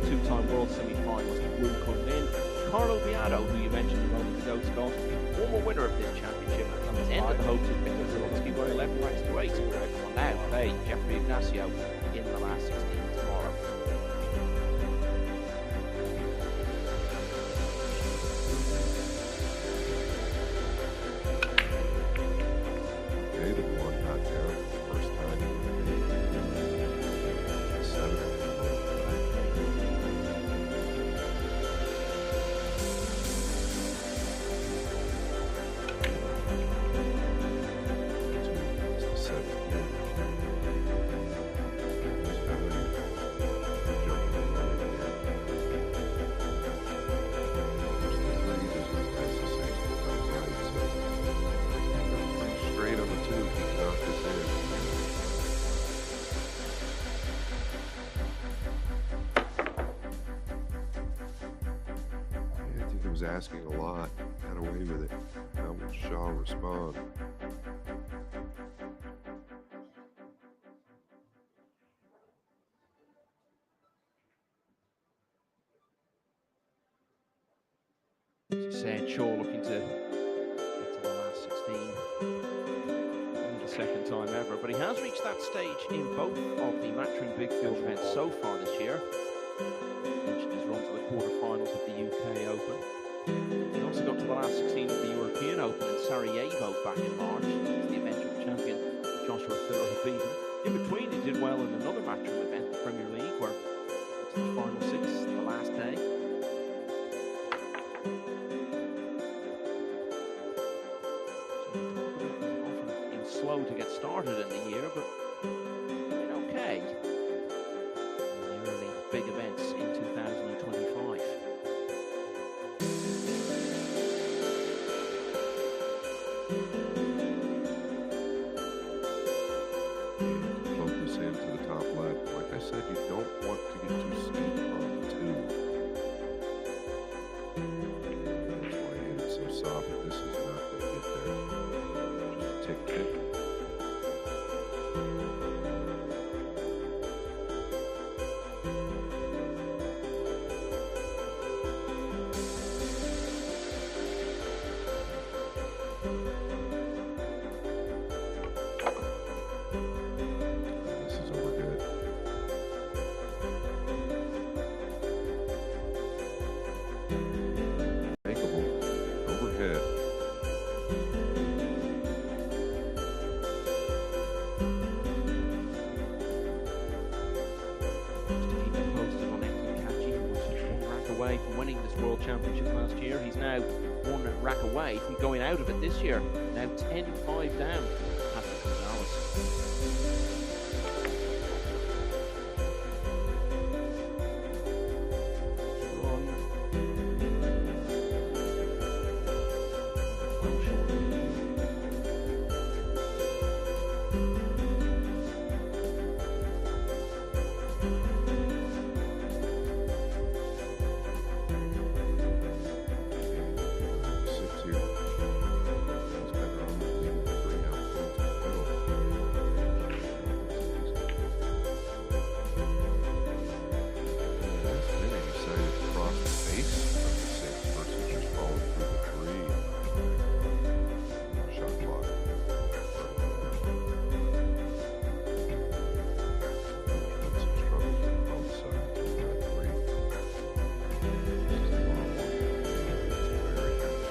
2-time world semi-finalist Wu Kun Lin, Carlo Biado, who you mentioned a moment ago, Scott, former winner of this championship, and has ended the hopes of Victor Zelensky by 11 racks to 8. Will now play Jeffrey Ignacio in the last 16 tomorrow. Asking a lot, got away with it. How would Shaw respond? As I said, Shaw looking to get to the last 16 for the second time ever, but he has reached that stage in both of the Matchroom Big Field events so far this year. Mentioned his run to the quarterfinals of the UK Open. He also got to the last 16 of the European Open in Sarajevo back in March. The eventual champion, Joshua Filler, had beaten. In between, he did well in another Matchroom event, the Premier League, where it's the final 6 the last day. started in the year, but did okay in the early big events in 2025. Float this into the top left. Like I said, you don't want to get too steep on the tube. That's why I hit it so soft, but this is not going to get there. Just a tick tick. This is over good. Makeable. Overhead. Just to keep you posted on Eki Kachi, who was 1 rack away from winning this World Championship last year. He's now 1 rack away from going out of it this year. Now 10-5 down. Patrick Gonzalez. Run. Well short. Six here. He's better on the lead with 3 out towards the middle. Last minute he decided to cross the face of the 6 versus just falling through the 3. Shot clock. Had some struggles with both sides of that 3. This is a long one. It's very heavy.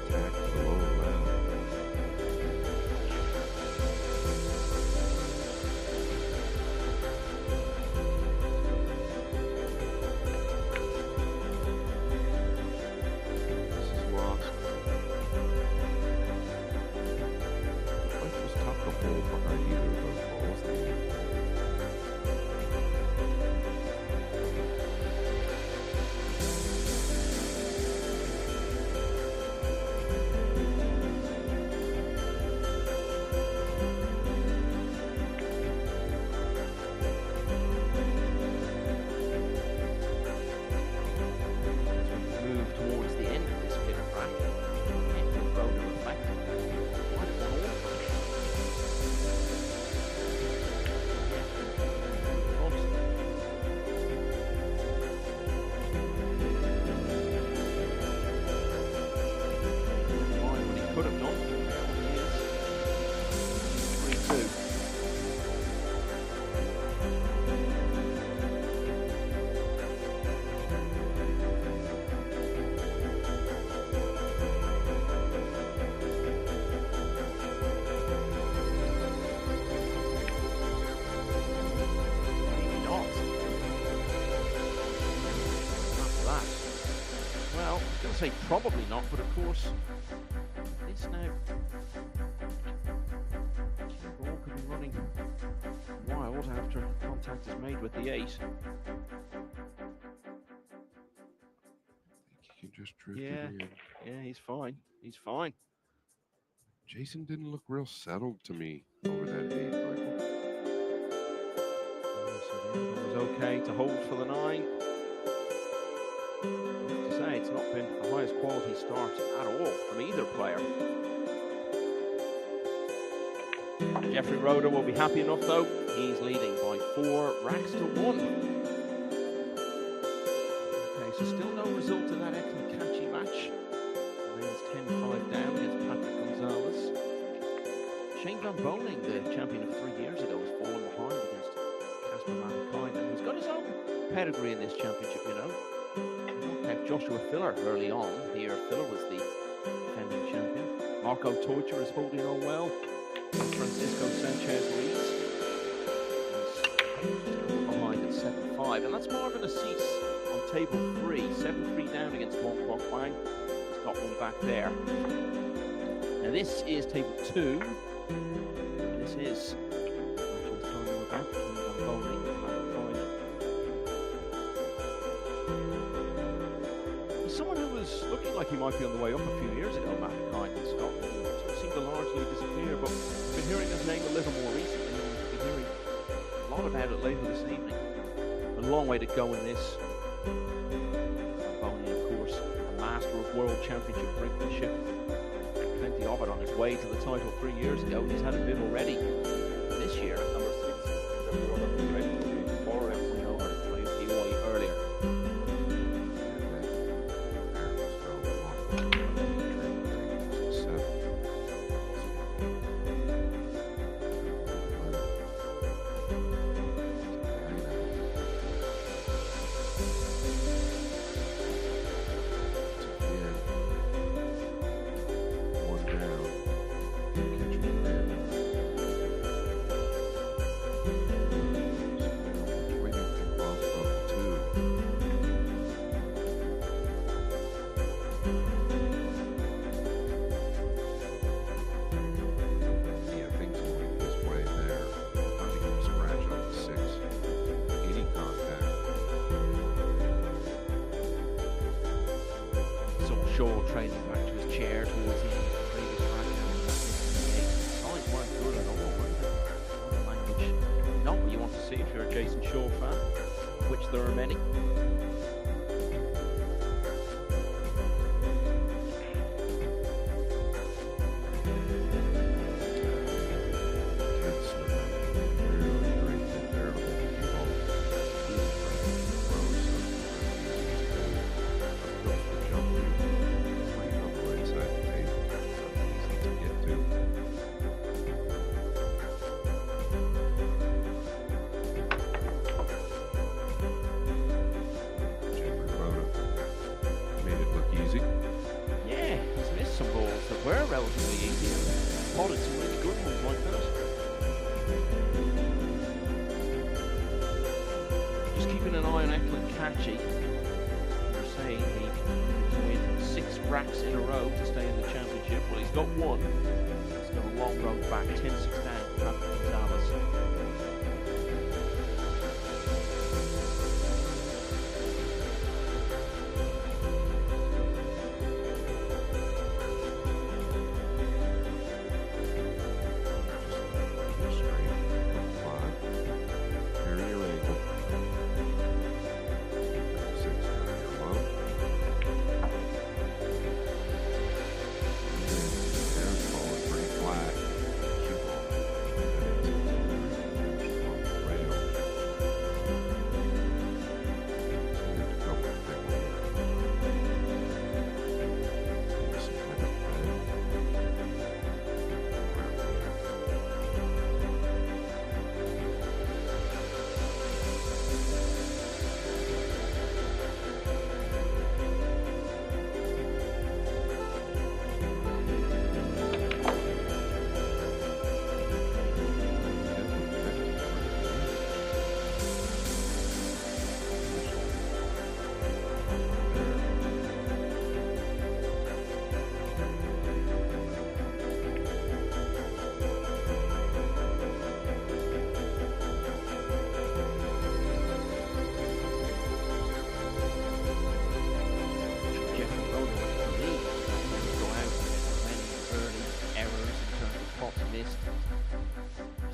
Attack to the lower left. This is lost. Life was tough to hold behind either of those balls. As we move towards the end of this fifth rack, and the rotor effect. Quite a one What he could have done. Now he is 3-2. Maybe not. After that. Well, I was going to say probably not, but of course, this now. The ball could be running wild after contact is made with the 8. I think he can just drift Yeah. it in. Yeah, he's fine. He's fine. Jason didn't look real settled to me over that 8, Michael. So the angle was okay to hold for the 9. I have to say, it's not been the highest quality start at all from either player. Jeffrey Roeder will be happy enough though. He's leading by 4 racks to 1. Okay, so still no result in that excellent catchy match. Remains 10-5 down against Patrick Gonzalez. Shane Van Boning, the champion of 3 years ago, has fallen behind against Casper Mankind, and he's got his own pedigree in this championship, you know. He knocked out Joshua Filler early on. Here, Filler was the defending champion. Marco Teucher is holding on well. Francisco Sanchez Ruiz is behind at 7-5, and that's Marvin Assis on table 3, 7-3 down against Wong Kwok Wang. He's got one back there. Now this is table 2. This is actually time we're back between Van Boning and Mankind. He's someone who was looking like he might be on the way up a few years ago, Mankind in Scotland. He seemed to largely disappear, but we've been hearing his name a little more recently, and we've been hearing a lot about it later this evening. A long way to go in this. Van Boning, of course, a master of World Championship brinkmanship. Plenty of it on his way to the title 3 years ago. He's had a bit already this year. Number 6. Before it went over to play DY earlier. Shaw training back to his chair towards the end of the previous round. Signs weren't good at all, were they? Language. Not what you want to see if you're a Jason Shaw fan, which there are many. Were relatively easy and potted some really good ones like that. Just keeping an eye on Eklund Kachi. They're saying he can win 6 racks in a row to stay in the championship. Well, he's got one. He's got a long road back, 10-6 down for Patrick Gonzalez.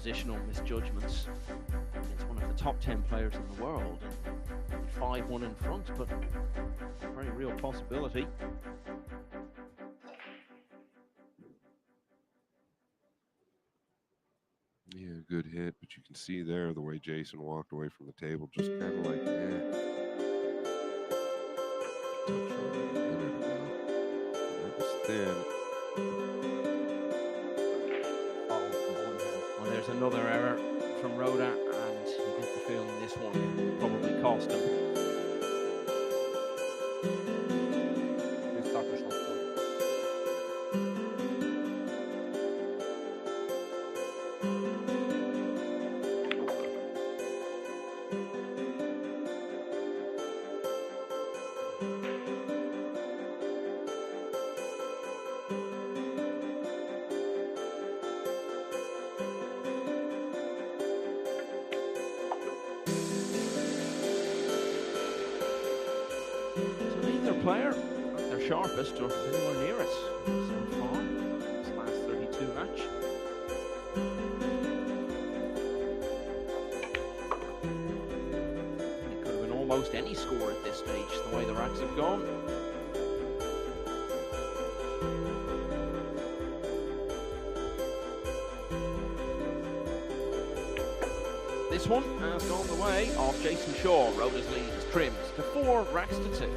Positional misjudgments against one of the top 10 players in the world. 5-1 in front, but a very real possibility. good hit, but you can see there the way Jason walked away from the table, just kind of like, eh. Touch shot a minute ago. That was thin. Well, there's another error from Rhoda, and you get the feeling this one will probably cost him. It's Dr. Schultz. Player at their sharpest or anywhere near it so far this last 32 match. It could have been almost any score at this stage, the way the racks have gone. This one has gone the way of Jason Shaw. Rhoda's lead is trimmed to 4 racks to 2.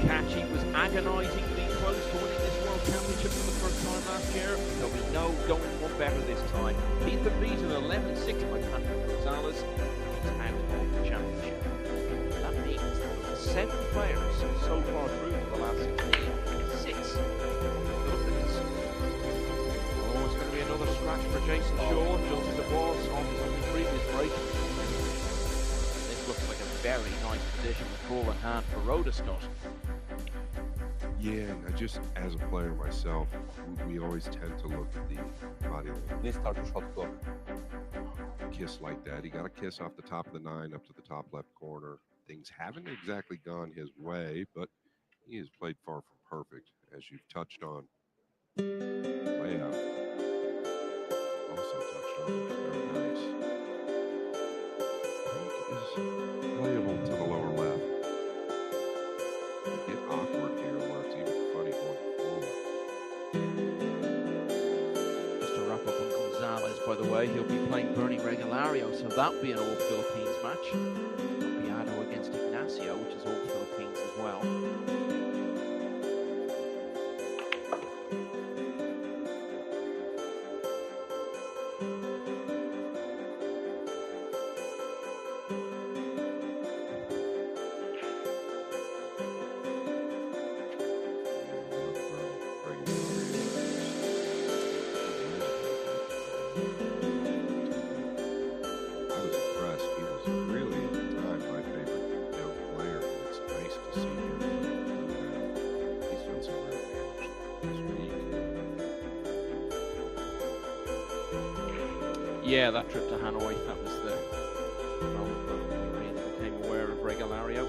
Kachi was agonisingly close to winning this World Championship for the first time last year. There'll be no going one better this time. He's been beaten 11-6 by Patrick Gonzalez. He's out of the championship. That means that 7 players so far through for the last 16. 6 Philippines. Oh, it's going to be another scratch for Jason Shaw, just as it was on the previous break. This looks like a very nice position with ball in hand for Rodescott. Yeah, and just as a player myself, we always tend to look at the body language. Please start your shot clock. Kiss like that. He got a kiss off the top of the 9 up to the top left corner. Things haven't exactly gone his way, but he has played far from perfect, as you've touched on. Layout. Also touched on. Very nice. I think is playable to the lower left. Get awkward here where it's even funny going forward. Just to wrap up on Gonzalez, by the way, he'll be playing Bernie Regalario, so that'll be an all-Philippines match. Piano against Ignacio, which is all Philippines as well. Yeah, that trip to Hanoi, that was the moment that we became aware of Regalario.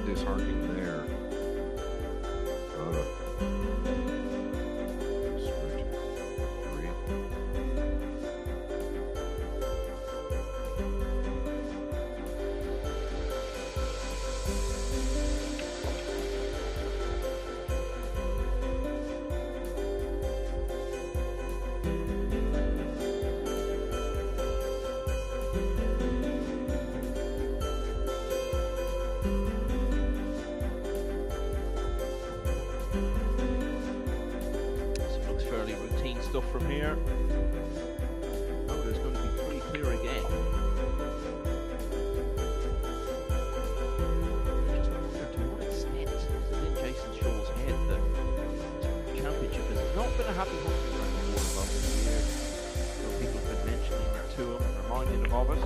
Disheartening there. Stuff from here. Oh, there's going to be pretty clear again. Just wonder to what extent is it in Jason Shaw's head that the championship has not been a happy hunting ground for him over the years. So people have been mentioning it to him and reminding him of it.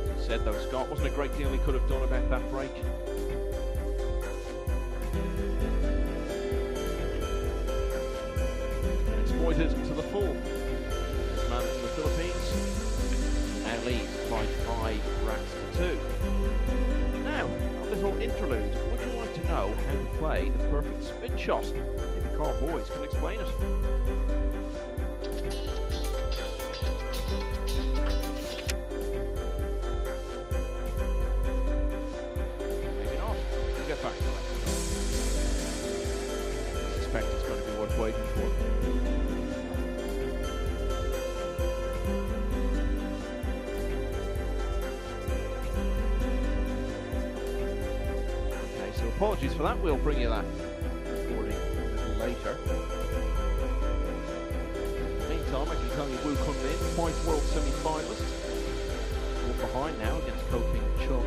As he said though, Scott, wasn't a great deal he could have done about that break. Exploited to the full. This man from the Philippines now leads by 5 racks to 2. Now, a little interlude. Would you like to know how to play the perfect spin shot? Maybe Carl Boys can explain it. Maybe not. We'll get back to that. I suspect it's going to be worth waiting for. Apologies for that, we'll bring you that recording a little later. Meantime, I can tell you Wu Kunlin, 5 world semi-finalist. One behind now against Koping Chung,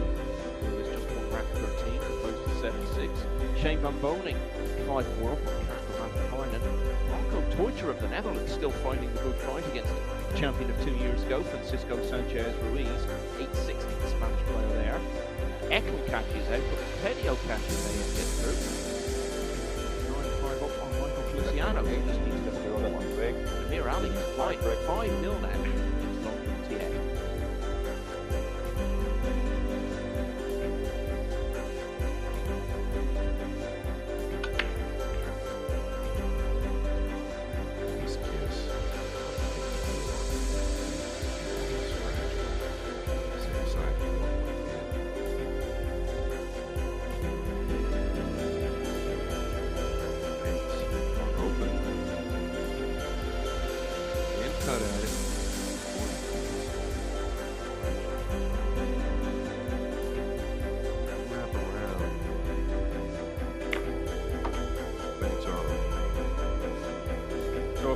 who is just 1 rack 13, opposed to 76. Shane Van Boning, 5 world, Casper Van Heinen. Marco Teucher of the Netherlands still fighting the good fight against the champion of 2 years ago, Francisco Sanchez Ruiz, 860, the Spanish player there. Eckel catches out, but Pedio catches out and gets through. 9-5 up on Michael Feliciano, who just needs to go on break. Amir Ali is flying 5-0 now against London TA.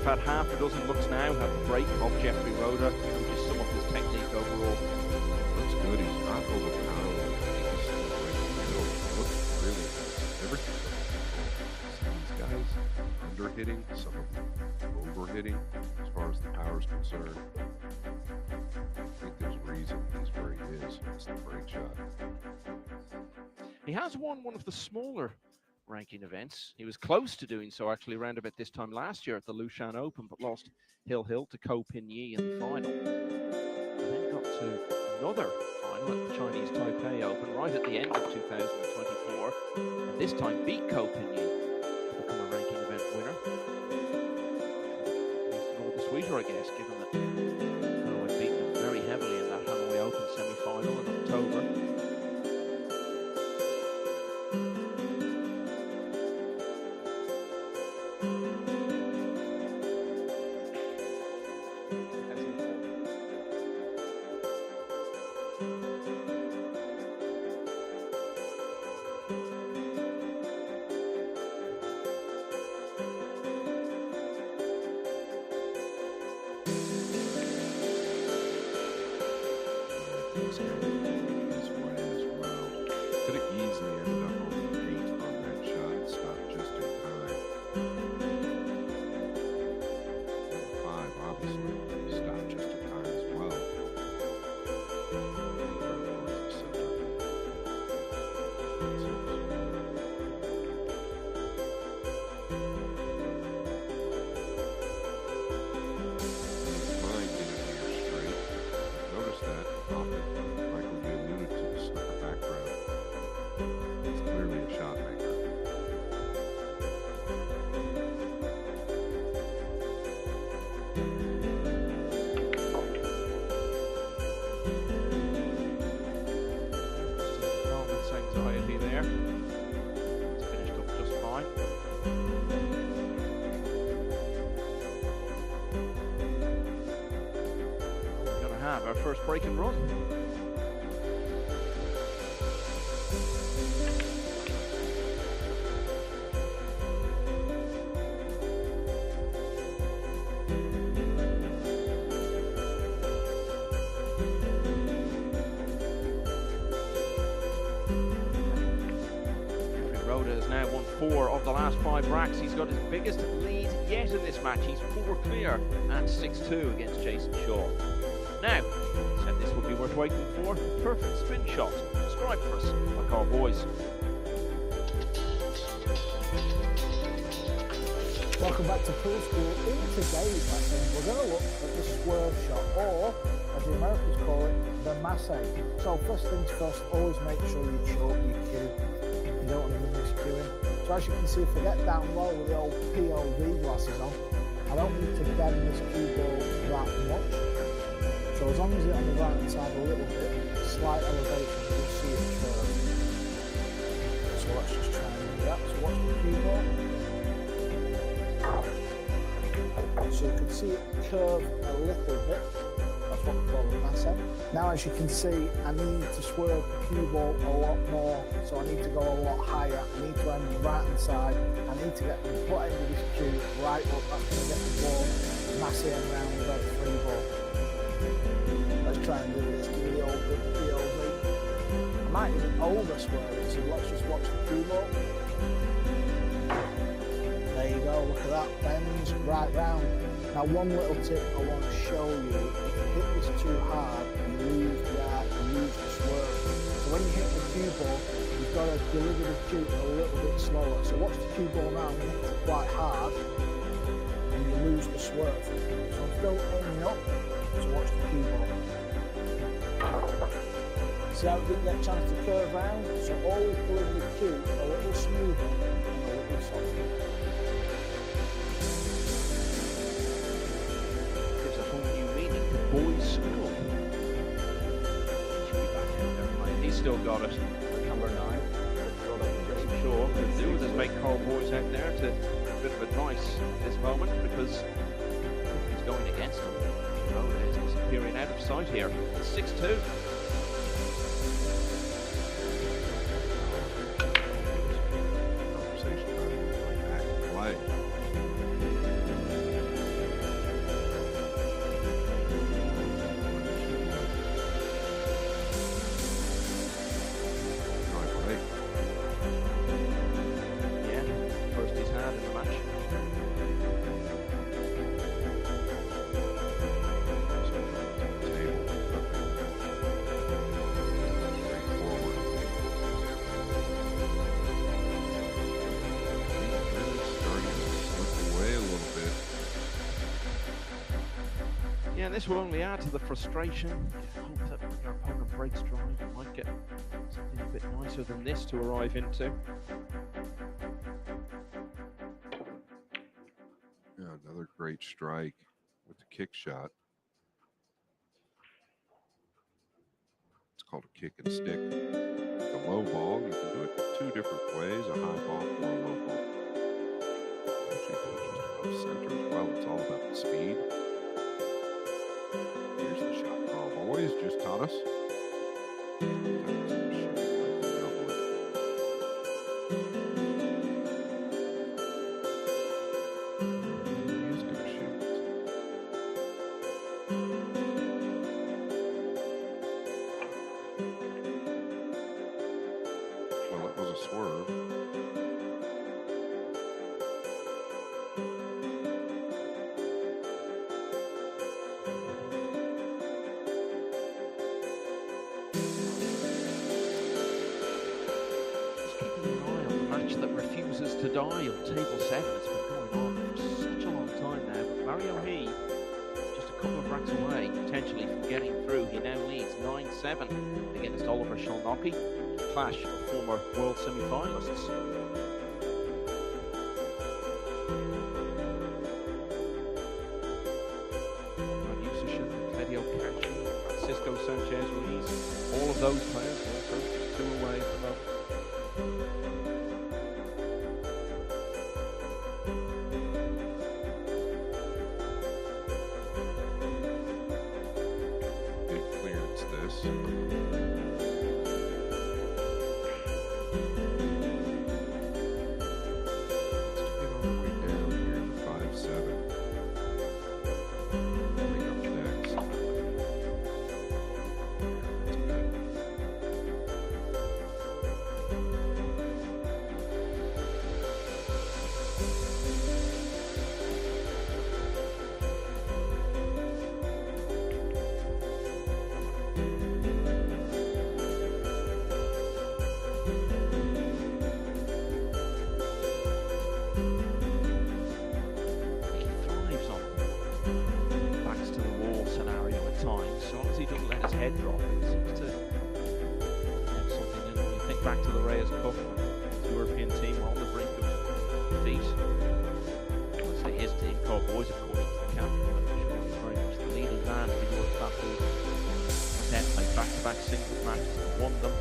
had half a dozen looks now at the break of Jeffrey Roeder, and just sum up his technique overall. Looks good. He's not overpowering. He's still looks really nice. Everything. These guys under-hitting, some of them over-hitting as far as the power is concerned. I think there's a reason he's where he is. It's the break shot. He has won one of the smaller ranking events. He was close to doing so actually around about this time last year at the Lushan Open, but lost Hill to Ko Pin Yi in the final. And then got to another final at the Chinese Taipei Open right at the end of 2024, and this time beat Ko Pin Yi to become a ranking event winner. It's all the sweeter, I guess, given that Ko had beaten him very heavily in that Hanoi Open semi-final in October. Could have easily ended up over 8 on that shot. Stopped just in time. 5, obviously. Stopped just in time as well. Mind getting here straight. Notice that often. Michael, you alluded to the snooker background. It's clearly a shot maker. Just a moment's anxiety there. It's finished up just fine. We're going to have our first break and run. Jeffrey Roeder has now won 4 of the last 5 racks. He's got his biggest lead yet in this match. He's 4 clear and 6-2 against Jason Shaw. Now, said this would be worth waiting for. Perfect spin shot. Described for us by Carl Boys. Welcome back to Pool School. In today's lesson, we're going to look at the swerve shot, or as the Americans call it, the masse. So first things first, always make sure you choke your cue. You don't want to miss cueing. So as you can see, if I get down low with the old POV glasses on, I don't need to bend this cue ball that much. So as long as it's on the right hand side a little bit, slight elevation, you'll see it curve. So let's just try and do that. So watch the cue ball. So you can see it curve a little bit. That's what we call the masse. Now as you can see, I need to swerve the cue ball a lot more. So I need to go a lot higher. I need to end the right hand side. I need to get the butt end of this cue right up. That's going to get the ball massing around the red 3 ball. Let's try and do this. Give the old good POV. I might even over swerve it, so let's just watch the cue ball. There you go, look at that, bends right round. Now one little tip I want to show you, if you hit this too hard, you lose the art, you lose the swerve. So when you hit the cue ball, you've got to deliver the cue a little bit slower. So watch the cue ball now, and hit it quite hard, and you lose the swerve. So I'm still aiming up, so watch the cue ball. See how it didn't get a chance to curve round? So always deliver the cue a little smoother and a little softer. Gives a whole new meaning to Boys School. He should be back out there playing. He's still got it. Number 9. Jason Shaw could do with his make Carl Boys out there to a bit of advice at this moment, because he's going against him. Roeder is disappearing out of sight here. It's 6-2. Conversation about it going back and play. Yeah, this will only add to the frustration. You hope that when your opponent breaks drive, you might get something a bit nicer than this to arrive into. Yeah, another great strike with the kick shot. It's called a kick and stick. The low ball, you can do it two different ways, a high ball or a low ball. Actually, do it just above center as well. It's all about the speed. Here's the shot call. Boys just taught us. Well, it was a swerve. Just keeping an eye on the match that refuses to die on table 7. It's been going on for such a long time now. But Mario He, just a couple of racks away, potentially from getting through. He now leads 9-7 against Oliver Shalnocki, clash of former world semi-finalists. Claudio Cachi, Francisco Sanchez Ruiz, all of those players also just 2 away from them. Big clearance this. Let's get all the way down here to 5-7. Bring up next. That's good. He thrives on backs to the wall scenario at times, so long as he doesn't let his head drop. It seems to have something in when you think back to the Reyes Cup, the European team were on the brink of defeat. I'd say his team, Cowboys, of course, was the captain, but Sean was very much the leading man for Europe that week. Then played back-to-back singles matches and won them,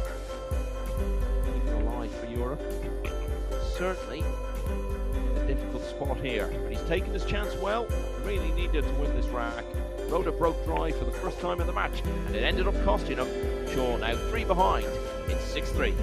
keeping alive for Europe. Certainly in a difficult spot here, but he's taken his chance well. Really needed to win this rack. Rode a broke drive for the first time in the match, and it ended up costing him. Shaw now 3 behind in 6-3.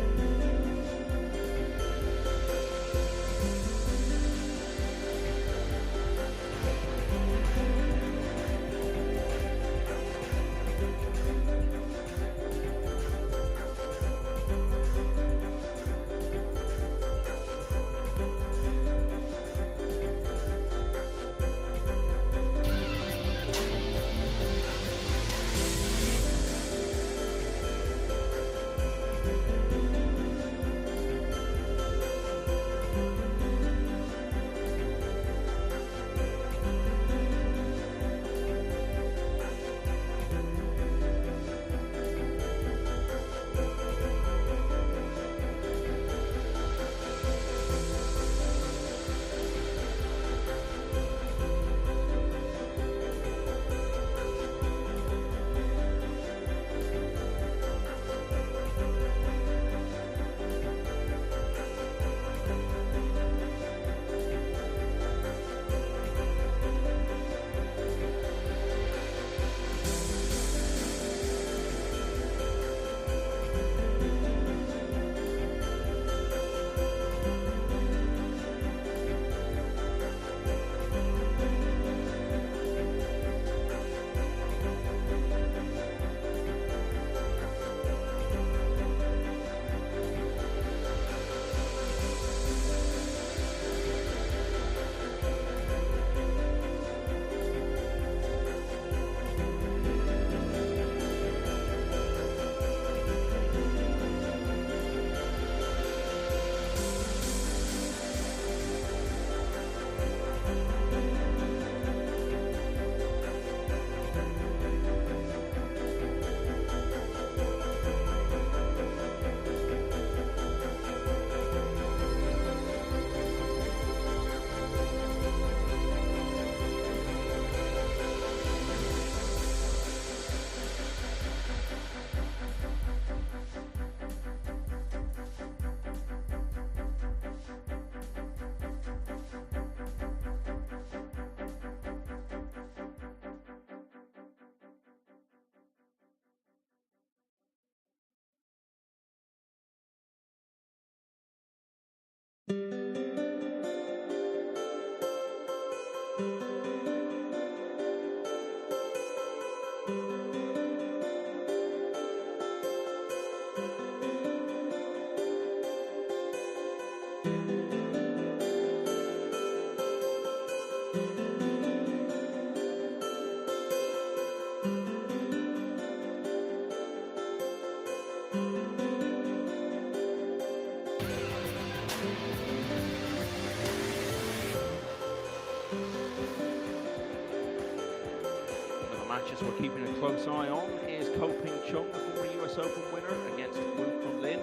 matches we're keeping a close eye on is Ko Ping Chung, the former US Open winner, against Wu Kunlin.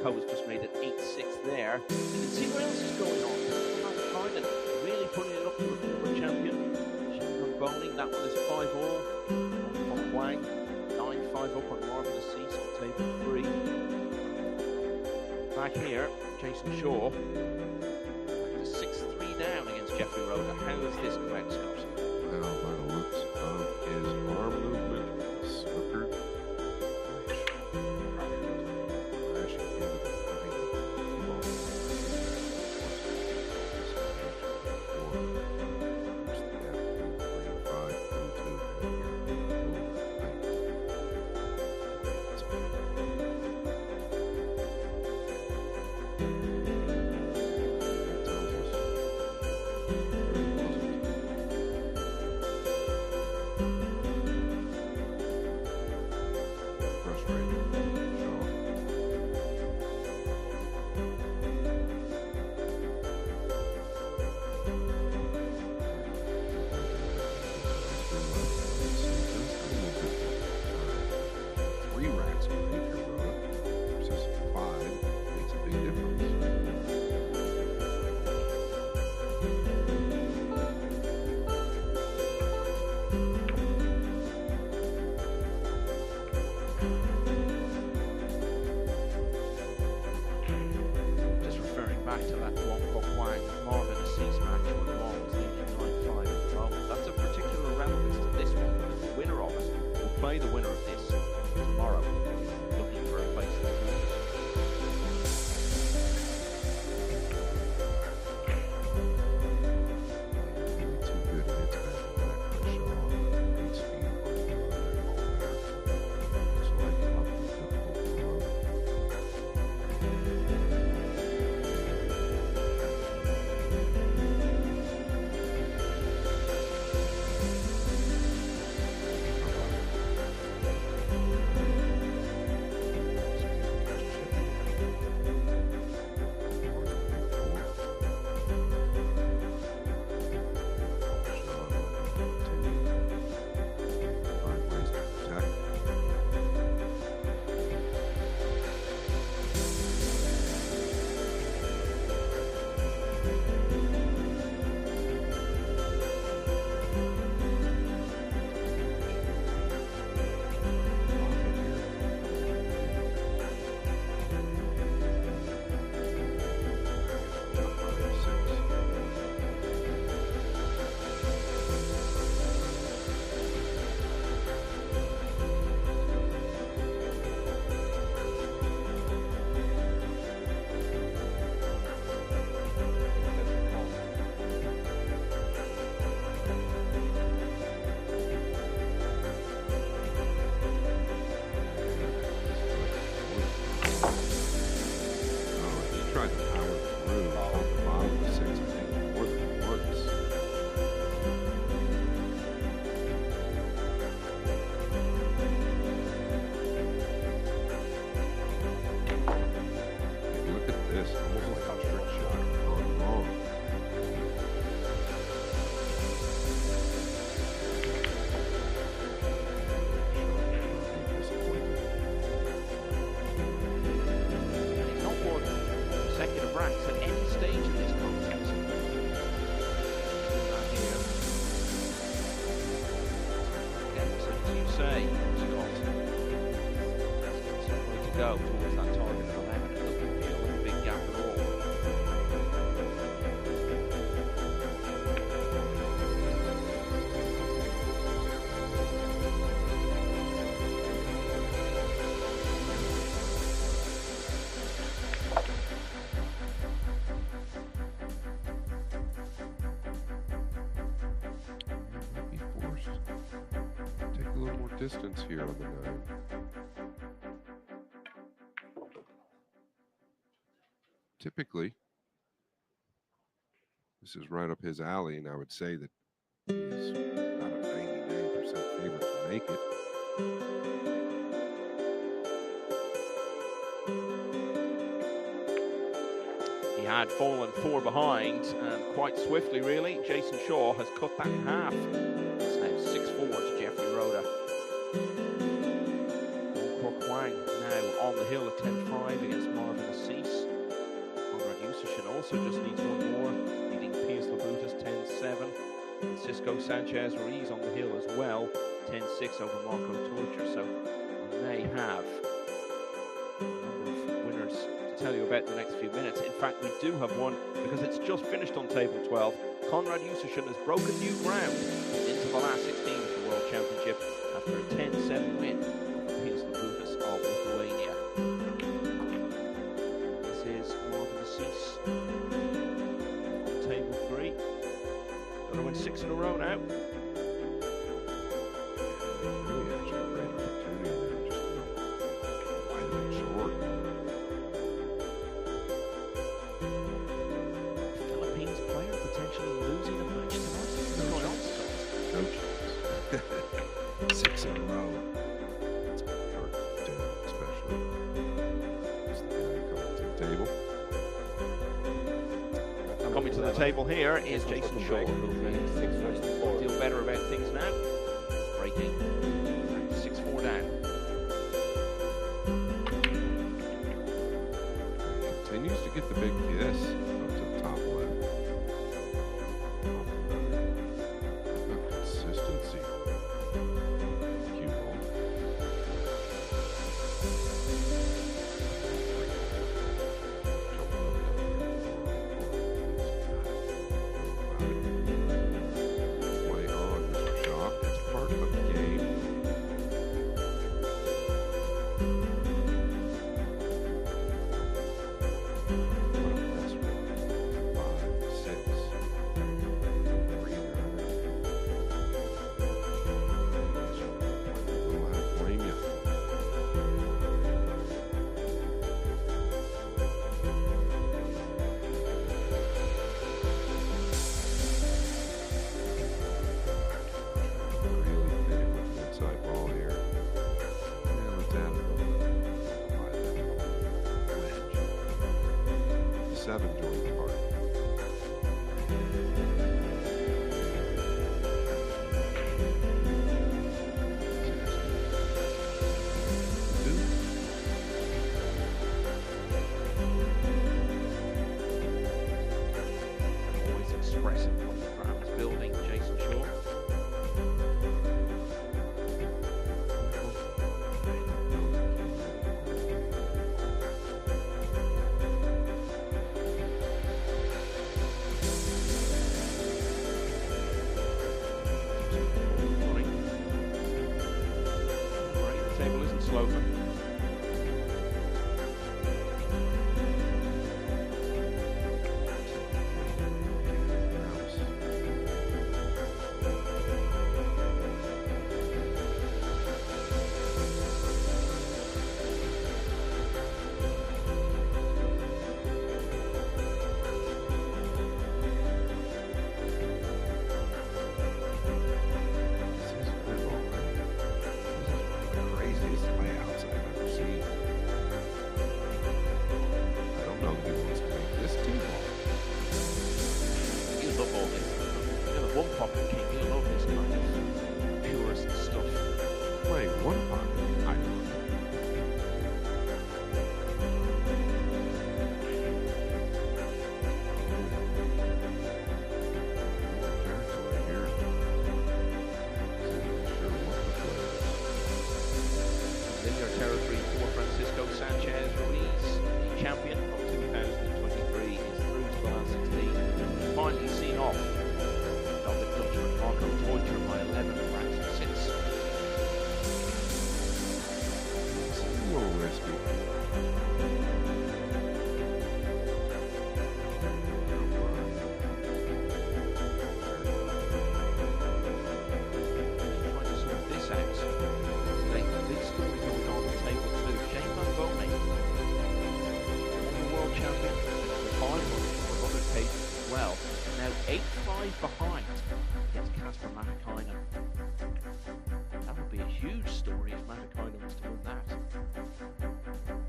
Ko has just made it 8-6 there. You can see what else is going on. Thailand really putting it up to the former champion. Shingun Boning, that one is 5-all. Hong Wang, 9-5 up on Marvelous Cease on table 3. Back here, Jason Shaw, back to 6-3 down against Jeffrey Roder. How is this correct, Scott? Well, by the looks of his arm movement, snooker, crashing into the the winner of this tomorrow, looking for a place in the quarters. Too good hits back to back by Shaw. Good speed on the there. So I can up the difficult run. say, Scott, some way to go towards that target at the moment. It doesn't feel like a big gap at all. Might be forced to take a little more distance here on the 9. Typically, this is right up his alley, and I would say that he is about a 99% favorite to make it. He had fallen 4 behind, and quite swiftly, really. Jason Shaw has cut that in half. It's now 6-4 to Jeffrey Roder. on the hill at 10-5 against Marvin Assis. Conrad Yusichin also just needs one more, leading Pius Labutas 10-7. Francisco Sanchez Ruiz on the hill as well, 10-6 over Marco Torcher. So we may have a number of winners to tell you about in the next few minutes. In fact, we do have one because it's just finished on table 12. Conrad Yusichin has broken new ground into the last 16 of the World Championship after a 10-7 win over Pius Labutas of Lithuania. This is Marvin Assis on table 3. Going to win 6 in a row now. Really has a great opportunity there, just widely short. Philippines player potentially losing a match tonight. What's going on, Scott? No chance. 6 in a row. It's pretty hard to do, especially. It's the guy coming to the table. Coming to the table here is Jason Shaw. 6 versus 4. Feel better about things now. Breaking 6-4 down. Continues to get the big kiss up to the top left. Good consistency. Cue ball. Play on, Mr. Shaw. It's part of the game. What a mess. 5, 6. 3 there. Oh, I don't blame you. Really fitting with the inside ball here. Yeah, let's add a little. Wedge. 7 joined the party. Always expressive what the crowd is building, Jason Shaw. Morning. Right, the table isn't sloping. This is good ball, man. This is one of the craziest layouts I've ever seen. I don't know who wants to make this team ball. You love all this. You're the one pocket king. You love this kind of purist stuff. Playing one pocket. I love it. Territory here. Isn't sure what the play is. Familiar territory for Francisco Sanchez Ruiz, the champion of 2023, is through to the last 16. Finally seen off Velvet Dutchman Marco Torcher by 11 rounds to 6. This is a little risky. Trying to sort this out. Today, the big story going on table 2. Shane Van Bonen, former world champion, 5 for another tape as well. Now 8-5 behind against Kasper Matikainen. That would be a huge story if Matikainen was to win that.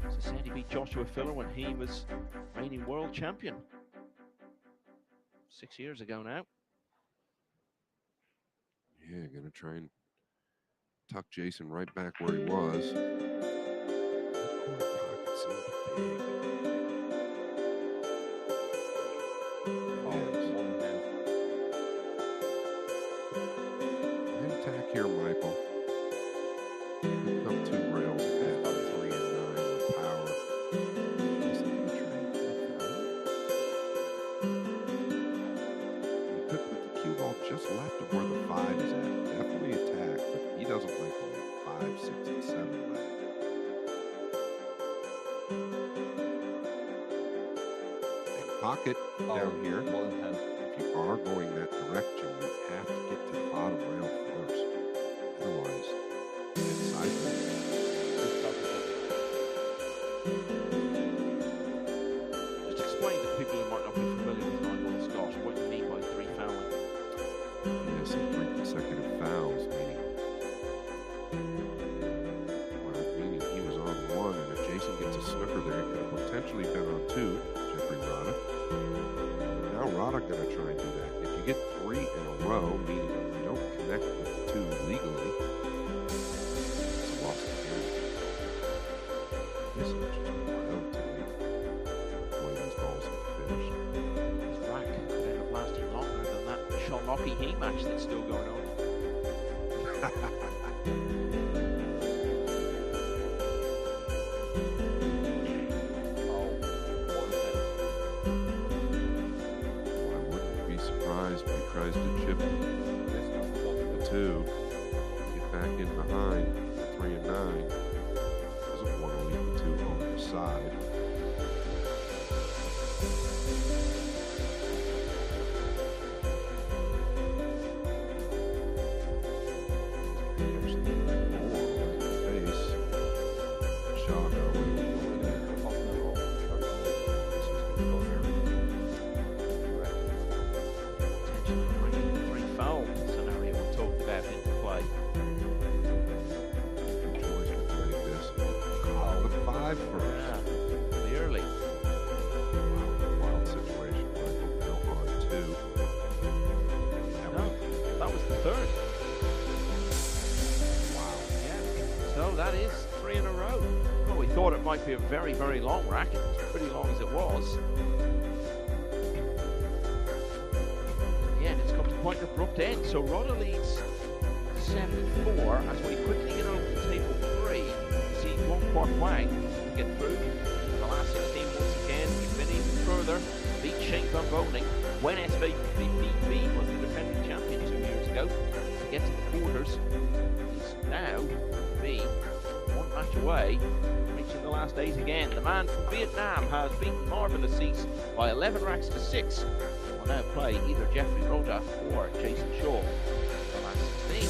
As I said, he beat Joshua Filler when he was reigning world champion 6 years ago now. Yeah, gonna try and tuck Jason right back where he was. That corner seems big. Attack here, Michael. Come 2 rails ahead. 3 and 9 with power. Jason can train for the foul. You could put the cue ball just left of where the 5 is at. Definitely attack, but he doesn't like the 5, 6, and 7 leg. And pocket down here. If you are going that direction, you have to get to the bottom rail first. Otherwise, it's sideways. Just explain to people who might not be familiar with 9 ball Scott what you mean by 3 fouling. Yes, and 3 consecutive fouls, meaning he was on 1, and if Jason gets a snooker there, he could have potentially been on 2, Jeffrey Rada. Now Rada gonna try and do that. If you get 3 in a row, meaning you don't connect with 2 legally, it's a loss of game. This is just wild to me, the way these balls have finished. His rack could end up lasting longer than that Shalnocky heat match that's still going on. But he tries to chip the 2, get back in behind the 3 and 9. Doesn't want to leave the 2 over the side. Catch the 4 with the face. Shaw got away with it there. Foul scenario we talked about into play. Choice to take this. Call the 5 first. Yeah, clearly. Wild situation. Michael now on 2. No, that was the 3rd. Wow. Yeah. So that is 3 in a row. Well, we thought it might be a very, very long rack. It was pretty long as it was. It's come to quite an abrupt end. So Rada leads 7-4 as we quickly get over to table 3. See Wong Kwok Wang to get through the last 16 once again. He's been even further. Beat Shane Van Boning when SVPB was the defending champion 2 years ago. To get to the quarters, he's now be 1 match away from reaching the last 8 again. The man from Vietnam has beaten Marvin Assis by 11 racks to 6. Will now play either Jeffrey Rada or Jason Shaw for the last 16.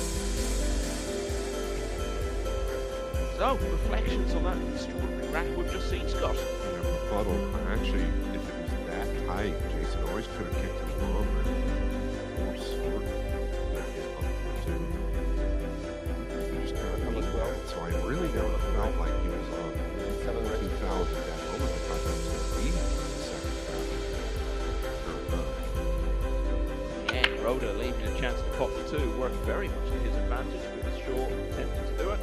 So, reflections on that extraordinary rack we've just seen, Scott. Yeah, befuddled. Actually, if it was that tight, Jason always could have kicked his long and more sword that hit on the 2. He just kind of looked well. So I really never felt like he was on 2 fouls at that moment. I thought that was going to be the second foul. Rada leaving a chance to pop the 2 worked very much to his advantage because Shaw attempted to do it.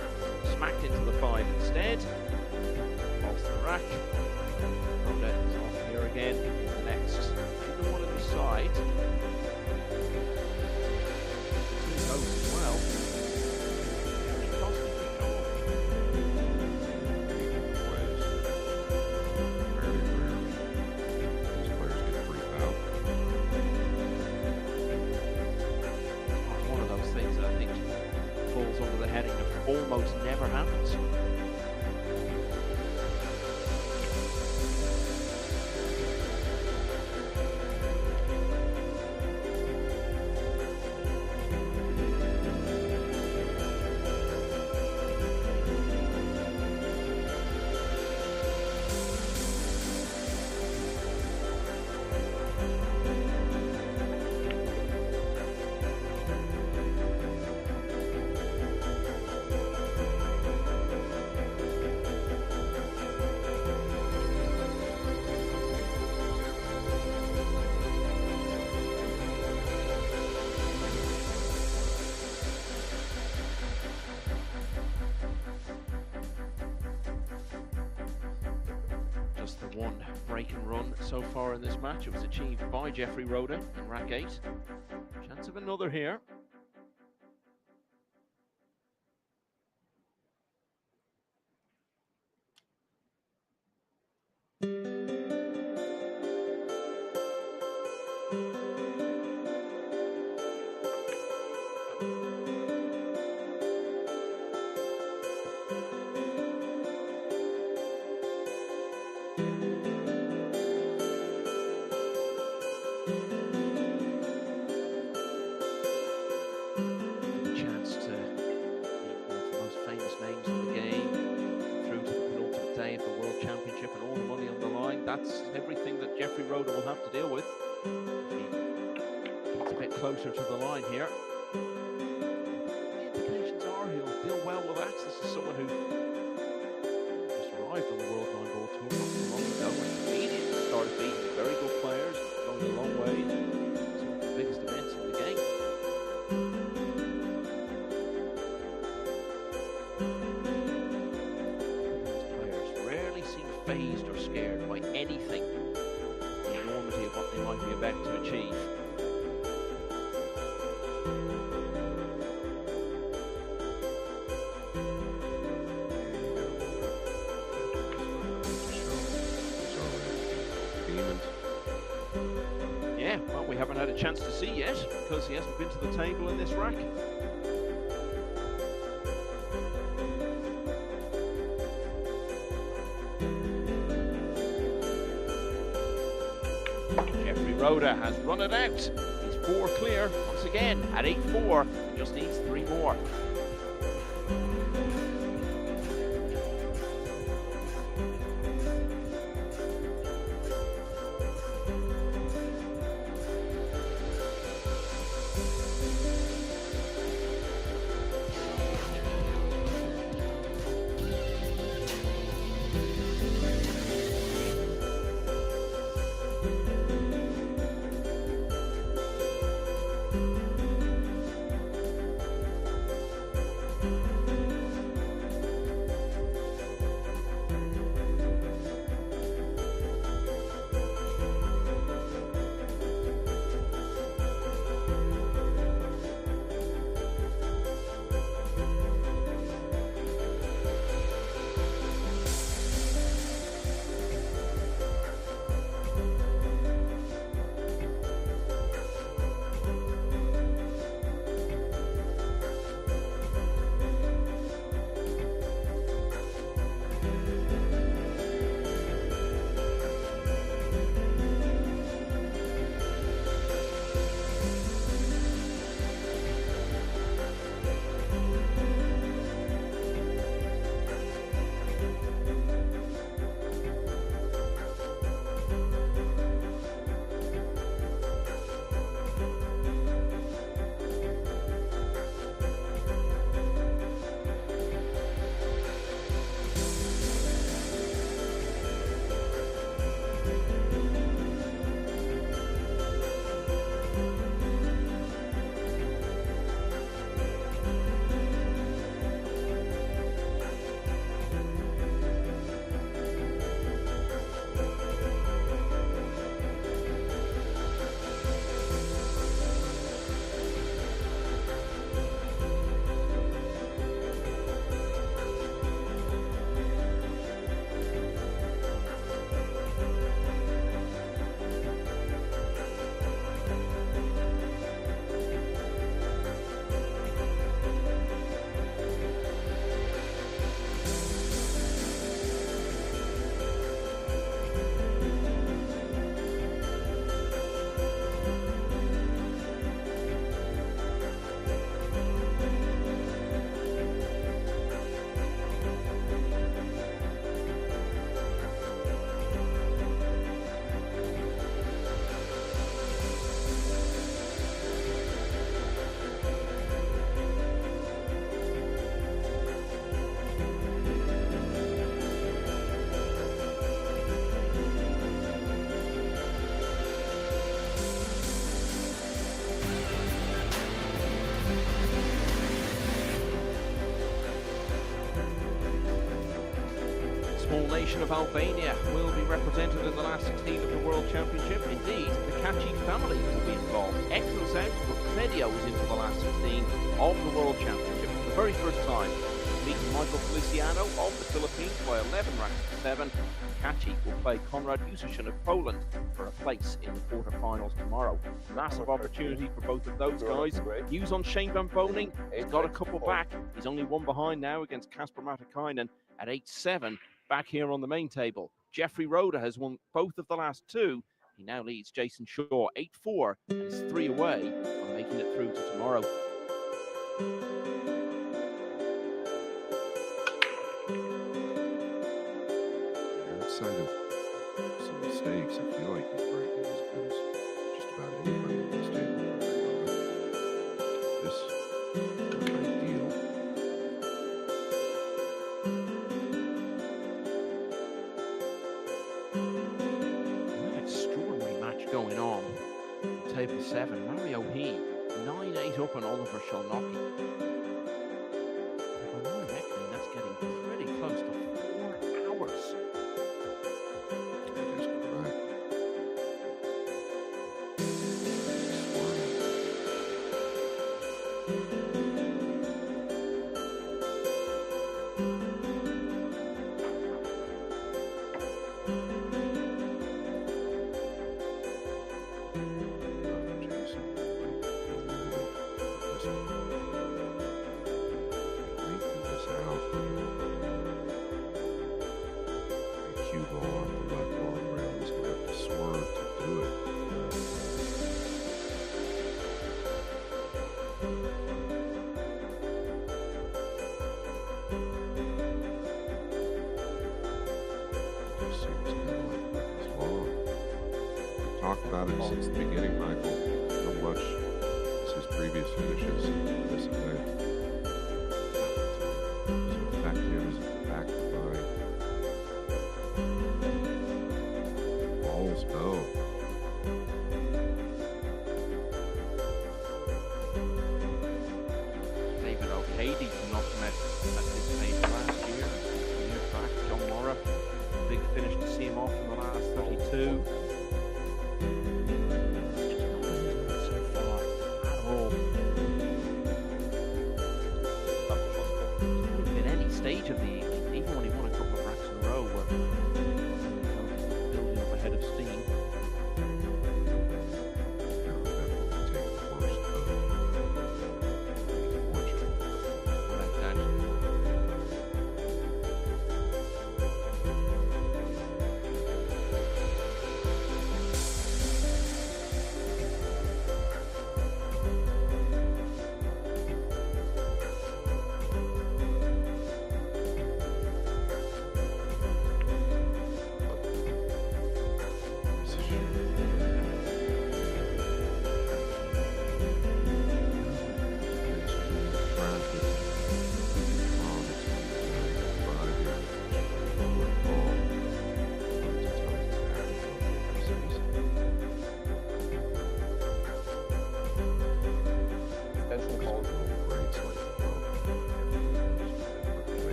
Smacked into the 5 instead. Off the rack. Rada is off here again. Next. Either one of the side. 2 goes as well. Very costly for Shaw. Very rarely these players get free foul. One of those things that I think falls under the heading of almost never happens. one break and run so far in this match. It was achieved by Jeffrey Rhoda in rack 8. Chance of another here. That's everything that Jeffrey Rhoda will have to deal with. He gets a bit closer to the line here. The indications are he'll deal well with that. This is someone who just arrived on the World 9 Ball Tour not so long ago and immediately started beating very good players, going a long way. Some of the biggest events in the game. Phased or scared by anything, the enormity of what they might be about to achieve. Yeah, well, we haven't had a chance to see yet because he hasn't been to the table in this rack. Rhoda has run it out. He's 4 clear once again at 8-4. He just needs 3 more. nation of Albania will be represented in the last 16 of the World Championship. Indeed, the Kaci family will be involved. Ekran's out, but Predio is into the last 16 of the World Championship for the very first time. Meeting Michael Feliciano of the Philippines by 11 ranks to 7. Kaci will play Konrad Jusicin of Poland for a place in the quarterfinals tomorrow. Massive opportunity for both of those guys. News on Shane Van Boening. He's got a couple back. He's only one behind now against Kasper Matikainen at 8-7 back here on the main table. Jeffrey Roda has won both of the last two. He now leads Jason Shaw 8-4 and is 3 away from making it through to tomorrow. Outside of some mistakes, I feel like he's breaking as good as just about anybody in this table. This is ideal. An extraordinary match going on. Table 7, Mario He, 9-8 up on Oliver Sholnocki. By my reckoning, that's getting pretty close to 4 hours. That is correct. Jason, this out. Cue ball off the left long rail. He's going to have to swerve to do it. Just seems kind of like it's long. We've talked about it since the beginning, Michael. How much is his previous finishes in this event so effective as a back to line? Balls go. David O'Cady not met at this stage last year. A year back, John Morra, big finish to see him off in the last 32. It's just not been so far at all.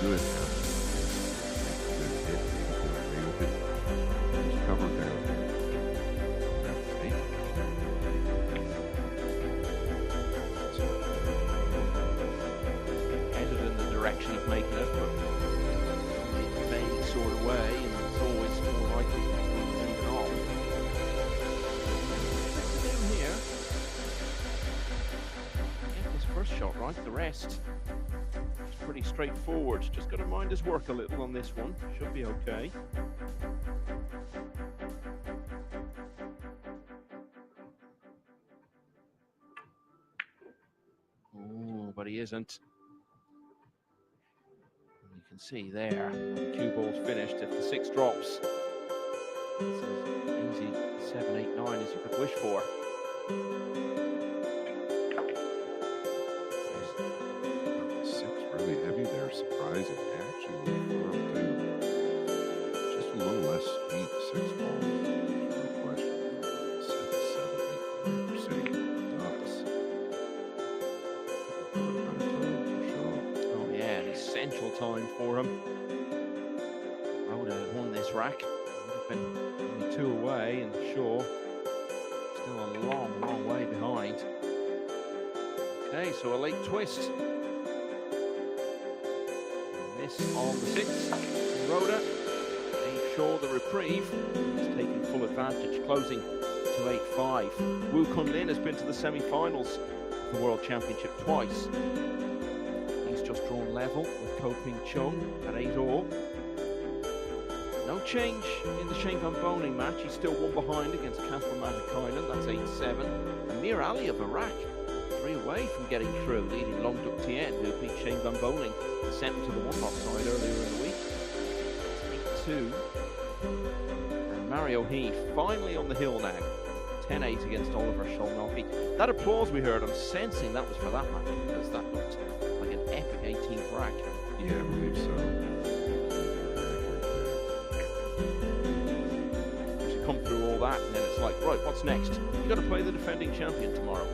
good half. Good hit. Maybe get away with it. He's covered down here. Right? Headed in the direction of making it, but in a vague sort of way, and it's always more likely to leave it off. Down here. Get this first shot right, the rest is pretty straightforward. Just got to mind his work a little on this one. Should be okay. Oh, but he isn't. You can see there, when the cue ball's finished, if the 6 drops, it's as easy 7, 8, 9 as you could wish for. Really heavy there, surprising. Actually, a little firm too. Just a little less speed. 6 balls. No question. 7, 8, 9%. Does. Oh yeah, an essential time for him. Rhoda had won this rack. Would have been only 2 away, and Shaw still a long, long way behind. Okay, so a late twist. Miss on the 6. Rhoda gave Shaw the reprieve. He's taken full advantage, closing to 8-5. Wu Kunlin has been to the semi-finals of the World Championship twice. He's just drawn level with Ko Ping Chung at 8-all. No change in the Shane Van Boening match. He's still 1 behind against Kasper Matikainen. That's 8-7. Amir Ali of Iraq, 3 away from getting through, leading Long Duc Tien, who beat Shane Van Boening, sent to the one-lot side earlier in the week. 8-2. And Mario Heath finally on the hill now. 10-8 against Oliver Sholnocki. That applause we heard, I'm sensing that was for that match, because that looked like an epic 18th rack. Yeah, I believe so. You come through all that, and then it's like, right, what's next? You got to play the defending champion tomorrow.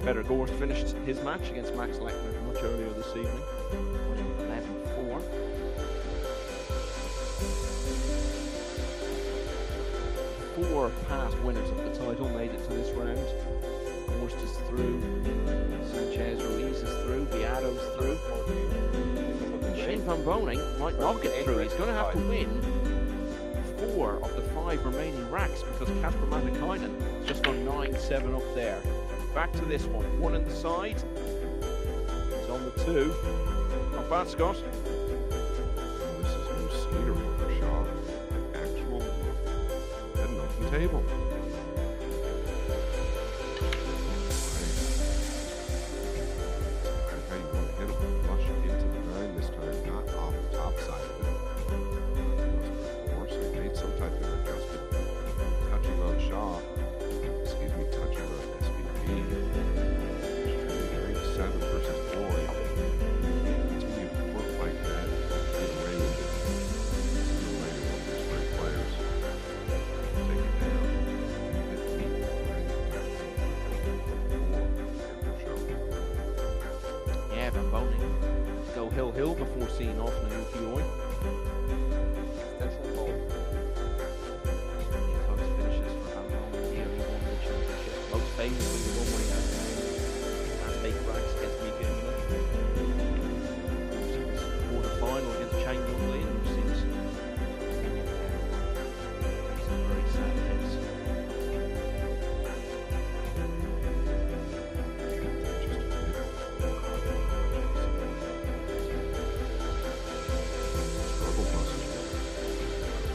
Petter Gorst finished his match against Max Lechner much earlier this evening, winning 11-4. Four past winners of the title made it to this round. Gorst is through, Sanchez Ruiz is through, Beato's through. Shane Van Boening might not get through. He's going to have to win 4 of the 5 remaining racks because Kasper Matikainen has just gone 9-7 up there. Back to this one. 1 in the side. He's on the 2. Not bad, Scott. This is no sweeter for Shaw. Actual head and open table. How you want to hit him? Flush into the 9 this time, not off the top side of it. So he made some type of adjustment. Touching on Shaw. Excuse me, touching on SPP. 7 versus Floyd. Continue to work like that. Get range. Sooner or later, one of these great players take it down. Hit meet Yeah, Van Boening to go hill before seeing off Naoki Oi. Extension ball. Close finishes for Van Boening here. He won the championship. Most famously the one where he had 8 racks against Mika Immonen. Quarter-final against Chang Yong Lin, which seems some very sad hits. Struggle buses.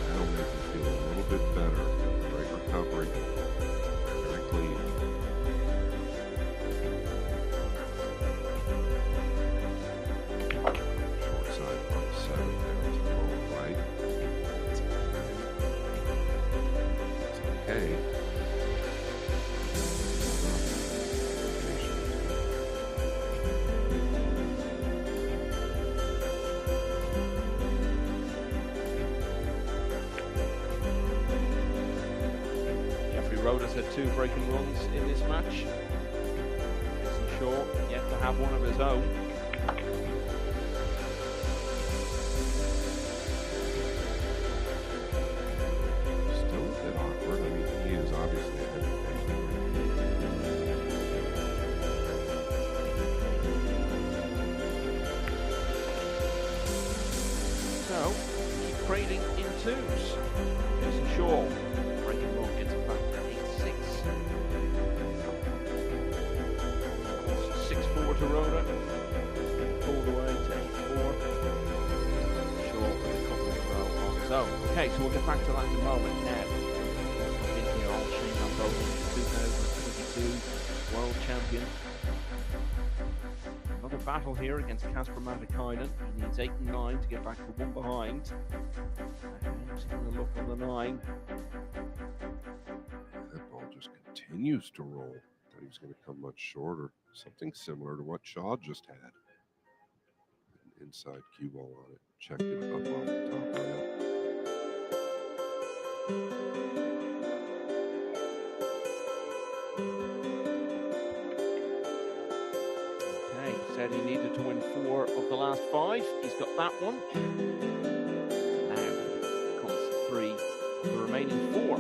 That'll make him feel a little bit better. Great recovery. Very clean. Short side on 7 there to roll right. It's okay. Jeffrey Rhoda's had 2 breaking runs in this match. Jason Shaw yet to have one of his own. Still a bit awkward. I mean, he is obviously ahead of pace. So, keep trading in twos. Jason Shaw, breaking long, gets it back to 8-6. 6-4 to Rhoda. Pulled away to 8-4. Shaw with a couple of throw on his own. Okay, so we'll get back to that in a moment. Now, let's look in here on Shane Lambonin, 2022 World Champion. Another battle here against Kasper Matikainen. He needs 8 and 9 to get back to 1 behind. And he's going to look on the 9. That ball just continues to roll. Thought he was going to come much shorter. Something similar to what Shaw just had. An inside cue ball on it. Checked it up off the top rail. Okay, said he needed to win 4 of the last 5. He's got that one. Now comes 3 of the remaining 4.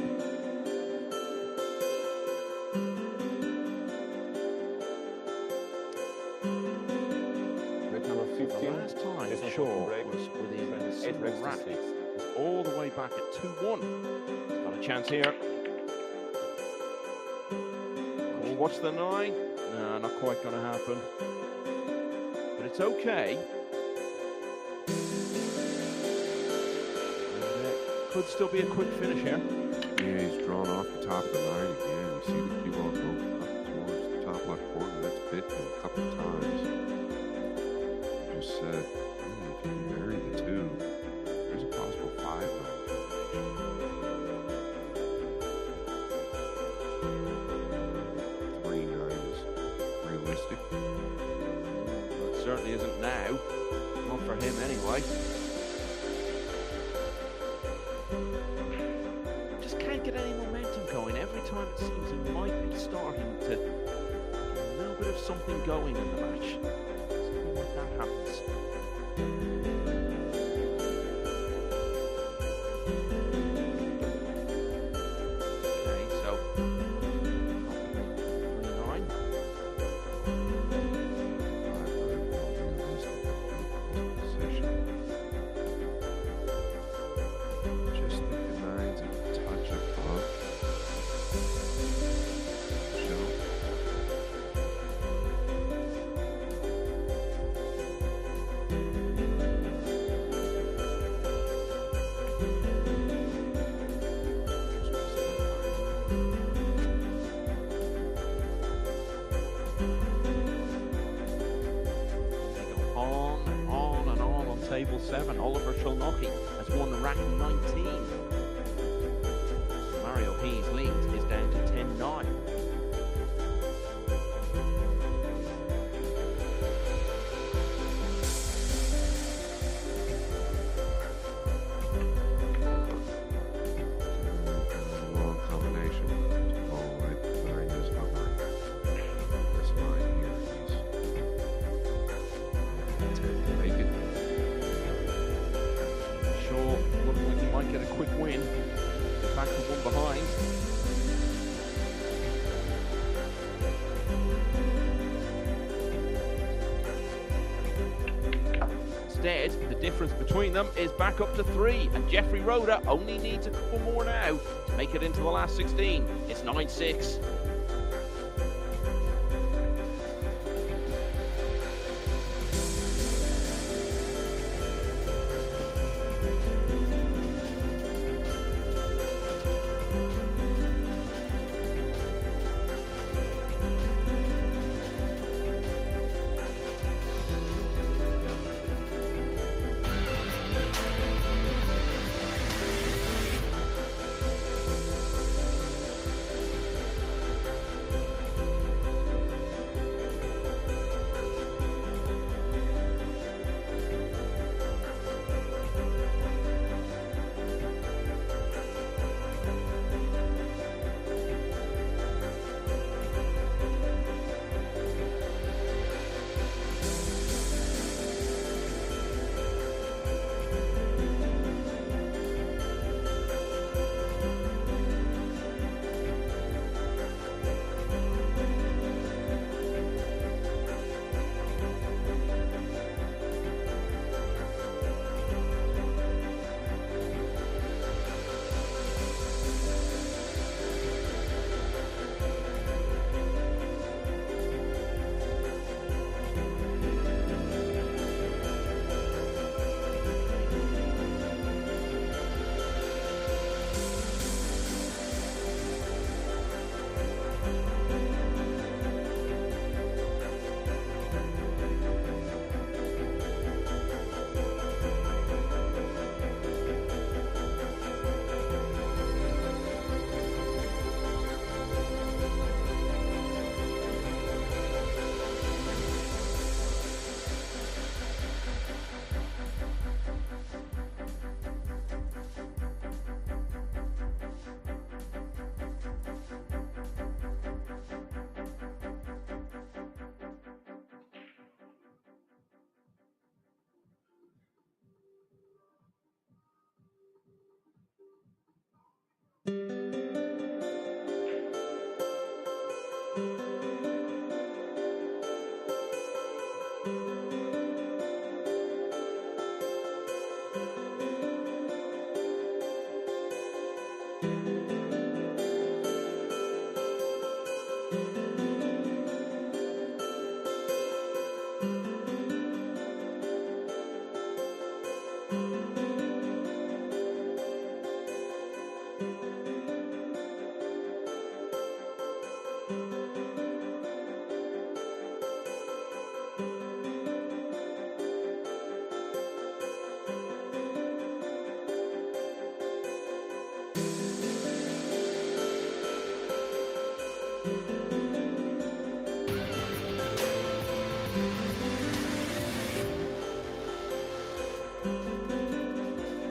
Number 15. The last time This is Shaw break. was within 8 breaks single to rack. 6. It's all the way back at 2-1. He's got a chance here. Oh, what's the 9? No, not quite going to happen. But it's okay. And, could still be a quick finish here. Yeah, he's drawn off the top of the 9 again. You see the cue ball go up towards the top left corner. That's bit him a couple of times. I just said, hey, if you can bury the 2, there's a possible 5 round finish. 3-9 is realistic. Well, it certainly isn't now. Not for him anyway. Just can't get any momentum going. Every time it seems he might be starting to get a little bit of something going in the match. Something like that happens. Okay, so 3-9. 5-9 position. Just think the 9's a touch above. Show. They go on and on and on table 7. Oliver Cholnocki has won rack 19. Mario Hayes' lead is down to 10-9. Long combination. All right, the 9 is hovering. This 9 here, he's to make it. Shaw looking like he might get a quick win. Get back to 1 behind. Instead, the difference between them is back up to 3, and Jeffrey Rhoda only needs a couple more now to make it into the last 16. It's 9-6.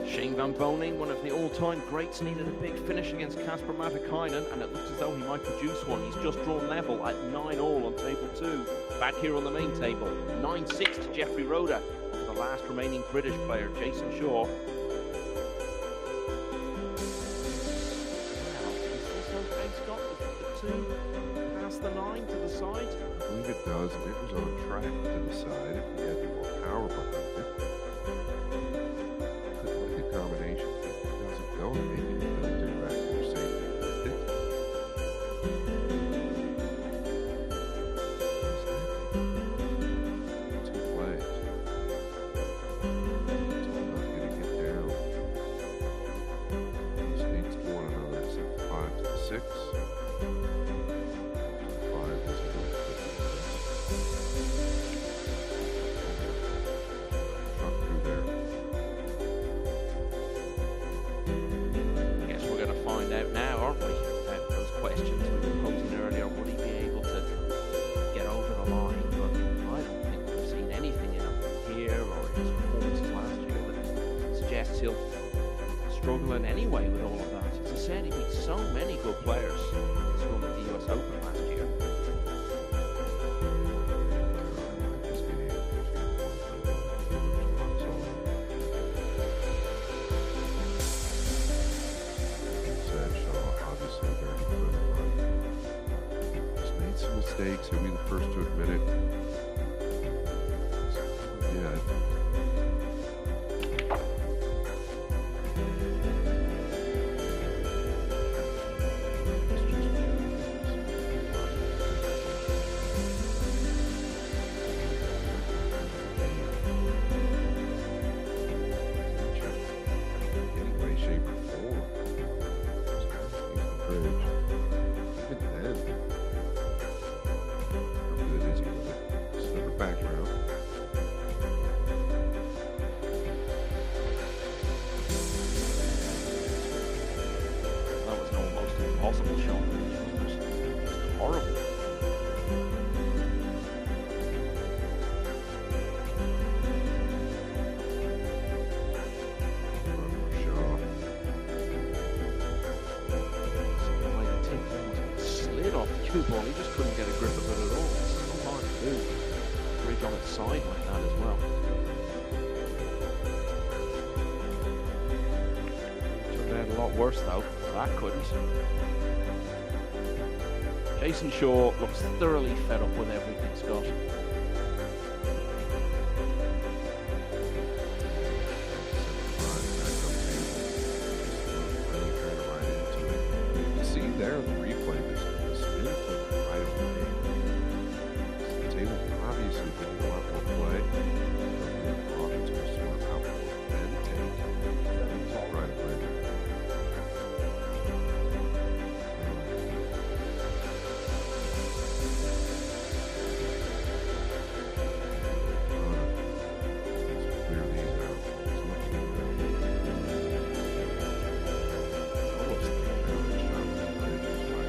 Shane Van Bonen, one of the all-time greats, needed a big finish against Kasper Matikainen, and it looks as though he might produce one. He's just drawn level at 9-all on table 2. Back here on the main table, 9-6 to Jeffrey Roda, for the last remaining British player, Jason Shaw. Now, is this okay, Scott? Is the 2 past the 9 to the side? I believe it does. If it was on track to the side, if you had the more power behind it. Could look at combination. If it doesn't go, maybe they'll do back more safety with it. Two plays. Still not getting it down. This needs one another. So 5 to 6. 5 is a little bit. Truck through there. I guess we're going to find out now, aren't we? Those questions we were posing earlier, would he be able to get over the line? But I don't think we've seen anything in him here or his performances last year that suggests he'll struggle in any way with all of that. As I said, he beat so many good players in this run at the US Open last year. Mistakes, he'll be the first to admit it. Yeah. Any way, shape, or form. He's the bridge. Even then. Background. That was an almost impossible shot. It was just horrible. The tip almost slid off the cue ball. He just couldn't get a grip of it at all. It's so hard to do. Bridge on its side like that as well. Turned out a lot worse though. That couldn't. Jason Shaw looks thoroughly fed up with everything, Scott. See there, the replay, this spin took right away. The table obviously didn't go out for play. Off into a sort of outward bend take. Right away. Let's clear these out. It's looking good. Almost the shot was right.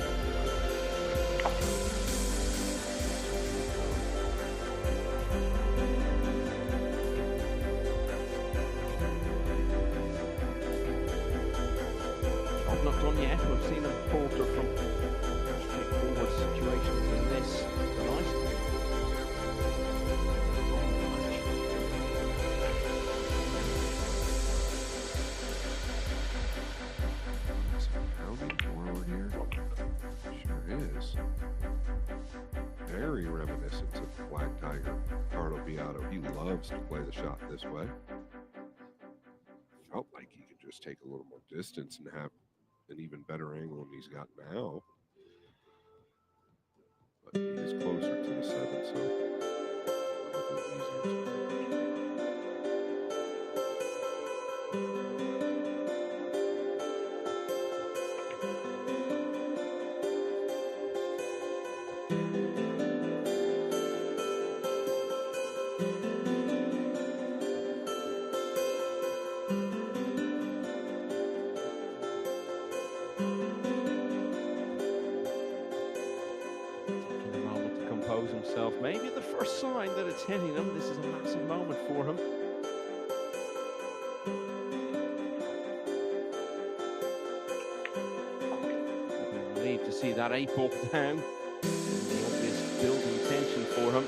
Very reminiscent of Black Tiger, Carlo Beato. He loves to play the shot this way. Felt like he could just take a little more distance and have an even better angle than he's got now. But he is closer to the 7, so a little bit easier to manage. Himself. Maybe the first sign that it's hitting him. This is a massive moment for him. I'm relieved to see that 8-ball down. The obvious building tension for him.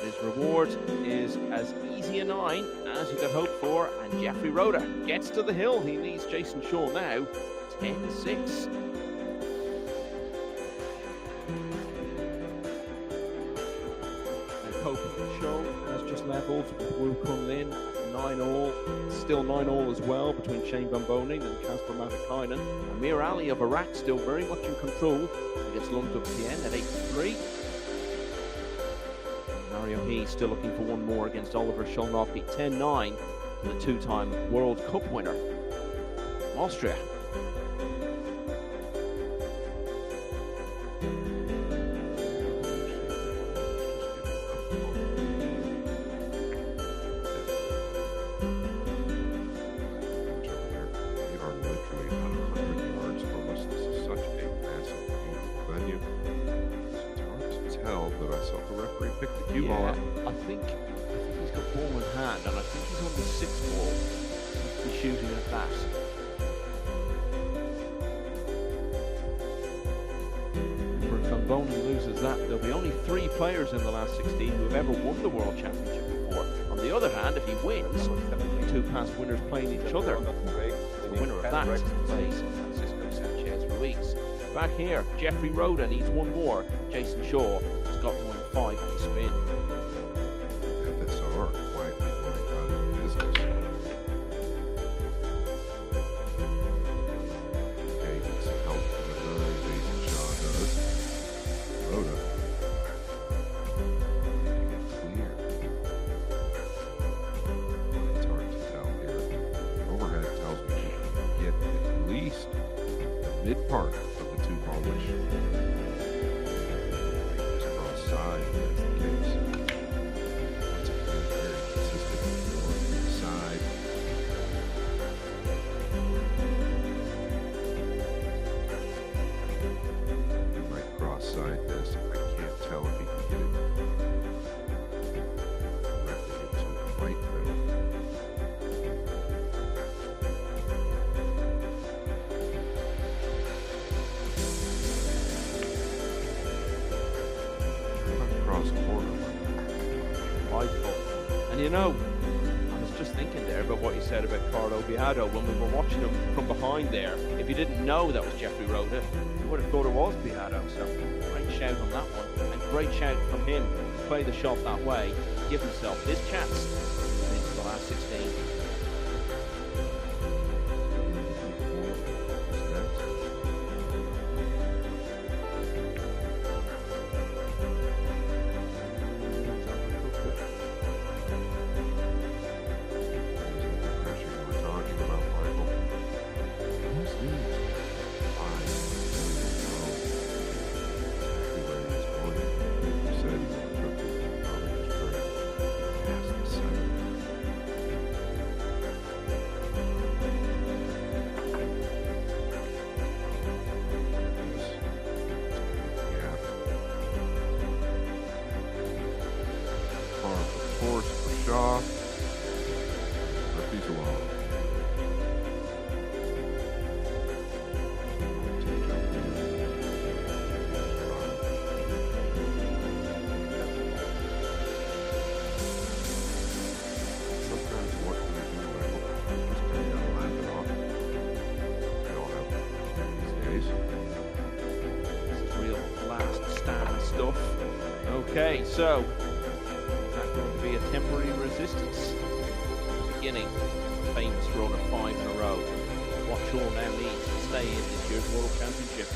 His reward is as easy a 9 as you could hope for, and Jeffrey Rhoda gets to the hill. He needs Jason Shaw now. 10-6. Has just levelled with Wu Kun Lin, 9-all, still 9-all as well between Shane Van Boning and Kasper Matikainen. Amir Ali of Iraq still very much in control against Lunduk Tien at 8-3. Mario He still looking for one more against Oliver Sholnoki, 10-9, the two-time World Cup winner from Austria. I think he's got ball in hand, and I think he's on the 6th ball. He's shooting at that. If Van Bonen loses that, there'll be only 3 players in the last 16 who have ever won the World Championship before. On the other hand, if he wins, 2 past winners playing each other. The winner of that plays Francisco Sanchez Ruiz. Back here, Jeffrey Rhoda needs one more. Jason Shaw has got to win 5 on the spin. FSR quietly going out of business. Taking some help from the 9, Jason Shaw does. Rhoda making it clear. It's hard to tell here. Overhead tells me you can get at least the mid part of the 2-ball wish. Side, that's the case. That's a very consistent north to the side. He might cross side this. I can't tell if he can get it directly into the white middle. And you know, I was just thinking there about what you said about Carlo Beato when we were watching him from behind there. If you didn't know that was Jeffrey Rhoda, you would have thought it was Beato. So great shout on that one, and great shout from him to play the shot that way, give himself this chance into the last 16. stuff. Okay, so is that going to be a temporary resistance? Beginning the famous run of 5 in a row. What Shaw now needs to stay in this year's World Championship.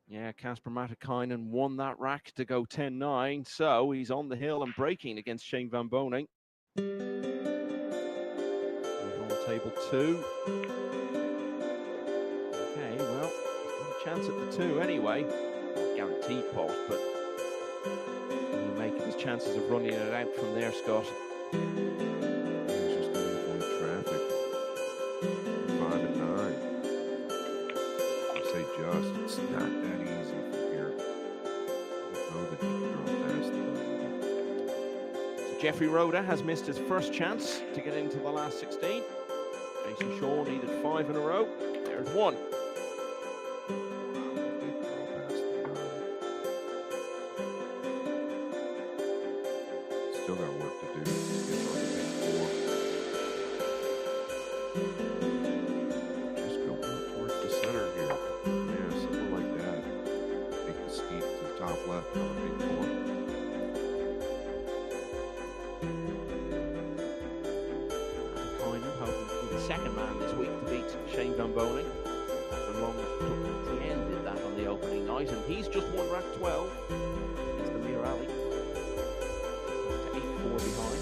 Yeah, Kasper Matikainen won that rack to go 10-9, so he's on the hill and breaking against Shane Van Boening. He's on table 2. Okay, well, he's got a chance at the 2 anyway. Not guaranteed post, but he'll make his chances of running it out from there, Scott. He's just going to avoid traffic. 5 and 9. I say just, it's not that easy from here. Know that you can drop past the So Jeffrey Roda has missed his first chance to get into the last 16. Jason Shaw needed 5 in a row. There's 1. Still got work to do to get on the big 4. Just go more towards the center here. Yeah, something like that. Take the steep to the top left on the big 4. Matikainen hoping to be the second man this week to beat Shane Van Boening. After long Tien did that on the opening night, and he's just won rack 12. It's the Mir Ali. To 8-4 behind.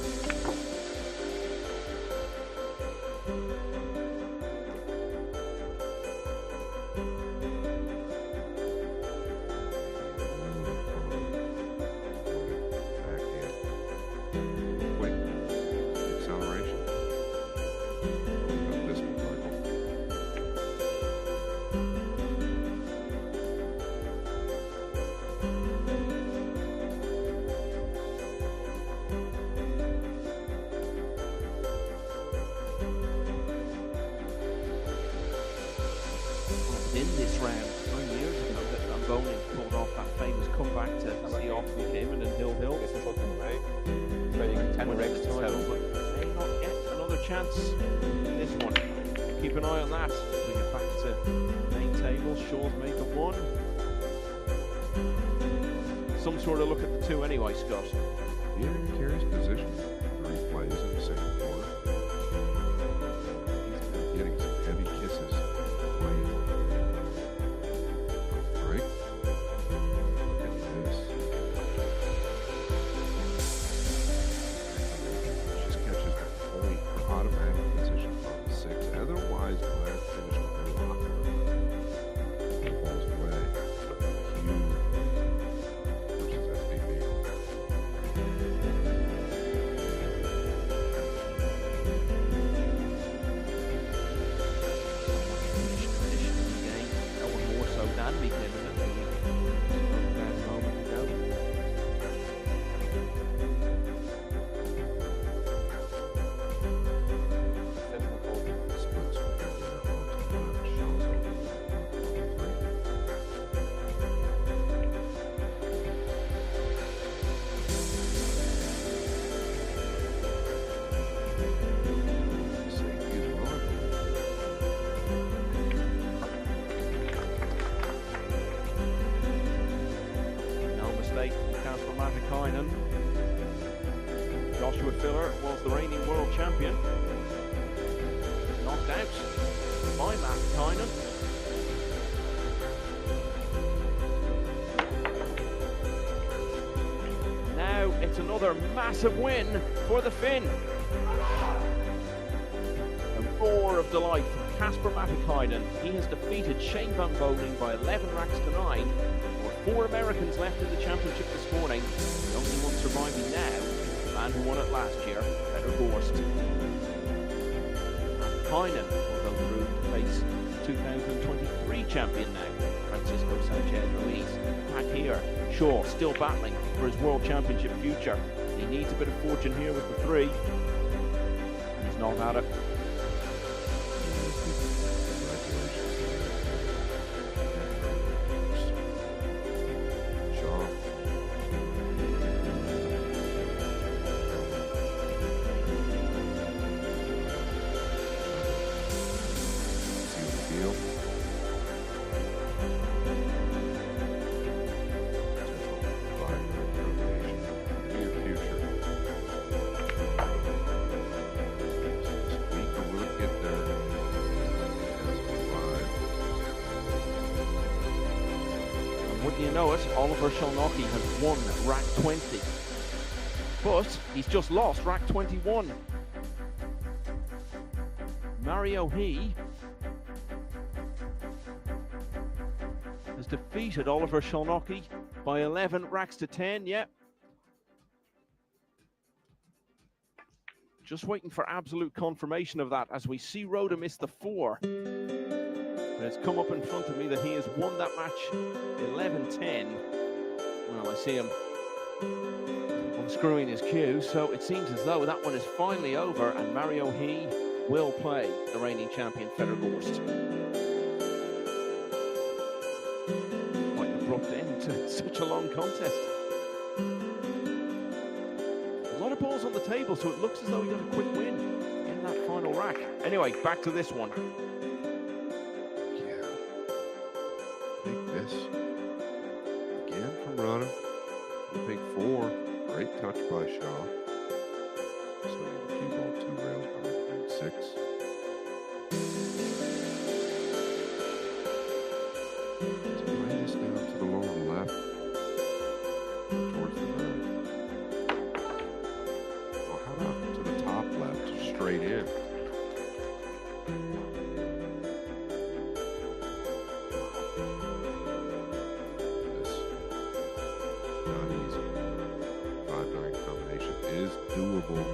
Back in. Quick acceleration. Got this one, Michael. In this round, 9 years ago, that Van Boening pulled off that famous comeback to see off with him and Hill Hill. Guess it's looking right. Trading 10 Win racks the to title, 7. but may not get another chance in this one. Keep an eye on that. We get back to main table. Shaw's made the 1. Some sort of look at the 2 anyway, Scott. Yeah, curious position. 3 plays in the second quarter. He's getting some heavy kisses. Playing. Break. Look at this. Just catches that point for automatic position on the 6. Otherwise, Blair finished a little awkward. Falls away. Huge versus SDB. Tradition in the game. No one more so than me, Kevin, at the spoke about a moment ago. Splits with their onto 1. Shaw's over 3. Safety as well, I believe. No mistake from Kasper Matikainen. Joshua Filler was the reigning world champion. Knocked out by Matikainen. Now it's another massive win for the Finn. A roar of delight from Kasper Matikainen. He has defeated Shane Van Boening by 11 racks to 9. There were 4 Americans left in the championship this morning. The only one surviving now, the man who won it last year, Petter Gorst. Matikainen will go through to face 2023 champion now, Francisco Sanchez Ruiz. Back here, Shaw still battling for his world championship future. He needs a bit of fortune here with the 3. And he's not had it. Shaw And wouldn't you know it, Oliver Shalnocki has won rack 20. But he's just lost rack 21. Mario He has defeated Oliver Shalnocki by 11 racks to 10, yeah. Just waiting for absolute confirmation of that as we see Rhoda miss the 4. And it's come up in front of me that he has won that match 11-10. Well, I see him unscrewing his cue, so it seems as though that one is finally over and Mario He will play the reigning champion Federgorst. Quite an abrupt end to such a long contest. A lot of balls on the table, so it looks as though he got a quick win in that final rack. Anyway, back to this one. Yeah. Big miss. Again from Rana. The big 4. Great touch by Shaw. Swinging the cue ball 2 rails behind green 6. So play this down to the lower left. Towards the 9. Well, how about to the top left, straight in? This not easy. 5-9 combination is doable.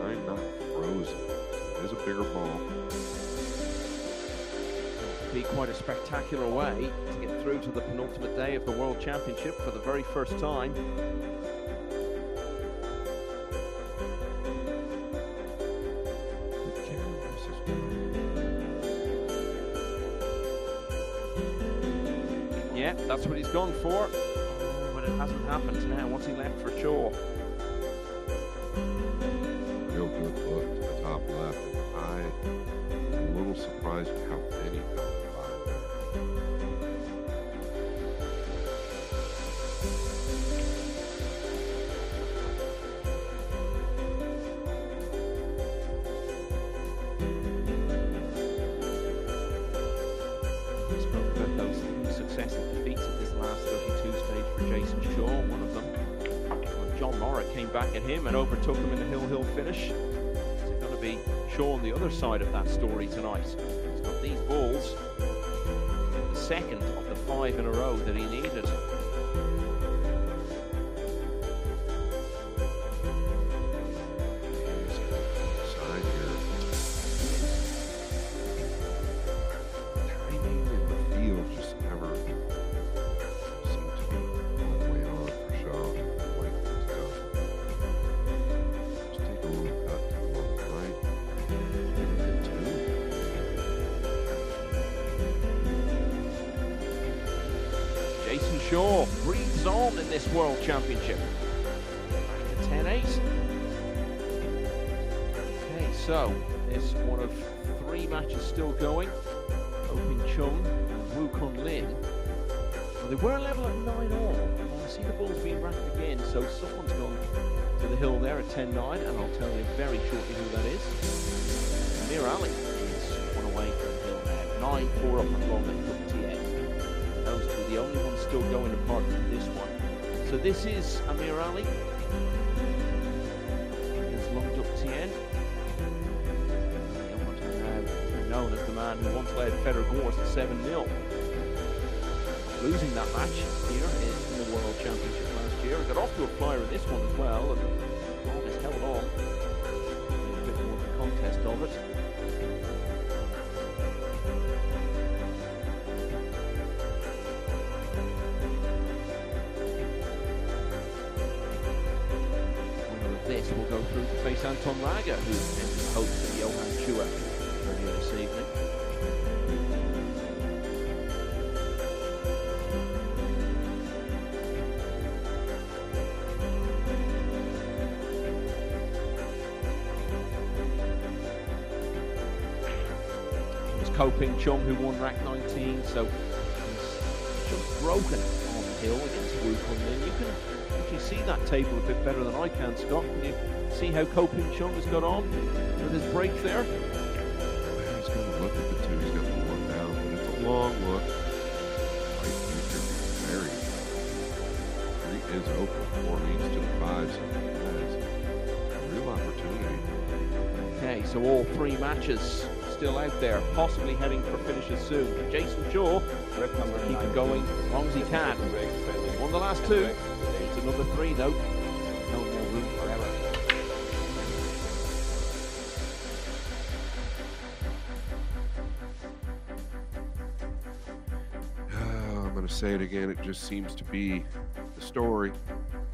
9 not frozen. It is a bigger ball. Be quite a spectacular way to get through to the penultimate day of the World Championship for the very first time. Yeah, that's what he's gone for, but it hasn't happened now. What's he left for Shaw? Real good look to the top left. I'm a little surprised at how thin he felt the 5 there. We spoke about those successive defeats at this last 32 stage for Jason Shaw. One of them, when John Morritt came back at him and overtook him in a hill finish. Is it going to be Shaw on the other side of that story tonight? He's got these balls, the second of the 5 in a row that he needed. Side here. Timing in the field just never seemed to be all the way on for Shaw. Like this does. Just take a little cut to the right. Maybe hit 2. Jason Shaw breathes on in this World Championship. Back to 10-8. Okay, so there's one of 3 matches still going. Koping Chung and Woo Kun Lin. Well, they were level at 9 all. I see the balls being racked again, so someone's gone to the hill there at 10-9, and I'll tell you very shortly who that is. Amir Ali is one away from the hill now. 9-4 up on long and WTA. Those two are the only ones still going apart from this one. So this is Amir Ali against Longdup Tien. Now known as the man who once led Federgorst to 7-0. Losing that match here in the World Championship last year. Got off to a flyer in this one as well, and Bob has held on. A bit more of a contest of it. This will go through to face Anton Raga, who ended the hopes of Johan Chua earlier this evening. It was Koping Chung who won rack 19, so he's just broken on the hill against Woo Kun Lin. You can actually see that table a bit better than I can, Scott. Can you see how Koping Chung has got on with his break there? Well, he's going to look at the 2. He's got the 1 down, but it's a long look. Right future, very is open. 4 leads to the 5, so he has a real opportunity. Okay, so all 3 matches still out there, possibly heading for finishes soon. Jason Shaw will keep it going as long as he can. Won the last 2. Needs another 3 though. No more room for error. I'm going to say it again. It just seems to be the story.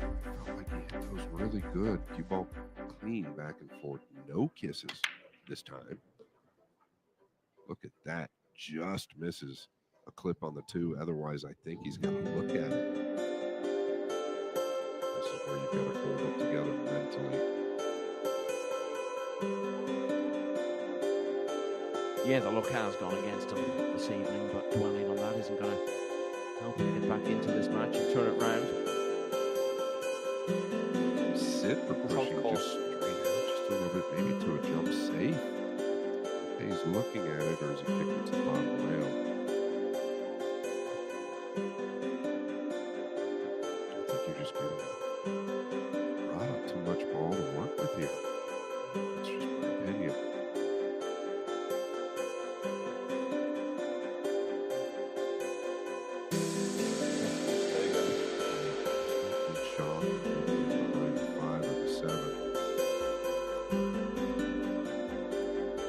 I felt like he hit those really good. Cue ball clean back and forth. No kisses this time. Look at that. Just misses a clip on the 2. Otherwise, I think he's got to look at it. This is where you've got to hold it together mentally. Yeah, the luck has gone against him this evening, but dwelling on that isn't going to help him get back into this match and turn it round. Sit for pushing just straight out, just a little bit, maybe to a jump safe. Okay, he's looking at it, or is he kicking to the bottom rail? I think you're just getting brought up too much ball to work with here. That's just my opinion. Good shot. Behind the 5 or the 7.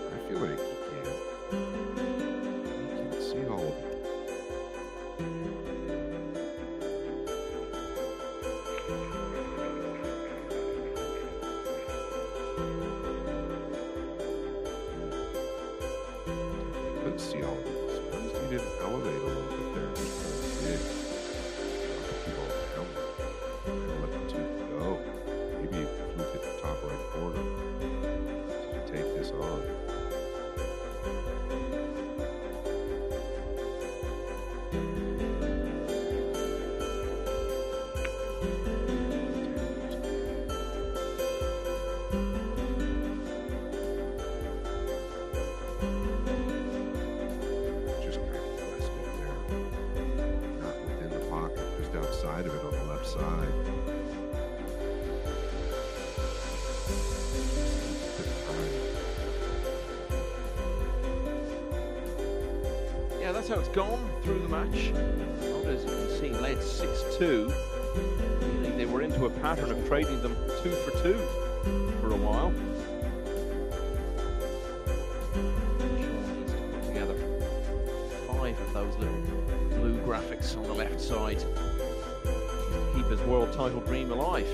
I feel like he can see all of it. Couldn't see all of it. Suppose he didn't elevate a little bit there. Just kind of big. Keep all down. And let the 2 go. Maybe fluke at the top right corner. To take this on. Just kind of pressed it there. Not within the pocket, just outside of it on the left side. Bit of time. Yeah, that's how it's gone through the match. As you can see, led 6-2. Really, they were into a pattern of trading them 2 for 2 for a while. Shaw needs to put together 5 of those little blue graphics on the left side to keep his world title dream alive.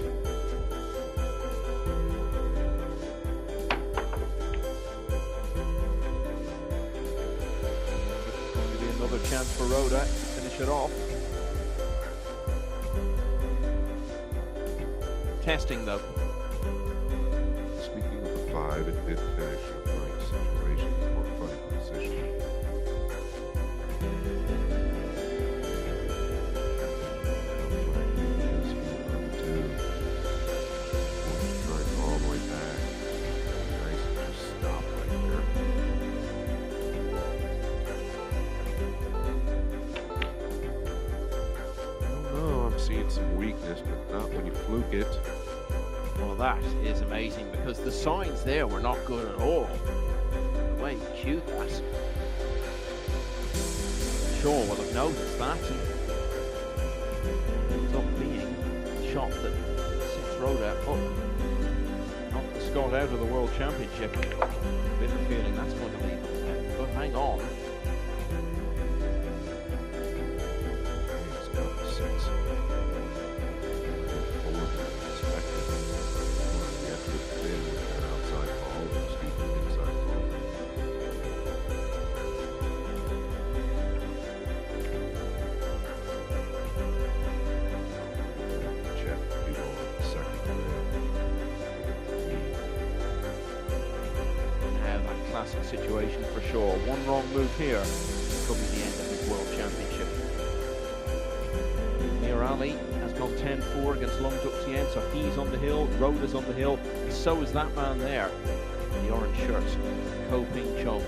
Going to be another chance for Rhoda to finish it off. Testing though. Speaking of the 5, it did finish in a funny situation or a funny position. Trying all the way back. Nice, just stop right there. I don't know, I'm seeing some weakness, but not when you fluke it. Well, that is amazing because the signs there were not good at all. The way he cued that. Shaw will have noticed that and ends up being the shot that sets Rhoda up. Knocked the Scot out of the World Championship. Bitter feeling that's going to leave him. But hang on. He's got the 6. Forward expected. Get to thin with an outside ball, excuse me, inside ball. Check people on the second Now that classic situation for Shaw. One wrong move here could be the end of his World Championship. Mir Ali has gone 10-4 against Long Duc Tien, so he's on the hill, Rhoda's on the hill, and so is that man there, in the orange shirt, Ko Ping Chung,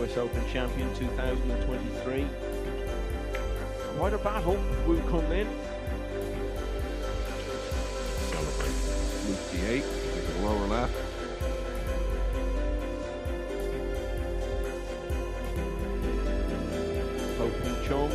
US Open champion 2023. Quite a battle with Wu Kun Lin. 58, into the lower left. Ko Ping Chung,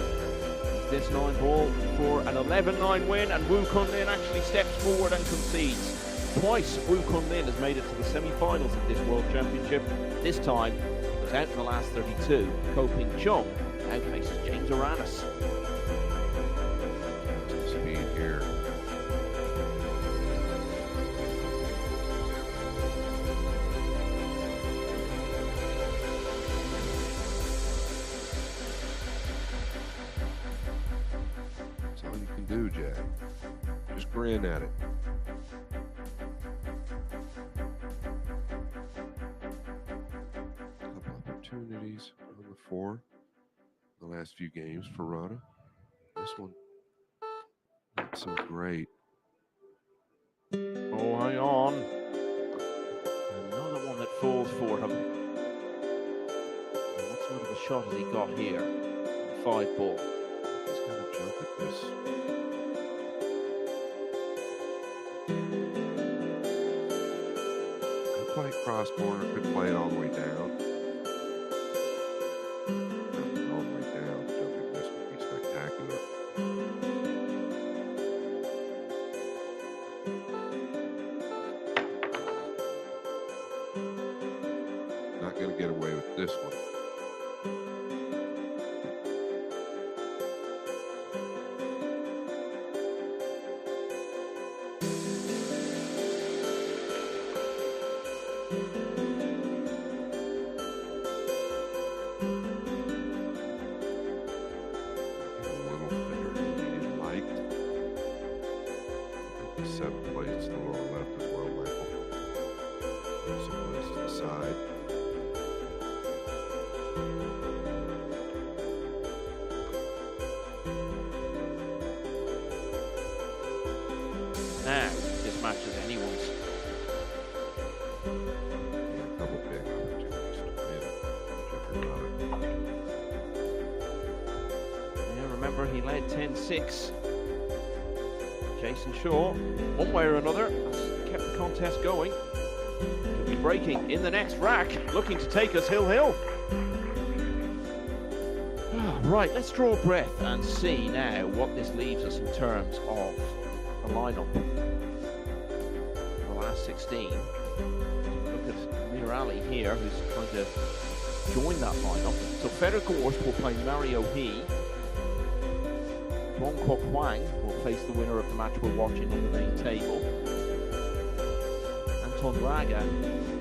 this 9 ball for an 11-9 win, and Wu Kunlin actually steps forward and concedes. Twice Wu Kunlin has made it to the semi-finals of this World Championship. This time, he was out in the last 32. Ko Ping Chung now faces James Aranis. Speed here. That's all you can do, Jack. Just grin at it. Couple opportunities on the 4. The last few games for Rada. This one, not so great. Oh, hang on. Another one that falls for him. And what sort of a shot has he got here? 5 ball. He's got to jump at this. Could play it cross corner, could play it all the way down. All the way down, jumping this would be spectacular. Not going to get away with this one. Now, this match is anyone's. Yeah, a couple big opportunities to win. Jeffrey Rada. Yeah, remember he led 10-6. Jason Shaw, one way or another, has kept the contest going. He'll be breaking in the next rack, looking to take us hill. Right, let's draw a breath and see now what this leaves us in terms of the lineup for the last 16. Look at Amir Ali here, who's trying to join that lineup. So Frederick Orst will play Mario He. Wong Kwok Hwang will face the winner of the match we're watching on the main table. Anton Raga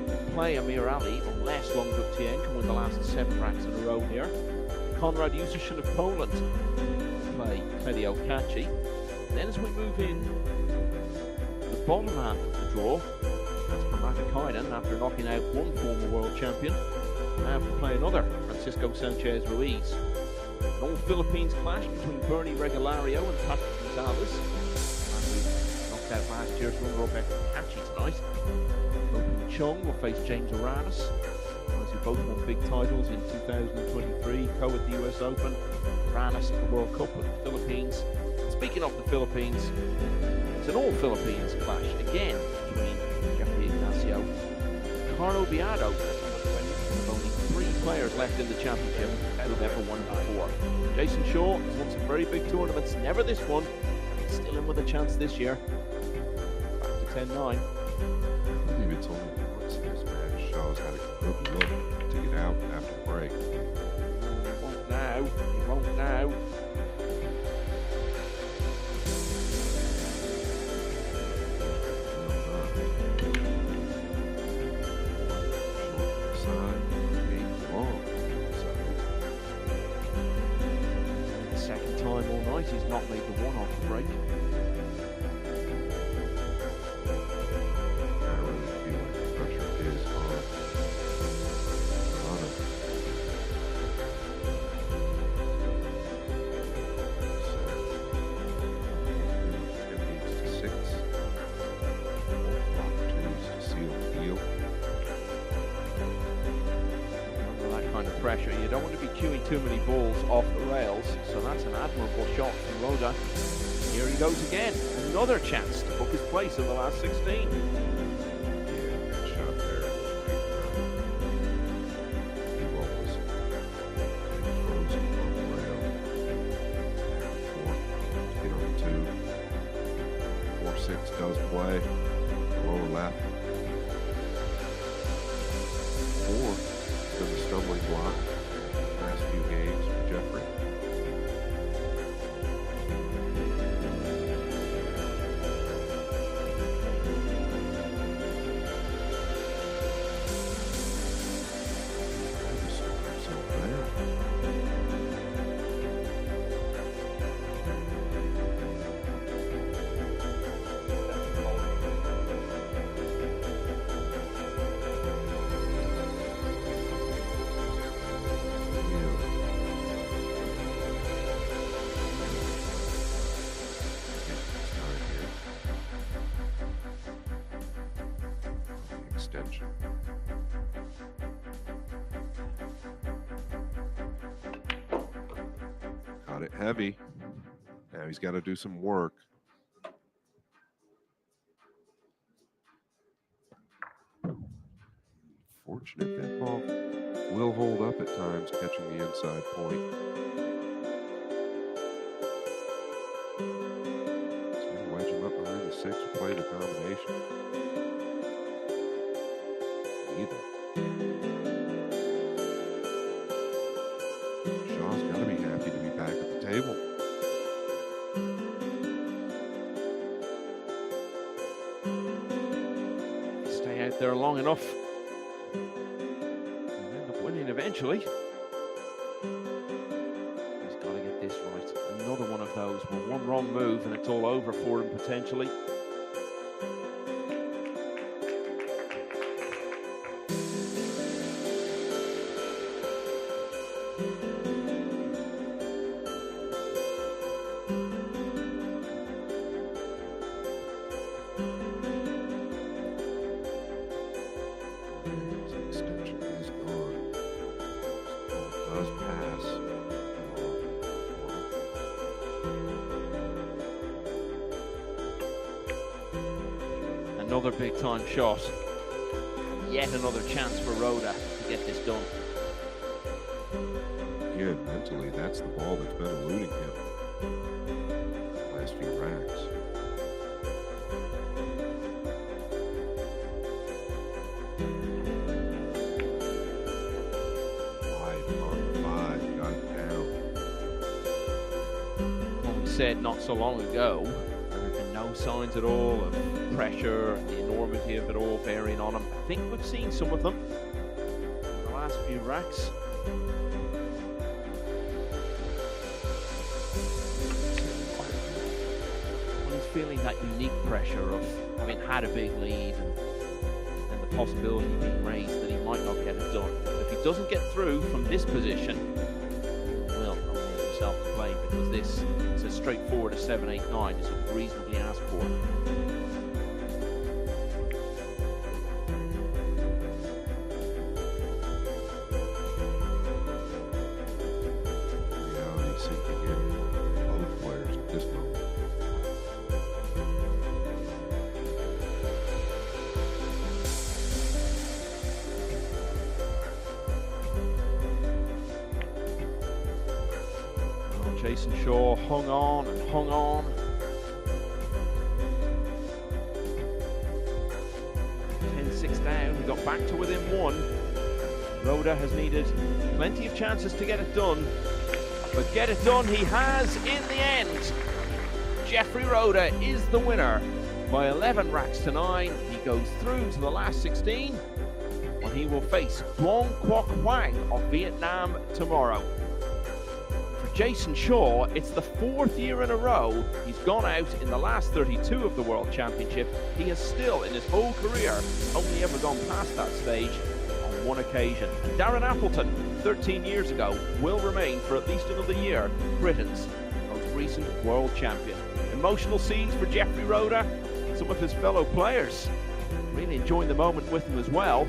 will play Amir Ali unless Long Duk Tien can win the last 7 racks in a row here. Konrad Jusichin of Poland will play Claudio Kachi. Then as we move in the bottom half of the draw, that's Matakainen, after knocking out one former world champion, now have to play another, Francisco Sanchez Ruiz. An all-Philippines clash between Bernie Regalario and Patrick Gonzalez. And we knocked out last year's runner-up Kachi tonight. Ko Ping Chung will face James Aranis. Who both won big titles in 2023, Ko at the US Open, Aranis at the World Cup with the Philippines. Speaking of the Philippines, it's an all-Philippines clash again between Jeffrey Ignacio and Carlo Biado. With only 3 players left in the championship who've ever won before. Jason Shaw has won some very big tournaments, never this one. Still in with a chance this year. Back to 10-9. I believe it's only once in this match. Shaw's had a good look to get out after the break. He won't now. Second time all night, he's not made the one off the break. I really feel like the pressure is on. Pressure. You don't want to be queuing too many balls off the rails, so that's an admirable shot from Roda. Here he goes again, another chance to book his place in the last 16. 6 does play. Lower left. 4 has been the stumbling block last few games for Jeffrey. Extension. Got it heavy. Now he's got to do some work. Fortunate that ball will hold up at times, catching the inside point. He's going to wedge him up behind the 6 or play the combination. Shaw's got to be happy to be back at the table. Stay out there long enough and end up winning eventually. He's got to get this right. Another one of those where one wrong move and it's all over for him potentially. Another big time shot. Yet another chance for Rhoda to get this done. Yeah, mentally, that's the ball that's been eluding him the last few racks. Wide on the 5, got it down. One said not so long ago, there have been no signs at all of pressure and the enormity of it all bearing on him. I think we've seen some of them in the last few racks. When he's feeling that unique pressure of having had a big lead and the possibility being raised that he might not get it done. But if he doesn't get through from this position, he will only have himself to blame, because this is as straightforward as 7-8-9 as you could reasonably ask for. Jason Shaw hung on and hung on. 10-6 down, he got back to within 1. Rhoda has needed plenty of chances to get it done, but get it done he has in the end. Jeffrey Rhoda is the winner by 11 racks to 9. He goes through to the last 16, when he will face Duong Quoc Hoang of Vietnam tomorrow. Jason Shaw, it's the 4th year in a row he's gone out in the last 32 of the World Championship. He has still, in his whole career, only ever gone past that stage on one occasion. And Darren Appleton, 13 years ago, will remain for at least another year Britain's most recent World Champion. Emotional scenes for Jeffrey Rhoda, some of his fellow players really enjoying the moment with him as well.